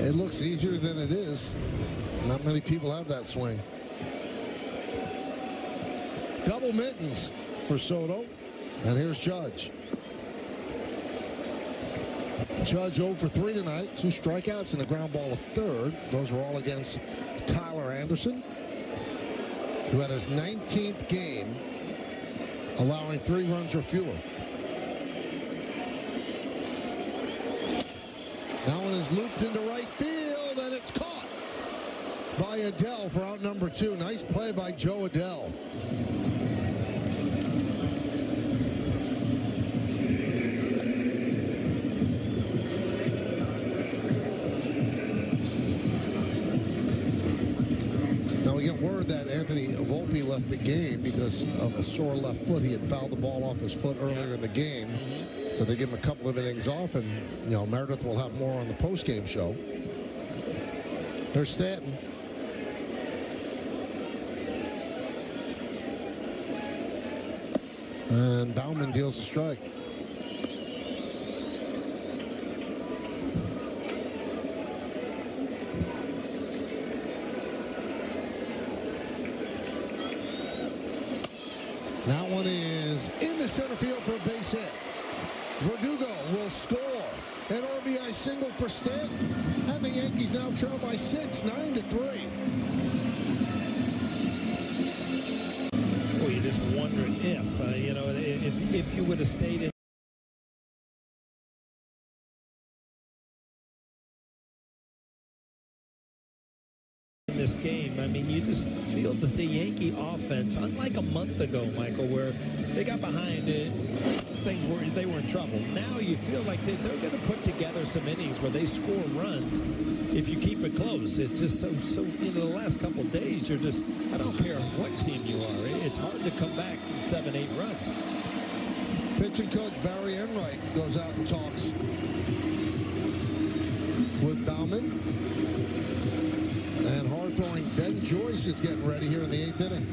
It looks easier than it is. Not many people have that swing. Double mittens for Soto. And here's Judge. Judge 0 for 3 tonight. 2 strikeouts and a ground ball, a third. Those are all against Tyler Anderson, who had his 19th game, allowing 3 runs or fewer. That one is looped into right field, and it's caught by Adell for out number 2. Nice play by Joe Adell. Now we get word that Anthony Volpe left the game because of a sore left foot. He had fouled the ball off his foot earlier in the game. So they give him a couple of innings off, and, you know, Meredith will have more on the post-game show. There's Stanton. And Baumann deals a strike. That one is in the center field for a base hit. Verdugo will score. An RBI single for Stanton. And the Yankees now trail by 6, 9-3. Well, you're just wondering if you would have stayed in this game. I mean, you just feel that the Yankee offense, unlike a month ago, Michael, where they got behind it, they were in trouble. Now you feel like they're going to put together some innings where they score runs if you keep it close. It's just so the last couple of days, you're just, I don't care what team you are, it's hard to come back from 7-8 runs. Pitching coach Barry Enright goes out and talks with Baumann. And hard-throwing Ben Joyce is getting ready here in the 8th inning.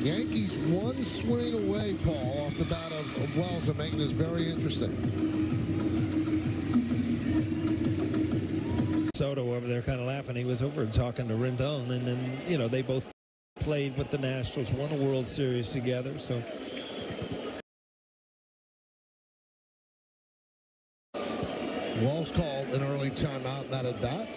Yankees one swing away, Paul, off the bat of Wells, and making this very interesting. Soto over there kind of laughing. He was over talking to Rendon, and then, they both played with the Nationals, won a World Series together, so... Wells called an early timeout in that at bat.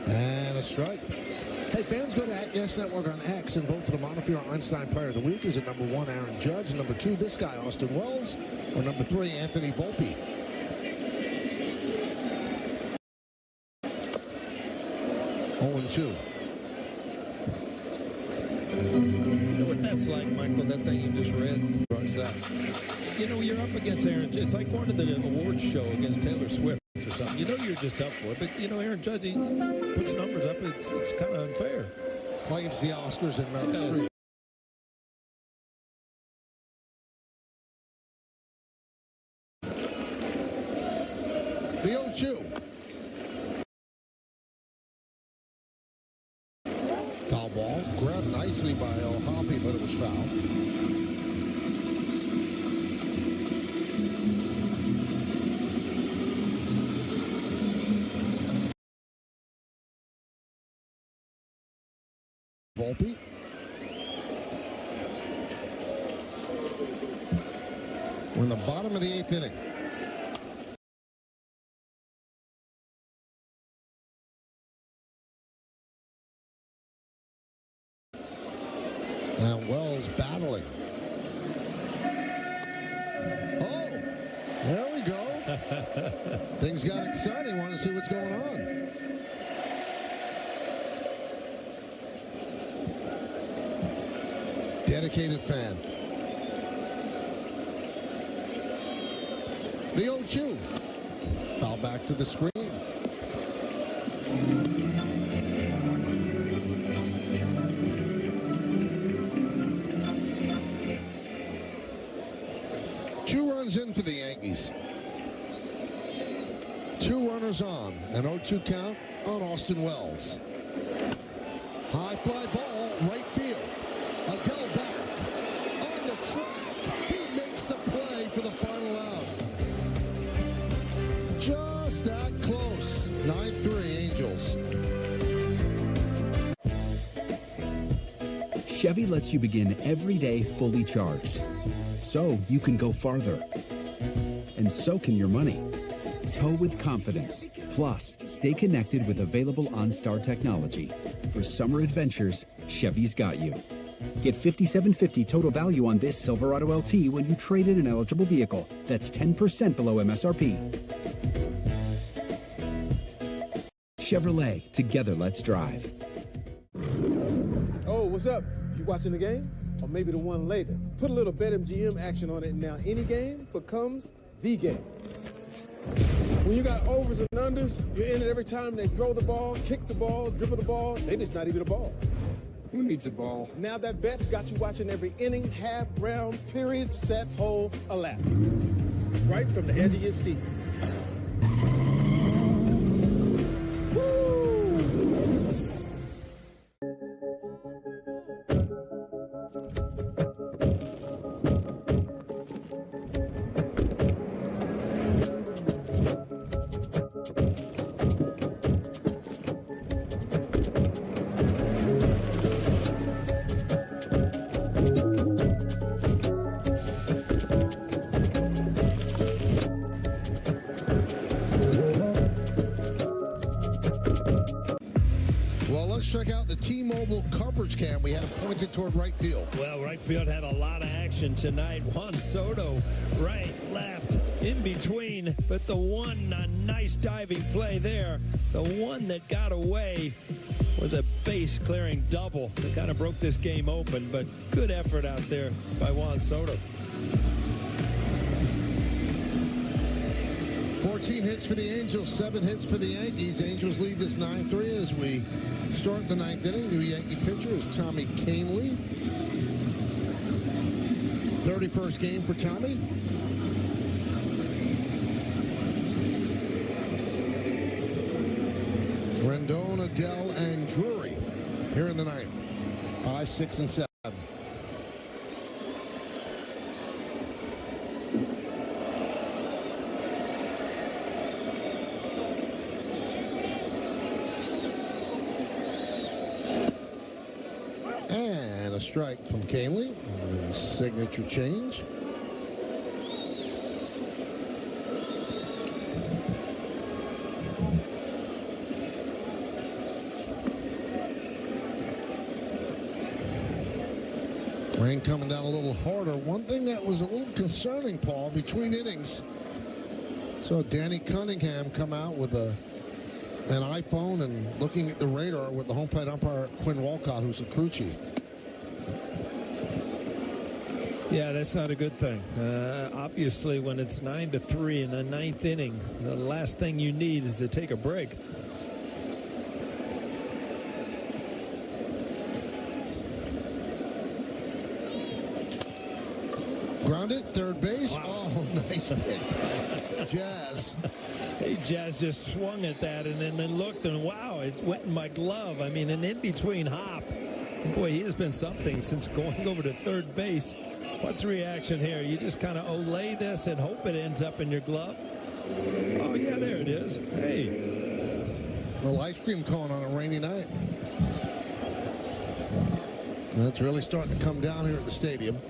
And a strike. Hey, fans, go to @Yes Network on X and vote for the Montefiore Einstein Player of the Week. Is it number 1, Aaron Judge? Number 2, this guy, Austin Wells? Or number 3, Anthony Volpe? 0-2. You know what that's like, Michael, that thing you just read? What's that? You're up against Aaron Judge. It's like going to the awards show against Taylor Swift or something. You're just up for it. But, Aaron Judge, he puts numbers up. It's kind of unfair. Like it's the Oscars and Meryl Streep. The 0-2. Foul ball, grabbed nicely by El Hoppy, but it was foul. Volpe. We're in the bottom of the 8th inning. Now Wells battling. Oh, there we go. Things got exciting. Want to see what's going on. Dedicated fan. The 0-2. Foul back to the screen. In for the Yankees. 2 runners on. An 0-2 count on Austin Wells. High fly ball, right field. Adele back. On the track. He makes the play for the final out. Just that close. 9-3 Angels. Chevy lets you begin every day fully charged, so you can go farther. And so can your money. Tow with confidence. Plus, stay connected with available OnStar technology. For summer adventures, Chevy's got you. Get $5,750 total value on this Silverado LT when you trade in an eligible vehicle. That's 10% below MSRP. Chevrolet, together let's drive. Oh, what's up? You watching the game? Or maybe the one later. Put a little BetMGM action on it, and now any game becomes the game. When you got overs and unders, you're in it every time they throw the ball, kick the ball, dribble the ball. Maybe it's not even a ball. Who needs a ball? Now that bet's got you watching every inning, half, round, period, set, hole, a lap. Right from the edge of your seat. struck out the T-Mobile coverage cam. We had it pointed toward right field. Well, right field had a lot of action tonight. Juan Soto, right, left, in between. But the one, a nice diving play there. The one that got away was a base-clearing double that kind of broke this game open. But good effort out there by Juan Soto. 14 hits for the Angels, 7 hits for the Yankees. Angels lead this 9-3 as we start the 9th inning. New Yankee pitcher is Tommy Kahnle. 31st game for Tommy. Rendon, Adele, and Drury here in the 9th. 5, 6, and 7. And a strike from Kahnle on his signature change. Rain coming down a little harder. One thing that was a little concerning, Paul, between innings. So Danny Cunningham come out with an iPhone and looking at the radar with the home plate umpire Quinn Walcott, who's a crew chief. Yeah, that's not a good thing. Obviously, when it's 9-3 in the 9th inning, the last thing you need is to take a break. Grounded, third base. Wow. Oh, nice pick. Jazz. Hey, Jazz just swung at that and then looked and wow, it went in my glove. I mean, an in-between hop. Boy, he has been something since going over to third base. What's the reaction here? You just kind of olay this and hope it ends up in your glove? Oh, yeah, there it is. Hey. A little ice cream cone on a rainy night. That's really starting to come down here at the stadium.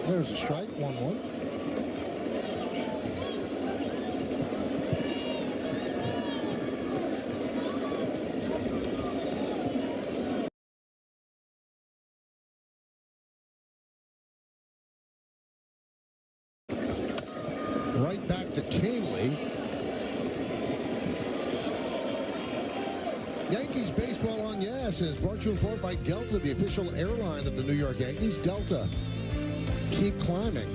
There's a strike, 1-1. Right back to Kahnle. Yankees baseball on Yes is brought to you in part by Delta, the official airline of the New York Yankees. Delta. Keep climbing.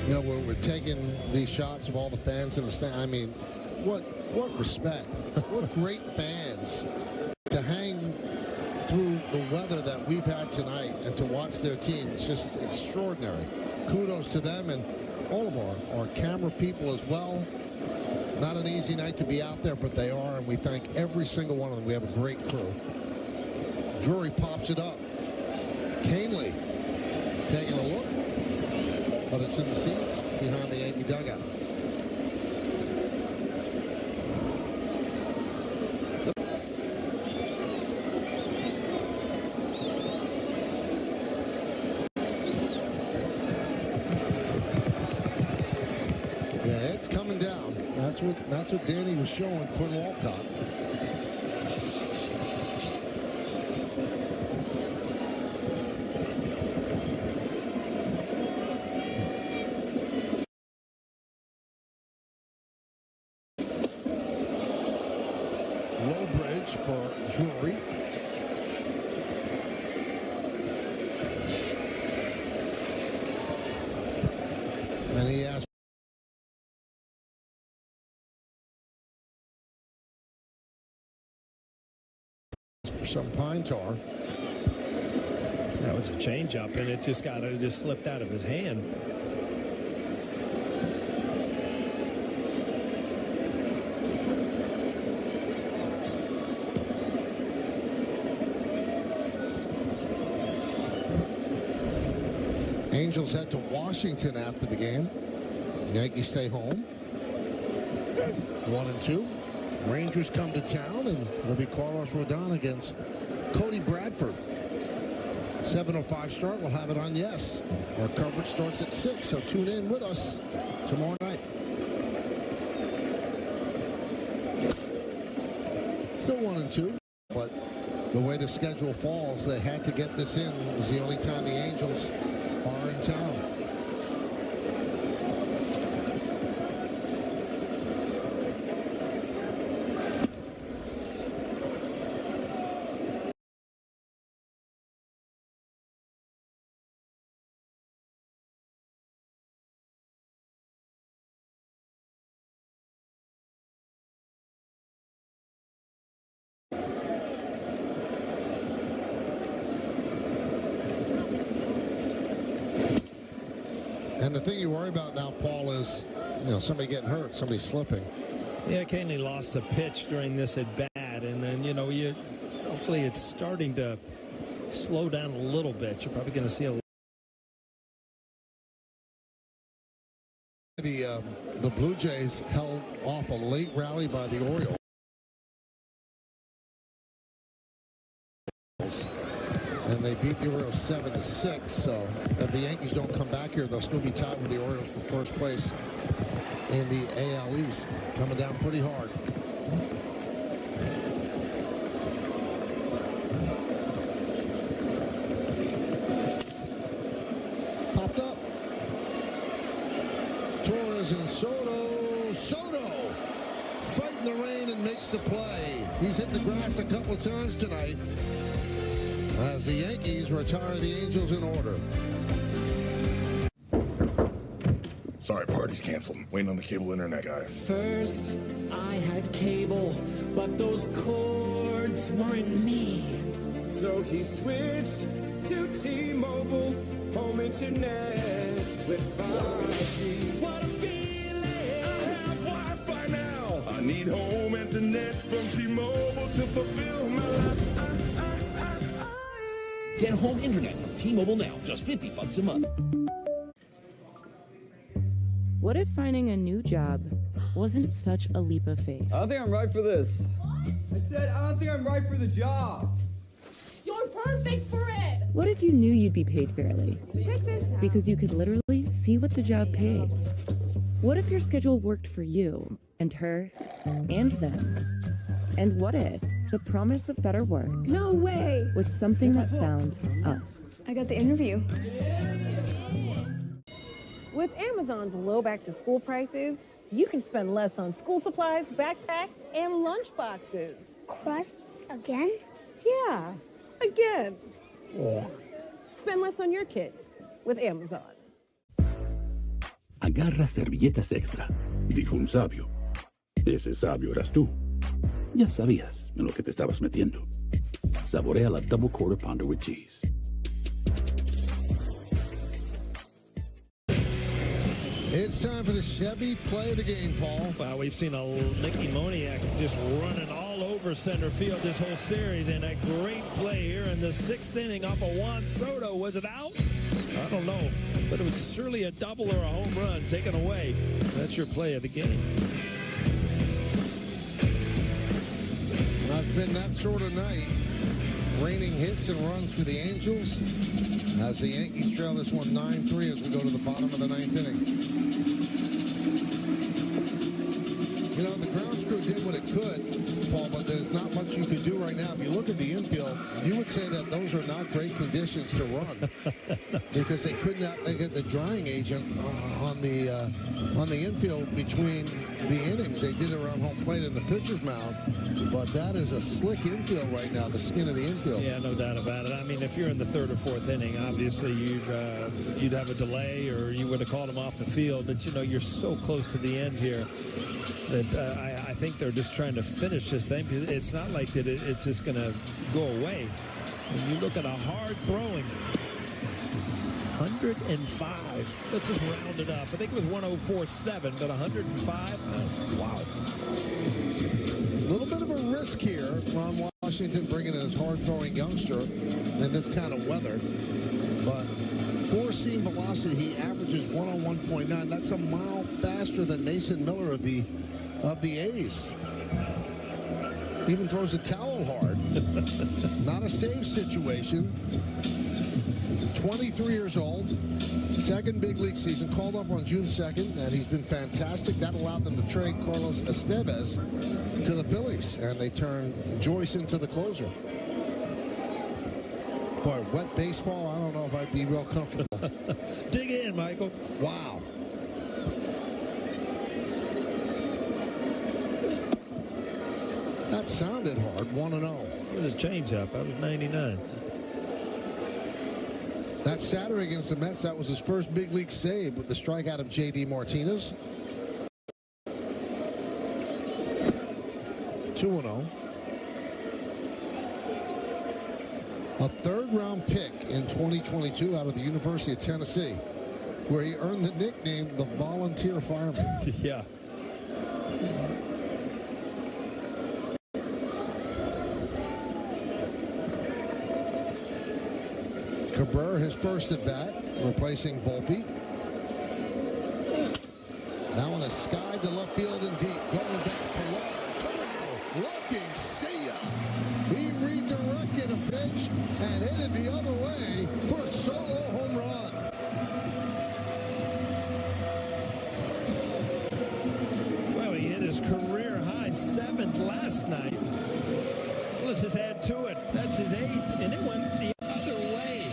You know, we're taking these shots of all the fans in the stand. I mean, what respect. What great fans to hang through the weather that we've had tonight and to watch their team. It's just extraordinary. Kudos to them and all of our camera people as well. Not an easy night to be out there, but they are, and we thank every single one of them. We have a great crew. Drury pops it up. Kahnle taking a look, but it's in the seats behind the Yankee dugout. Yeah, it's coming down. That's what Danny was showing Quinn Walcott. Low bridge for Drury. And he asked for some pine tar. That was a changeup, and it just slipped out of his hand. Angels head to Washington after the game. Yankees stay home. 1-2. Rangers come to town, and it'll be Carlos Rodon against Cody Bradford. 7:05 start. We'll have it on Yes. Our coverage starts at 6, so tune in with us tomorrow night. Still 1-2, but the way the schedule falls, they had to get this in. It was the only time the Angels are in town. And the thing you worry about now, Paul, is somebody getting hurt, somebody slipping. Yeah, Canely lost a pitch during this at bat, and then hopefully it's starting to slow down a little bit. You're probably going to see the Blue Jays held off a late rally by the Orioles. And they beat the Orioles 7-6. So if the Yankees don't come back here, they'll still be tied with the Orioles for first place in the AL East. Coming down pretty hard. Popped up. Torres and Soto. Soto fighting the rain and makes the play. He's hit the grass a couple of times tonight, as the Yankees retire the Angels in order. Sorry, party's canceled. Waiting on the cable internet guy. First, I had cable, but those cords weren't me. So he switched to T-Mobile home internet with 5G. What a feeling! I have Wi-Fi now. I need home internet from T-Mobile to fulfill my life. Get home internet from T-Mobile now, just $50 a month. What if finding a new job wasn't such a leap of faith? I don't think I'm right for this. I said I don't think I'm right for the job. You're perfect for it. What if you knew you'd be paid fairly? Check this out. Because you could literally see what the job pays. What if your schedule worked for you and her and them? And what if the promise of better work was something that found us? I got the interview. With Amazon's low back-to-school prices, you can spend less on school supplies, backpacks, and lunch boxes. Crust again? Yeah, again. Spend less on your kids with Amazon. Agarra servilletas extra, dijo un sabio. Ese sabio eras tú. Ya sabías en lo que te estabas metiendo. Saborea la double quarter pounder with cheese. It's time for the Chevy play of the game, Paul. Well, we've seen a Mickey Moniak just running all over center field this whole series, and a great play here in the 6th inning off of Juan Soto. Was it out? I don't know, but it was surely a double or a home run taken away. That's your play of the game. It's been that sort of night. Raining hits and runs for the Angels as the Yankees trail this one 9-3 as we go to the bottom of the 9th inning. The grounds crew did what it could, Paul, but there's not much you can do right now. If you look at the infield, you would say that those are not great conditions to run because they could not get the drying agent on the infield between the innings. They did it around home plate in the pitcher's mound, but that is a slick infield right now, the skin of the infield. Yeah, no doubt about it. I mean, if you're in the 3rd or 4th inning, obviously you'd have a delay or you would have called him off the field, but you're so close to the end here that I think they're just trying to finish this thing. It's not like that it's just going to go away. When you look at a hard throwing, 105. Let's just round it up. I think it was 104.7, but 105. Wow. A little bit of a risk here. Ron Washington bringing in his hard-throwing youngster in this kind of weather. But four-seam velocity, he averages 101.9. That's a mile faster than Mason Miller of the A's. Even throws the towel hard. Not a save situation. 23 years old. Second big league season. Called up on June 2nd, and he's been fantastic. That allowed them to trade Carlos Estevez to the Phillies, and they turned Joyce into the closer. Boy, wet baseball, I don't know if I'd be real comfortable. Dig in, Michael. Wow. That sounded hard, 1-0. It was a changeup. That was 99. That Saturday against the Mets, that was his first big league save with the strikeout of J.D. Martinez. 2-0. A third-round pick in 2022 out of the University of Tennessee, where he earned the nickname the Volunteer Fireman. Yeah. Cabrera, his first at bat, replacing Volpe. That one is skied to left field and deep. Going back for long. Looking, see ya. He redirected a pitch and hit it the other way for a solo home run. Well, he hit his career high 7th last night. Let's just add to it. That's his 8th, and it went the other way.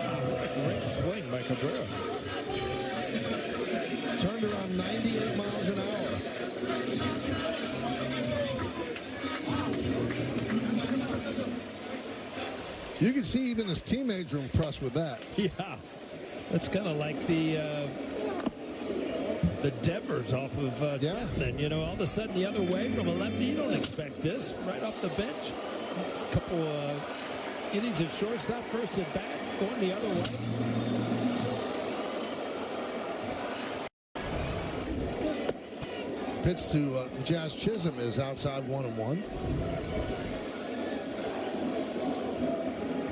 Oh, what a great swing by Cabrera. Turned around 98 miles an hour. You can see even his teammates are impressed with that. Yeah, that's kind of like the Devers off of Chapman. You know, all of a sudden the other way from a lefty. You don't expect this right off the bench. A couple innings at shortstop, first at bat, going the other way. Pitch to Jazz Chisholm is outside 1-1.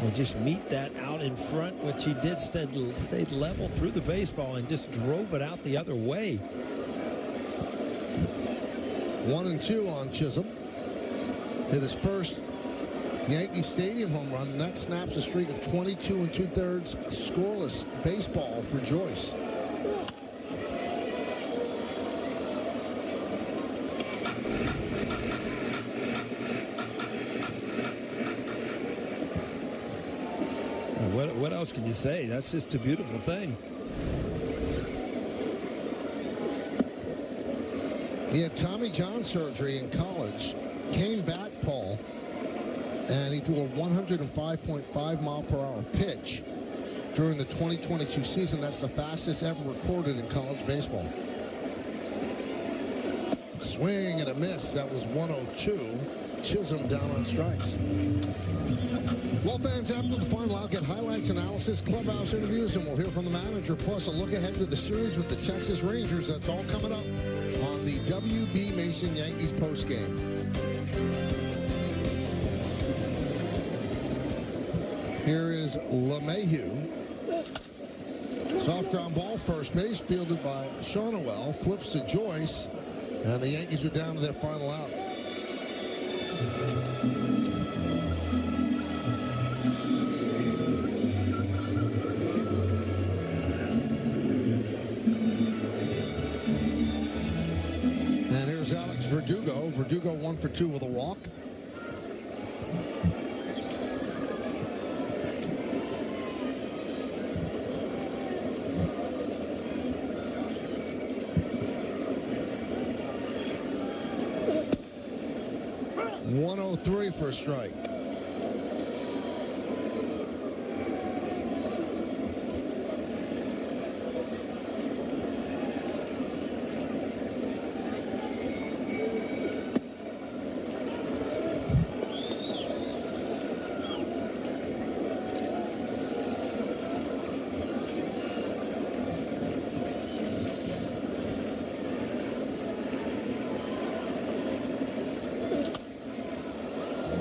Well, just meet that out in front, which he did, stayed level through the baseball and just drove it out the other way. 1-2 on Chisholm. Hit his first Yankee Stadium home run, and that snaps a streak of 22 2/3 scoreless baseball for Joyce. What else can you say? That's just a beautiful thing. He had Tommy John surgery in college, came back, Paul, and he threw a 105.5 mile per hour pitch during the 2022 season. That's the fastest ever recorded in college baseball. Swing and a miss. That was 102. Chisholm down on strikes. Well, fans, after the final, I'll get highlights, analysis, clubhouse interviews, and we'll hear from the manager, plus a look ahead to the series with the Texas Rangers. That's all coming up on the W.B. Mason Yankees postgame. Here is LeMahieu. Soft ground ball, first base, fielded by Shawnoel. Flips to Joyce, and the Yankees are down to their final out. Verdugo 1 for 2 with a walk. .103 for a strike.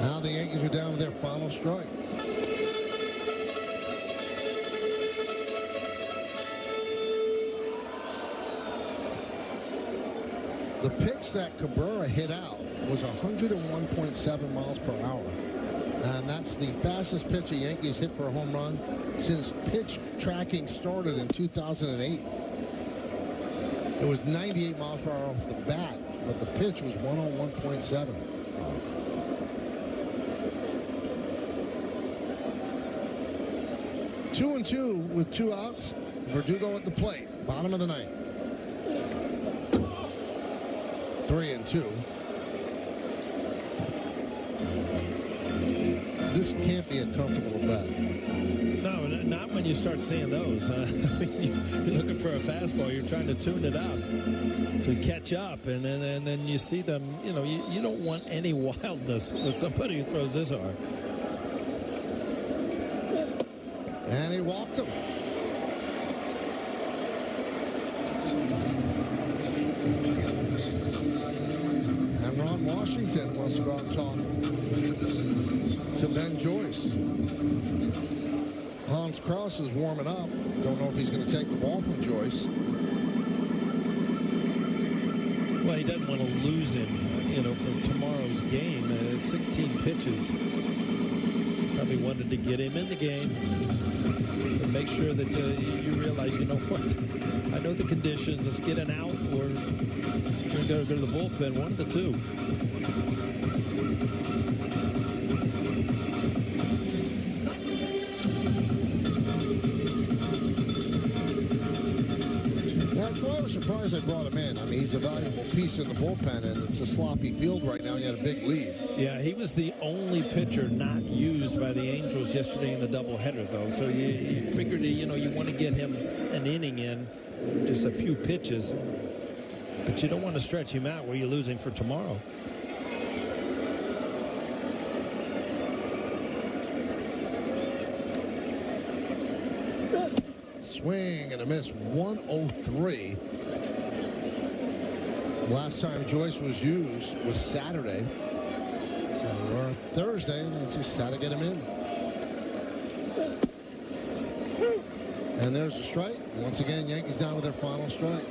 Now the Yankees are down to their final strike. The pitch that Cabrera hit out was 101.7 miles per hour. And that's the fastest pitch a Yankees hit for a home run since pitch tracking started in 2008. It was 98 miles per hour off the bat, but the pitch was 101.7. 2-2 with 2 outs. Verdugo at the plate, bottom of the ninth. 3-2. This can't be a comfortable bet. No, not when you start seeing those. You're looking for a fastball. You're trying to tune it up to catch up, and then you see them. You know, you don't want any wildness with somebody who throws this hard. And he walked him. And Ron Washington wants to go out and talk to Ben Joyce. Hans Krause is warming up. Don't know if he's going to take the ball from Joyce. Well, he doesn't want to lose him, you know, for tomorrow's game. 16 pitches. Probably wanted to get him in the game. But make sure that you realize, you know what? I know the conditions. Let's get an out, or we're going to go to the bullpen. One of the two. That's why I was surprised they brought him in. I mean, he's a valuable piece in the bullpen, and it's a sloppy field right now. He had a big lead. Yeah, he was the only pitcher not used by the Angels yesterday in the doubleheader, though. So you figured, you know, you want to get him an inning in, just a few pitches. But you don't want to stretch him out where you're losing for tomorrow. Swing and a miss, 103. Last time Joyce was used was Saturday. So we're on Thursday, and it's just had to get him in. And there's a strike. Once again, Yankees down to their final strike.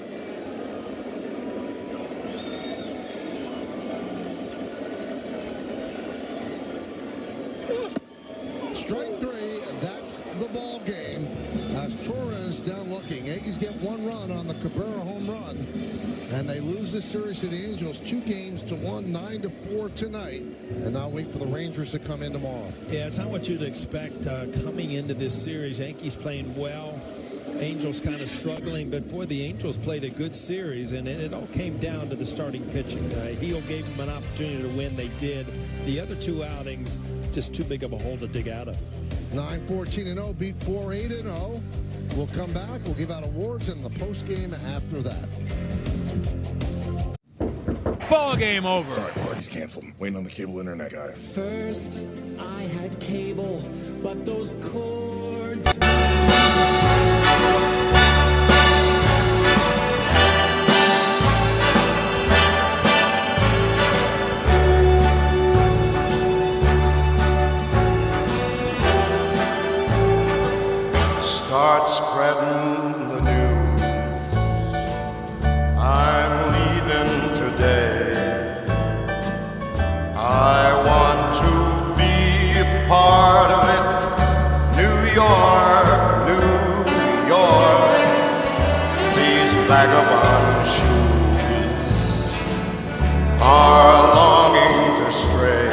Strike 3, that's the ball game. As Torres down looking. Yankees get 1 run on the Cabrera home run. And they lose this series to the Angels 2-1, 9-4 tonight. And now wait for the Rangers to come in tomorrow. Yeah, it's not what you'd expect coming into this series. Yankees playing well. Angels kind of struggling, but boy, the Angels played a good series, and it all came down to the starting pitching. Heel gave them an opportunity to win. They did. The other 2 outings, just too big of a hole to dig out of. 9-14-0 beat 4-8-0. We'll come back. We'll give out awards in the post game after that. Ball game over. Sorry, party's canceled. Waiting on the cable internet guy. First, I had cable, but those cords. Start spreading the news. I'm leaving today. I want to be a part of it. New York, New York. These vagabond shoes are longing to stray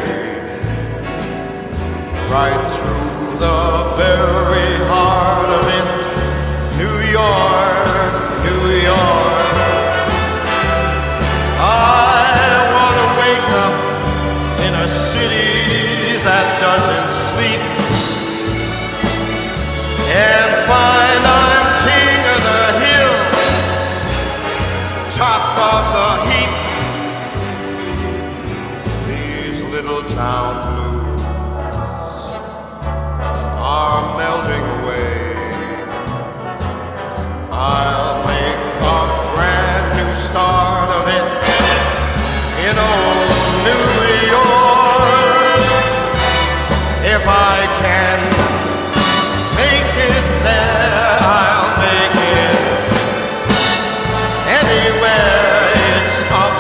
right through the very heart of it. New York, New York. I want to wake up in a city that doesn't sleep and find I'm king of the hill, top of the heap. These little town blues are melting away. I'll make a brand new start of it in old New York. If I can make it there, I'll make it anywhere. It's up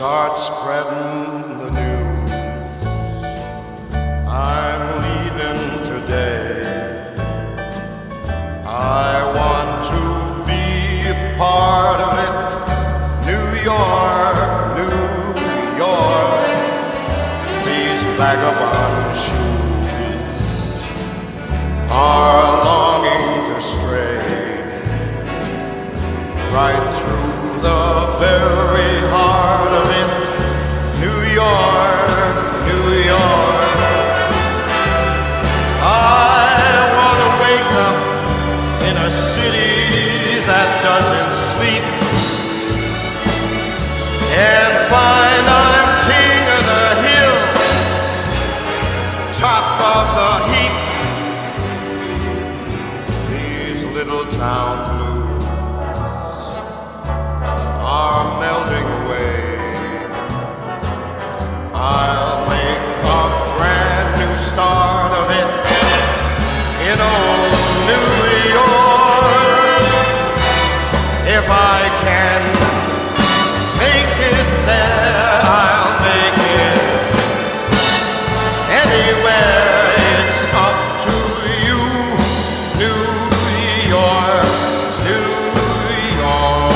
Start spreading the news. I'm leaving today. I want to be a part of it. New York, New York. These vagabond shoes are longing to stray right through the very heart of it. New York, New York. I want to wake up in a city that doesn't sleep and find I'm king of the hill, top of the heap. These little town blues are melting away. I'll make a brand new start of it in old New York. If I can make it there, I'll make it anywhere. It's up to you, New York, New York.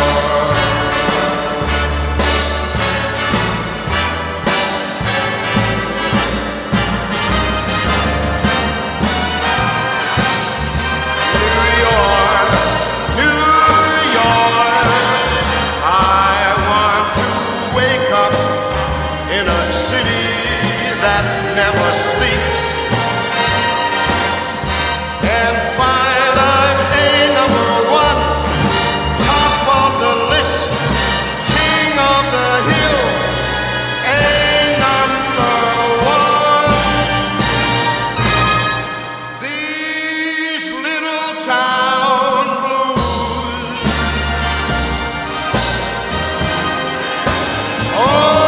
Never sleeps and find I'm a number one, top of the list, king of the hill, a number one. These little town blues, oh,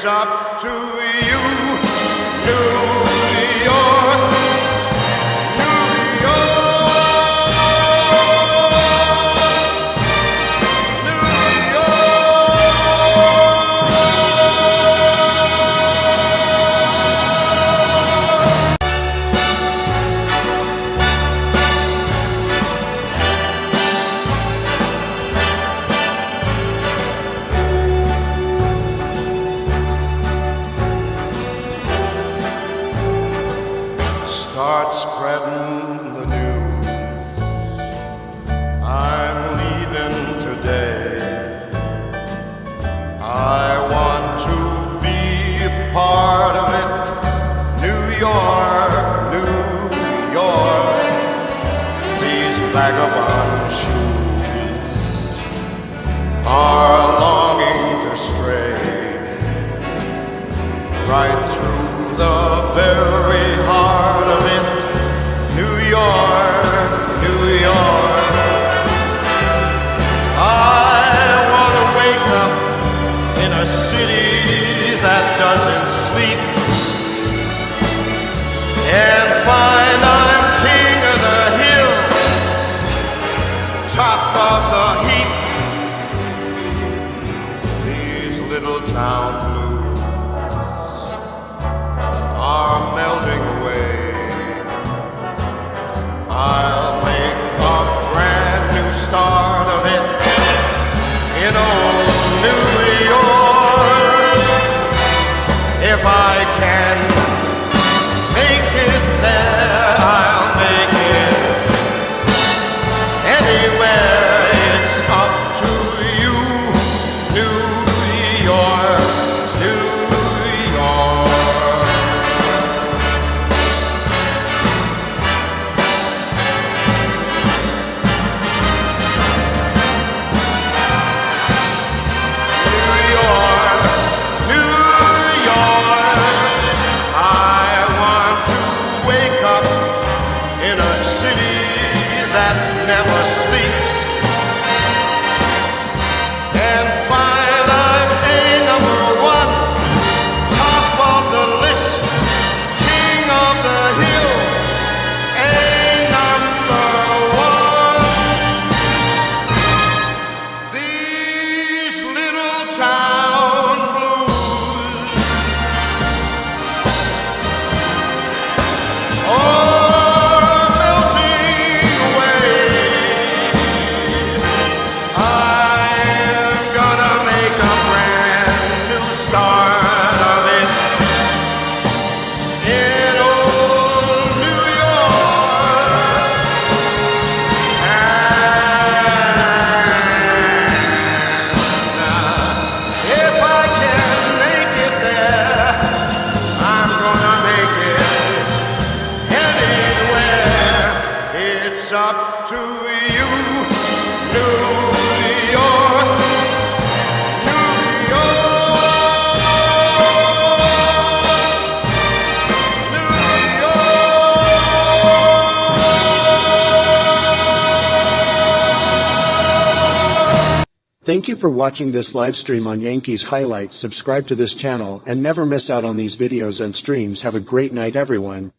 up to you, New York, New York, New Start spreading the news. I'm leaving today. I want to be a part of it. New York, New York. These vagabond shoes are longing to stray right through the very heart of it. New York, New York. I want to wake up in a city that doesn't sleep and find I'm king of the hill, top of the heap. These little town blues are melting away. I'll make a brand new start of it in old New York. If I can make it there, I'll make it anywhere. It's up to you, New York. Thank you for watching this live stream on Yankees Highlights. Subscribe to this channel and never miss out on these videos and streams. Have a great night, everyone.